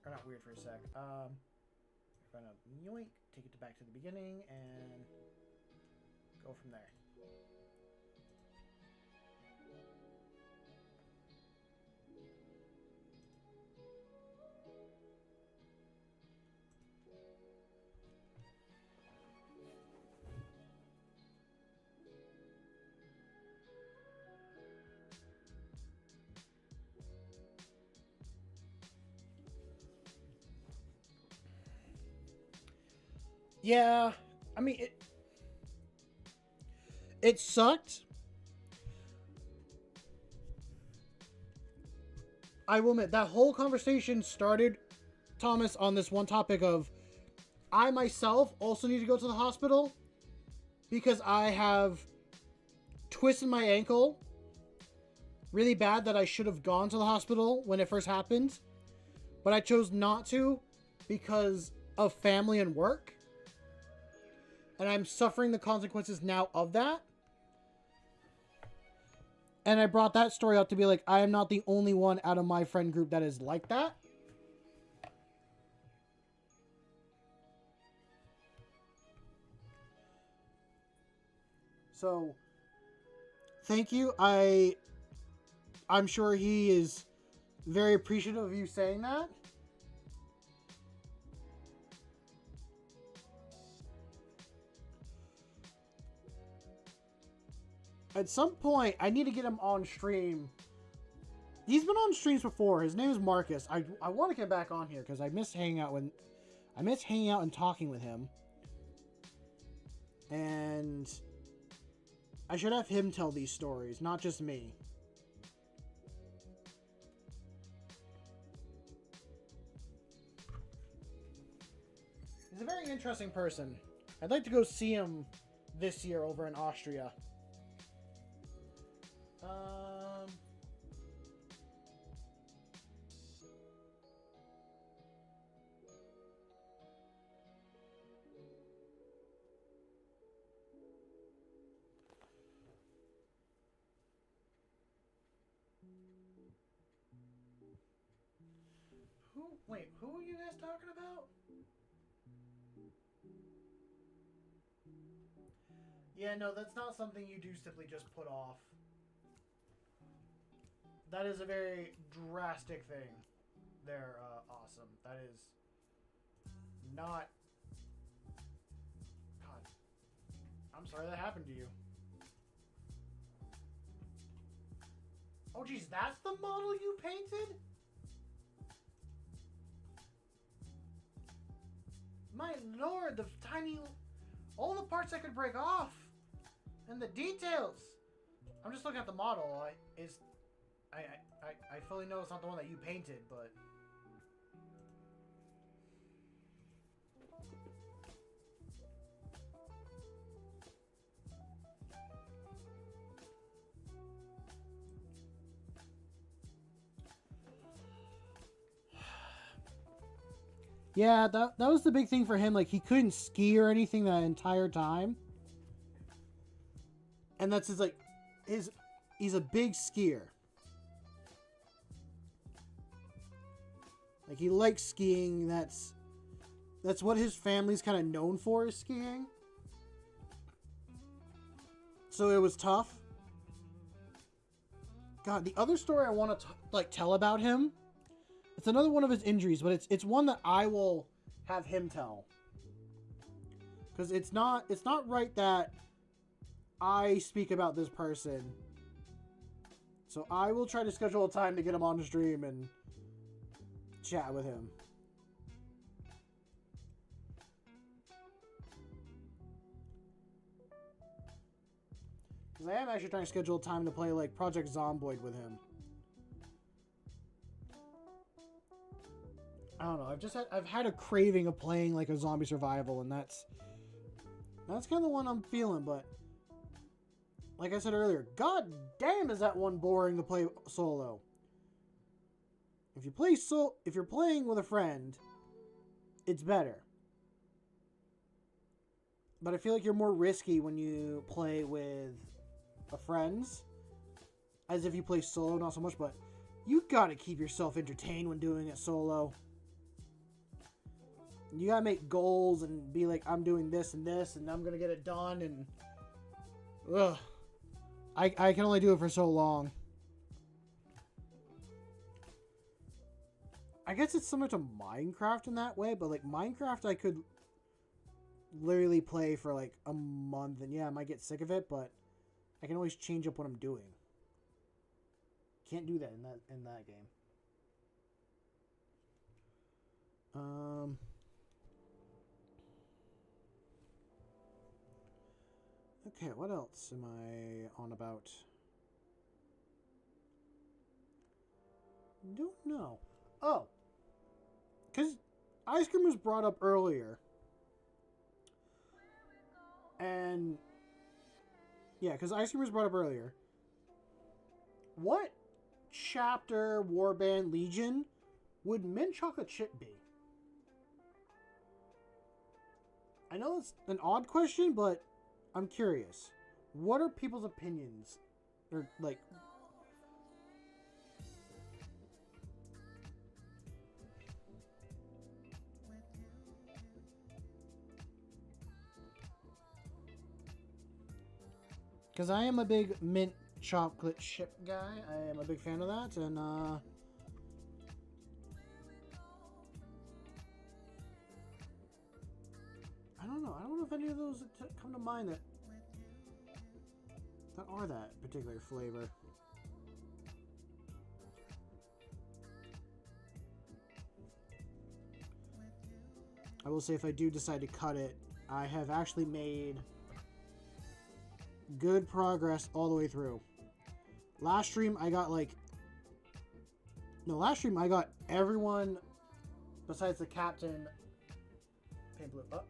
Or not weird for a sec. We're going to yoink, take it back to the beginning, and go from there. Yeah, I mean, it sucked. I will admit, that whole conversation started, Thomas, on this one topic of, I myself also need to go to the hospital because I have twisted my ankle really bad that I should have gone to the hospital when it first happened. But I chose not to because of family and work. And I'm suffering the consequences now of that. And I brought that story up to be like, I am not the only one out of my friend group that is like that. So, thank you. I'm sure he is very appreciative of you saying that. At some point, I need to get him on stream. He's been on streams before. His name is Marcus. I want to get back on here because I miss hanging out and talking with him. And I should have him tell these stories, not just me. He's a very interesting person. I'd like to go see him this year over in Austria. Who are you guys talking about? Yeah, no, that's not something you do simply just put off. That is a very drastic thing. There, awesome. That is not... God. I'm sorry that happened to you. Oh, geez, that's the model you painted? My lord, the tiny... All the parts I could break off! And the details! I'm just looking at the model. I fully know it's not the one that you painted, but... Yeah, that was the big thing for him. Like, he couldn't ski or anything that entire time. And that's his, like, he's a big skier. Like, he likes skiing. That's what his family's kind of known for, is skiing. So it was tough. God, the other story I want to, like, tell about him, it's another one of his injuries, but it's one that I will have him tell. Because it's not right that I speak about this person. So I will try to schedule a time to get him on the stream and chat with him. Because I am actually trying to schedule a time to play, like, Project Zomboid with him. I don't know. I've had a craving of playing, like, a zombie survival, and that's kind of the one I'm feeling. But like I said earlier, god damn, is that one boring to play solo. If you're playing with a friend, it's better. But I feel like you're more risky when you play with friends, as if you play solo, not so much. But you gotta keep yourself entertained when doing it solo. You gotta make goals and be like, I'm doing this and this, and I'm gonna get it done, and... Ugh. I can only do it for so long. I guess it's similar to Minecraft in that way, but, like, Minecraft I could literally play for, like, a month, and yeah, I might get sick of it, but I can always change up what I'm doing. Can't do that in that game. Okay, what else am I on about? Don't know. Oh. Because ice cream was brought up earlier. And... Yeah, because ice cream was brought up earlier. What chapter, Warband, Legion would mint chocolate chip be? I know it's an odd question, but I'm curious. What are people's opinions? Or, like... Because I am a big mint chocolate chip guy. I am a big fan of that, and, I don't know. I don't know if any of those come to mind that are that particular flavor. I will say if I do decide to cut it, I have actually made good progress all the way through. Last stream I got everyone besides the captain paint blue up.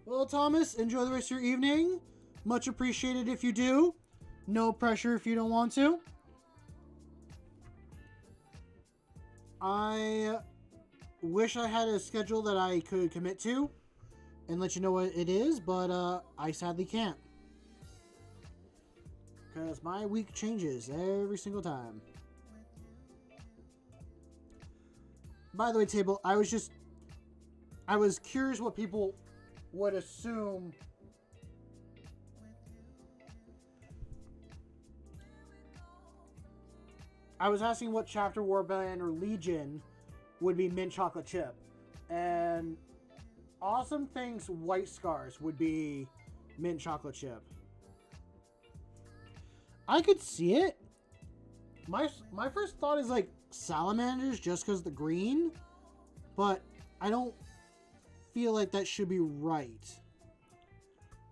Well, Thomas, enjoy the rest of your evening. Much appreciated if you do. No pressure if you don't want to. I wish I had a schedule that I could commit to and let you know what it is, but I sadly can't. Because my week changes every single time. By the way, Table, I was curious what people would assume. I was asking what chapter, warband, or legion would be mint chocolate chip, and Awesome Things White Scars would be mint chocolate chip. I could see it. My first thought is like salamanders just because the green, but I don't feel like that should be right.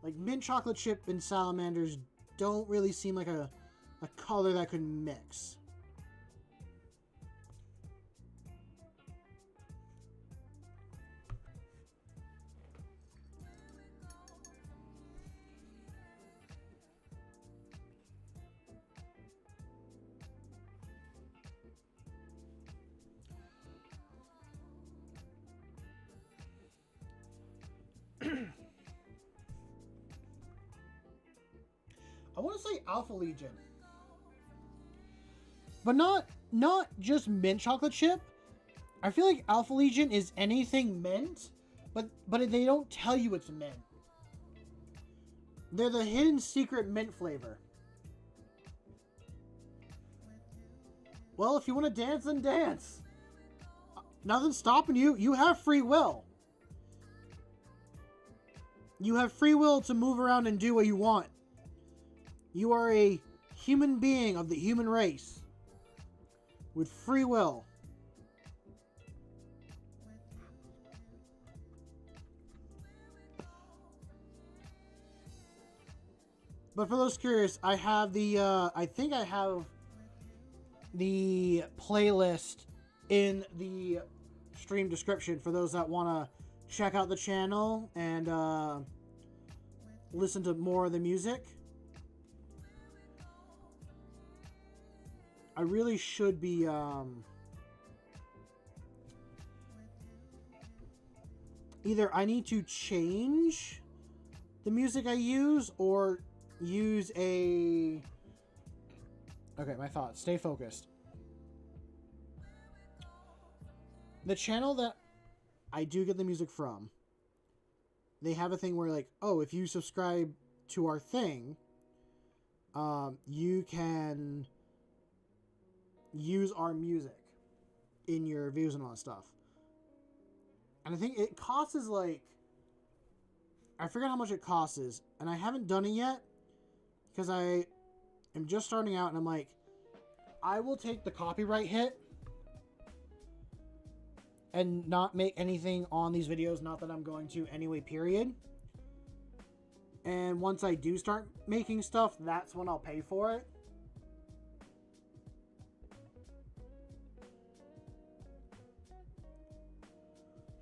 Like mint chocolate chip and salamanders don't really seem like a color that could mix. I want to say Alpha Legion. But not just mint chocolate chip. I feel like Alpha Legion is anything mint, but they don't tell you it's mint. They're the hidden secret mint flavor. Well, if you want to dance, then dance. Nothing's stopping you. You have free will. You have free will to move around and do what you want. You are a human being of the human race with free will. But for those curious, I have the, I think I have the playlist in the stream description for those that want to check out the channel and listen to more of the music. I really should be either I need to change the music I use or use a... Okay, my thoughts. Stay focused. The channel that I do get the music from, they have a thing where like, oh, if you subscribe to our thing, you can use our music in your views and all that stuff. And I think it costs is like, I forget how much it costs, and I haven't done it yet because I am just starting out, and I'm like, I will take the copyright hit and not make anything on these videos, not that I'm going to anyway, period. And once I do start making stuff, that's when I'll pay for it.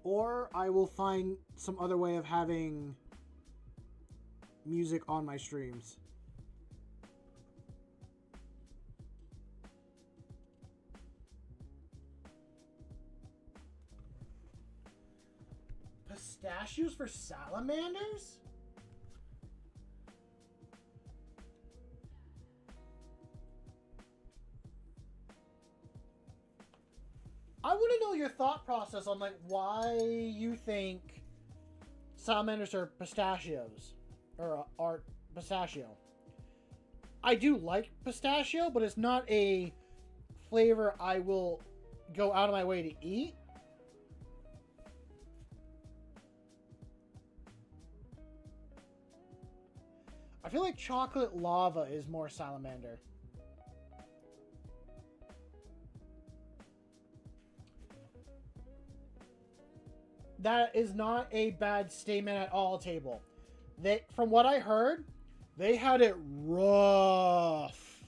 Or I will find some other way of having music on my streams. Pistachios for salamanders? I want to know your thought process on, like, why you think salamanders are pistachios. Or are pistachio. I do like pistachio, but it's not a flavor I will go out of my way to eat. I feel like chocolate lava is more salamander. That is not a bad statement at all, Table. From what I heard, they had it rough.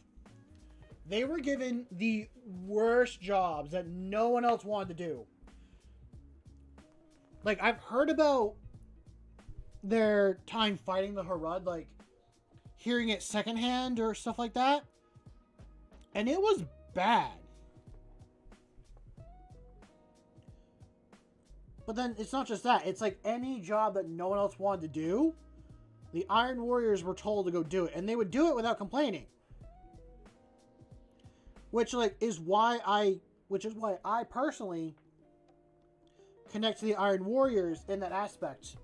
They were given the worst jobs that no one else wanted to do. Like, I've heard about their time fighting the Harad, like, hearing it secondhand or stuff like that. And it was bad. But then it's not just that. It's like any job that no one else wanted to do, the Iron Warriors were told to go do it. And they would do it without complaining. Which is why I personally connect to the Iron Warriors in that aspect.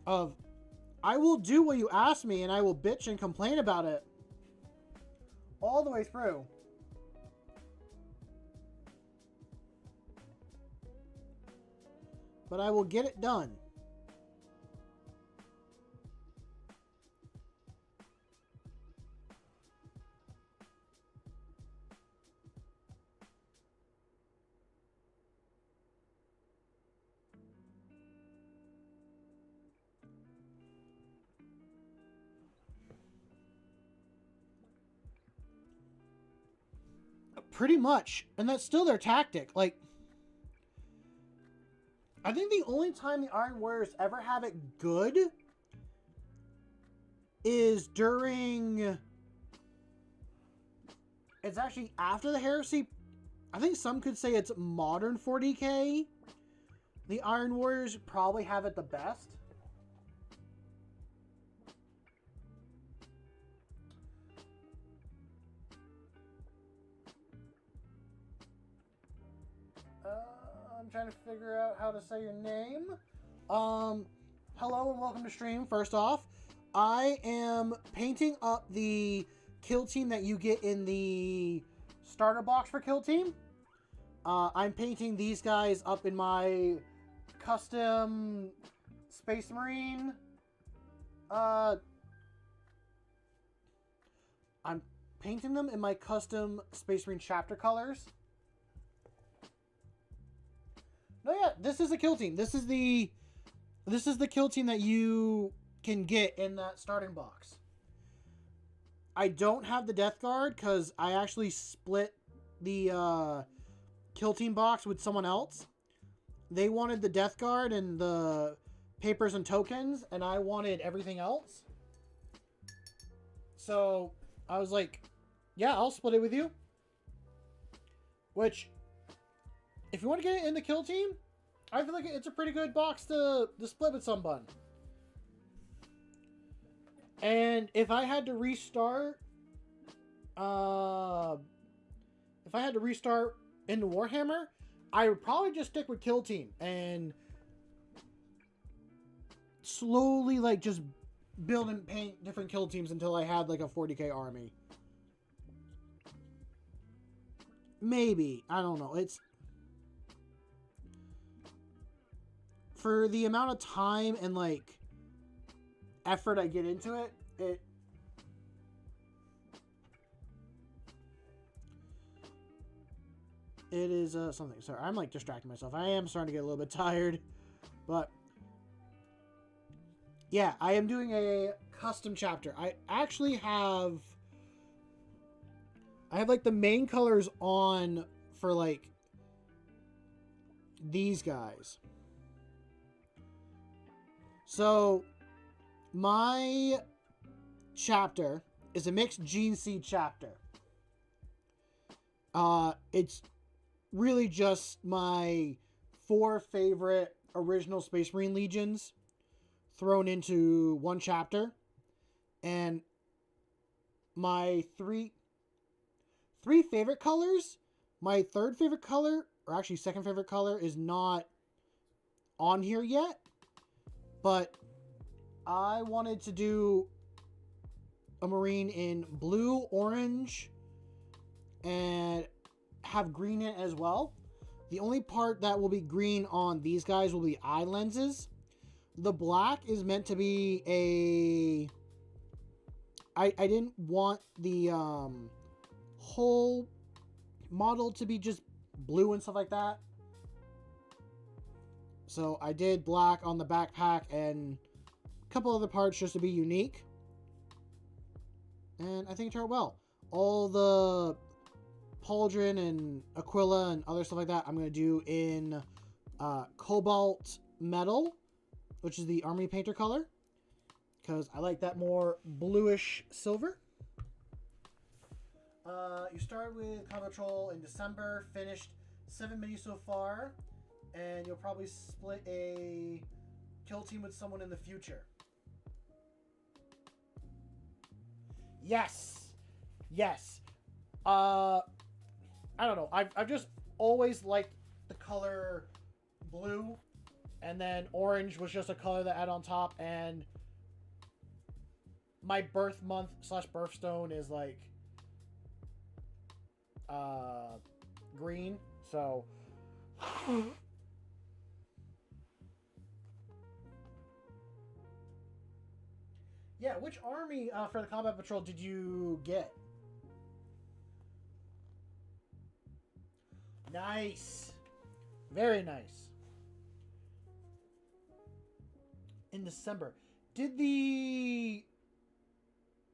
Of, I will do what you ask me and I will bitch and complain about it all the way through. But I will get it done. Pretty much. And that's still their tactic. Like, I think the only time the Iron Warriors ever have it good is during... It's actually after the Heresy. I think some could say it's modern 40k. The Iron Warriors probably have it the best. I'm trying to figure out how to say your name. Hello and welcome to stream. First off, I am painting up the kill team that you get in the starter box for kill team. I'm painting these guys up in my custom Space Marine. I'm painting them in my custom Space Marine chapter colors. No, yeah, this is a kill team. This is the kill team that you can get in that starting box. I don't have the Death Guard because I actually split the kill team box with someone else. They wanted the Death Guard and the papers and tokens, and I wanted everything else. So I was like, yeah, I'll split it with you. Which, if you want to get it in the kill team, I feel like it's a pretty good box to split with someone. And if I had to restart, into Warhammer, I would probably just stick with kill team and slowly just build and paint different kill teams until I had like a 40k army. Maybe, I don't know. It's for the amount of time and effort I get into it, it is something. Sorry, I'm distracting myself. I am starting to get a little bit tired, but yeah, I am doing a custom chapter. I actually have the main colors on for these guys. So my chapter is a mixed gene seed chapter. It's really just my 4 favorite original Space Marine Legions thrown into one chapter. And my three favorite colors, my third favorite color, or actually second favorite color, is not on here yet. But I wanted to do a Marine in blue, orange, and have green in it as well. The only part that will be green on these guys will be eye lenses. The black is meant to be a... I didn't want the whole model to be just blue and stuff like that. So I did black on the backpack and a couple other parts just to be unique. And I think it turned out well. All the pauldron and Aquila and other stuff like that I'm going to do in cobalt metal, which is the army painter color, because I like that more bluish silver. You started with Combat Patrol in December, finished 7 minis so far, and you'll probably split a kill team with someone in the future. Yes. Yes. I don't know. I've just always liked the color blue, and then orange was just a color that I had on top, and my birth month / birthstone is like green, so yeah. Which army for the Combat Patrol did you get? Nice. Very nice. In December. Did the...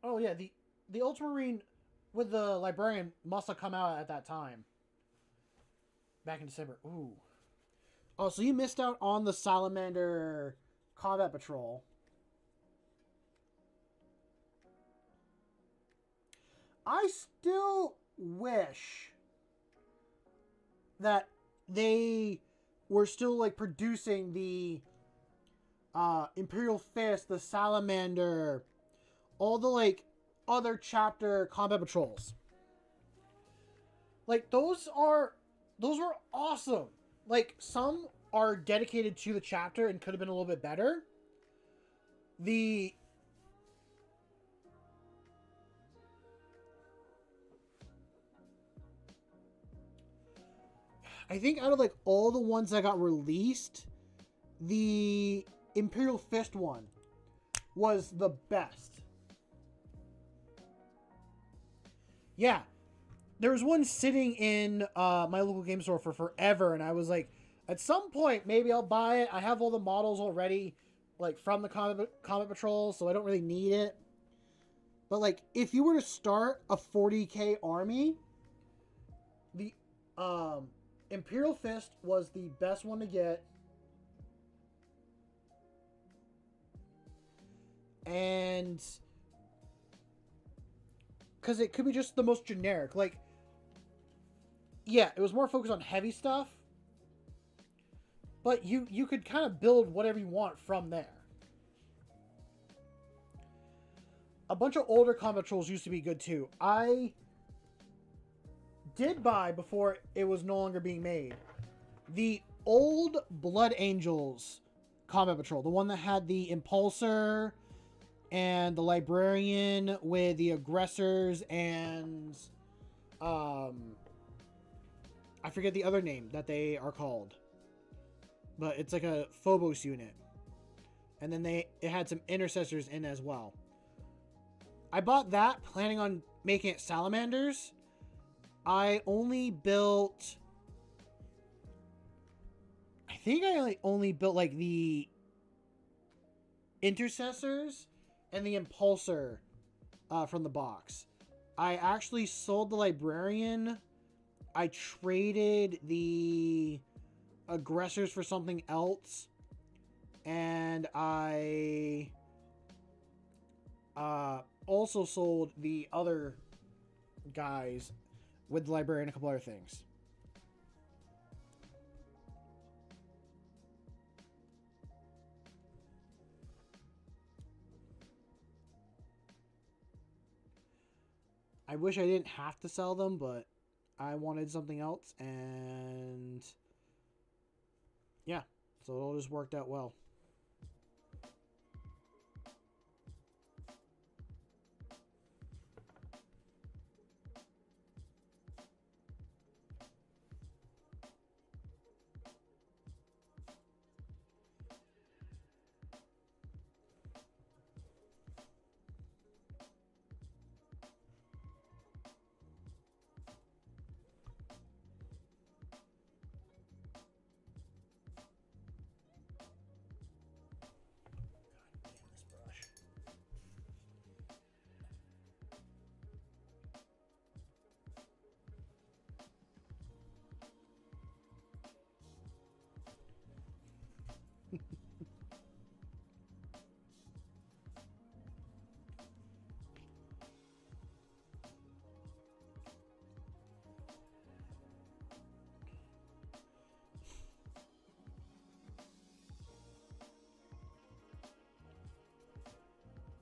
Oh, yeah. The Ultramarine with the Librarian must have come out at that time. Back in December. Ooh. Oh, so you missed out on the Salamander Combat Patrol. I still wish that they were still like producing the Imperial Fist, the Salamander, all the like other chapter combat patrols. Like those were awesome. Like some are dedicated to the chapter and could have been a little bit better. I think out of like all the ones that got released, the Imperial Fist one was the best. Yeah. There was one sitting in my local game store for forever, and I was like, at some point, maybe I'll buy it. I have all the models already, like, from the Combat Patrol, so I don't really need it. But, like, if you were to start a 40k army, the Imperial Fist was the best one to get. And because it could be just the most generic. Like, yeah, it was more focused on heavy stuff. But you could kind of build whatever you want from there. A bunch of older combat patrols used to be good too. I did buy, before it was no longer being made, the old Blood Angels combat patrol. The one that had the Impulsor and the Librarian with the Aggressors and I forget the other name that they are called. But it's like a Phobos unit. And then it had some Intercessors in as well. I bought that planning on making it Salamanders. I only built... I think I only built like the Intercessors and the Impulsor from the box. I actually sold the Librarian. I traded the Aggressors for something else. And I also sold the other guys with the Librarian and a couple other things. I wish I didn't have to sell them, but I wanted something else, and yeah, so it all just worked out well.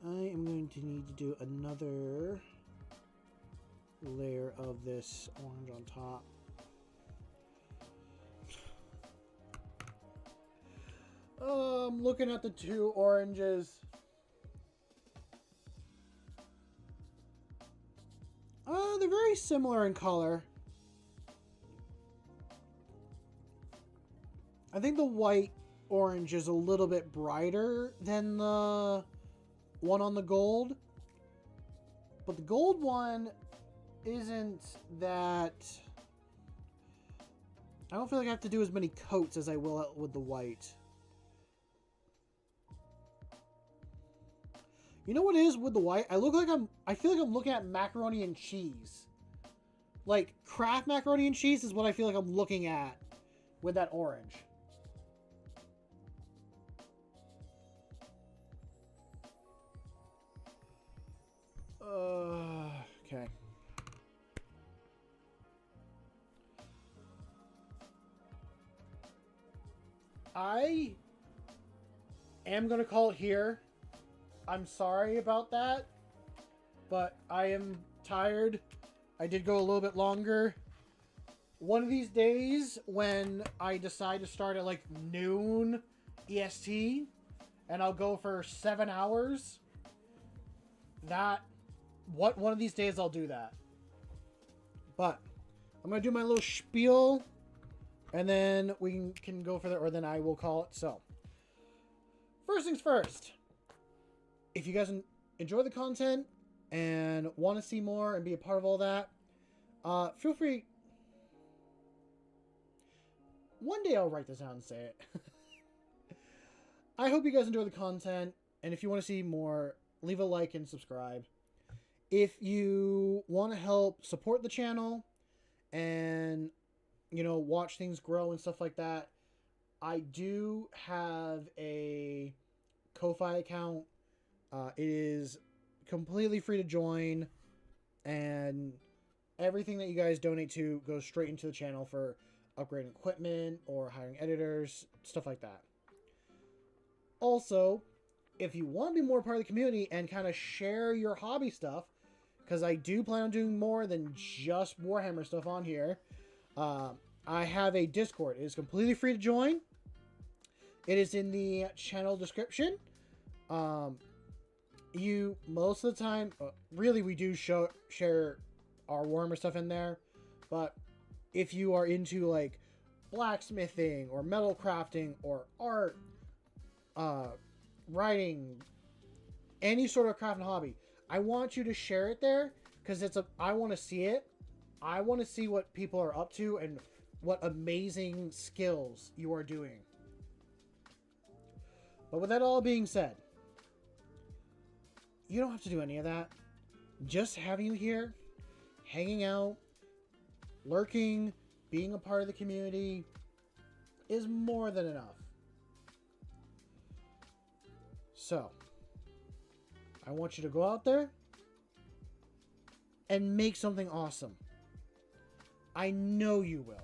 I am going to need to do another layer of this orange on top. I'm looking at the two oranges. They're very similar in color. I think the white orange is a little bit brighter than the one on the gold, but the gold one isn't that. I don't feel like I have to do as many coats as I will with the white. You know what it is with the white? I feel like I'm looking at macaroni and cheese. Like Kraft macaroni and cheese is what I feel like I'm looking at with that orange. Okay. I am going to call it here. I'm sorry about that, but I am tired. I did go a little bit longer. One of these days when I decide to start at like noon EST and I'll go for 7 hours, one of these days I'll do that. But I'm going to do my little spiel and then we can go for that, or then I will call it. So, first things first. If you guys enjoy the content and want to see more and be a part of all that, feel free. One day I'll write this down and say it. I hope you guys enjoy the content, and if you want to see more, leave a like and subscribe. If you want to help support the channel and, watch things grow and stuff like that, I do have a Ko-Fi account. It is completely free to join, and everything that you guys donate to goes straight into the channel for upgrading equipment or hiring editors, stuff like that. Also, if you want to be more part of the community and kind of share your hobby stuff, because I do plan on doing more than just Warhammer stuff on here, I have a Discord. It is completely free to join. It is in the channel description. Most of the time, really we do share our Warhammer stuff in there, but if you are into like blacksmithing or metal crafting or art, writing, any sort of craft and hobby, I want you to share it there, because I want to see it. I want to see what people are up to and what amazing skills you are doing. But with that all being said, you don't have to do any of that. Just having you here, hanging out, lurking, being a part of the community is more than enough. So, I want you to go out there and make something awesome. I know you will.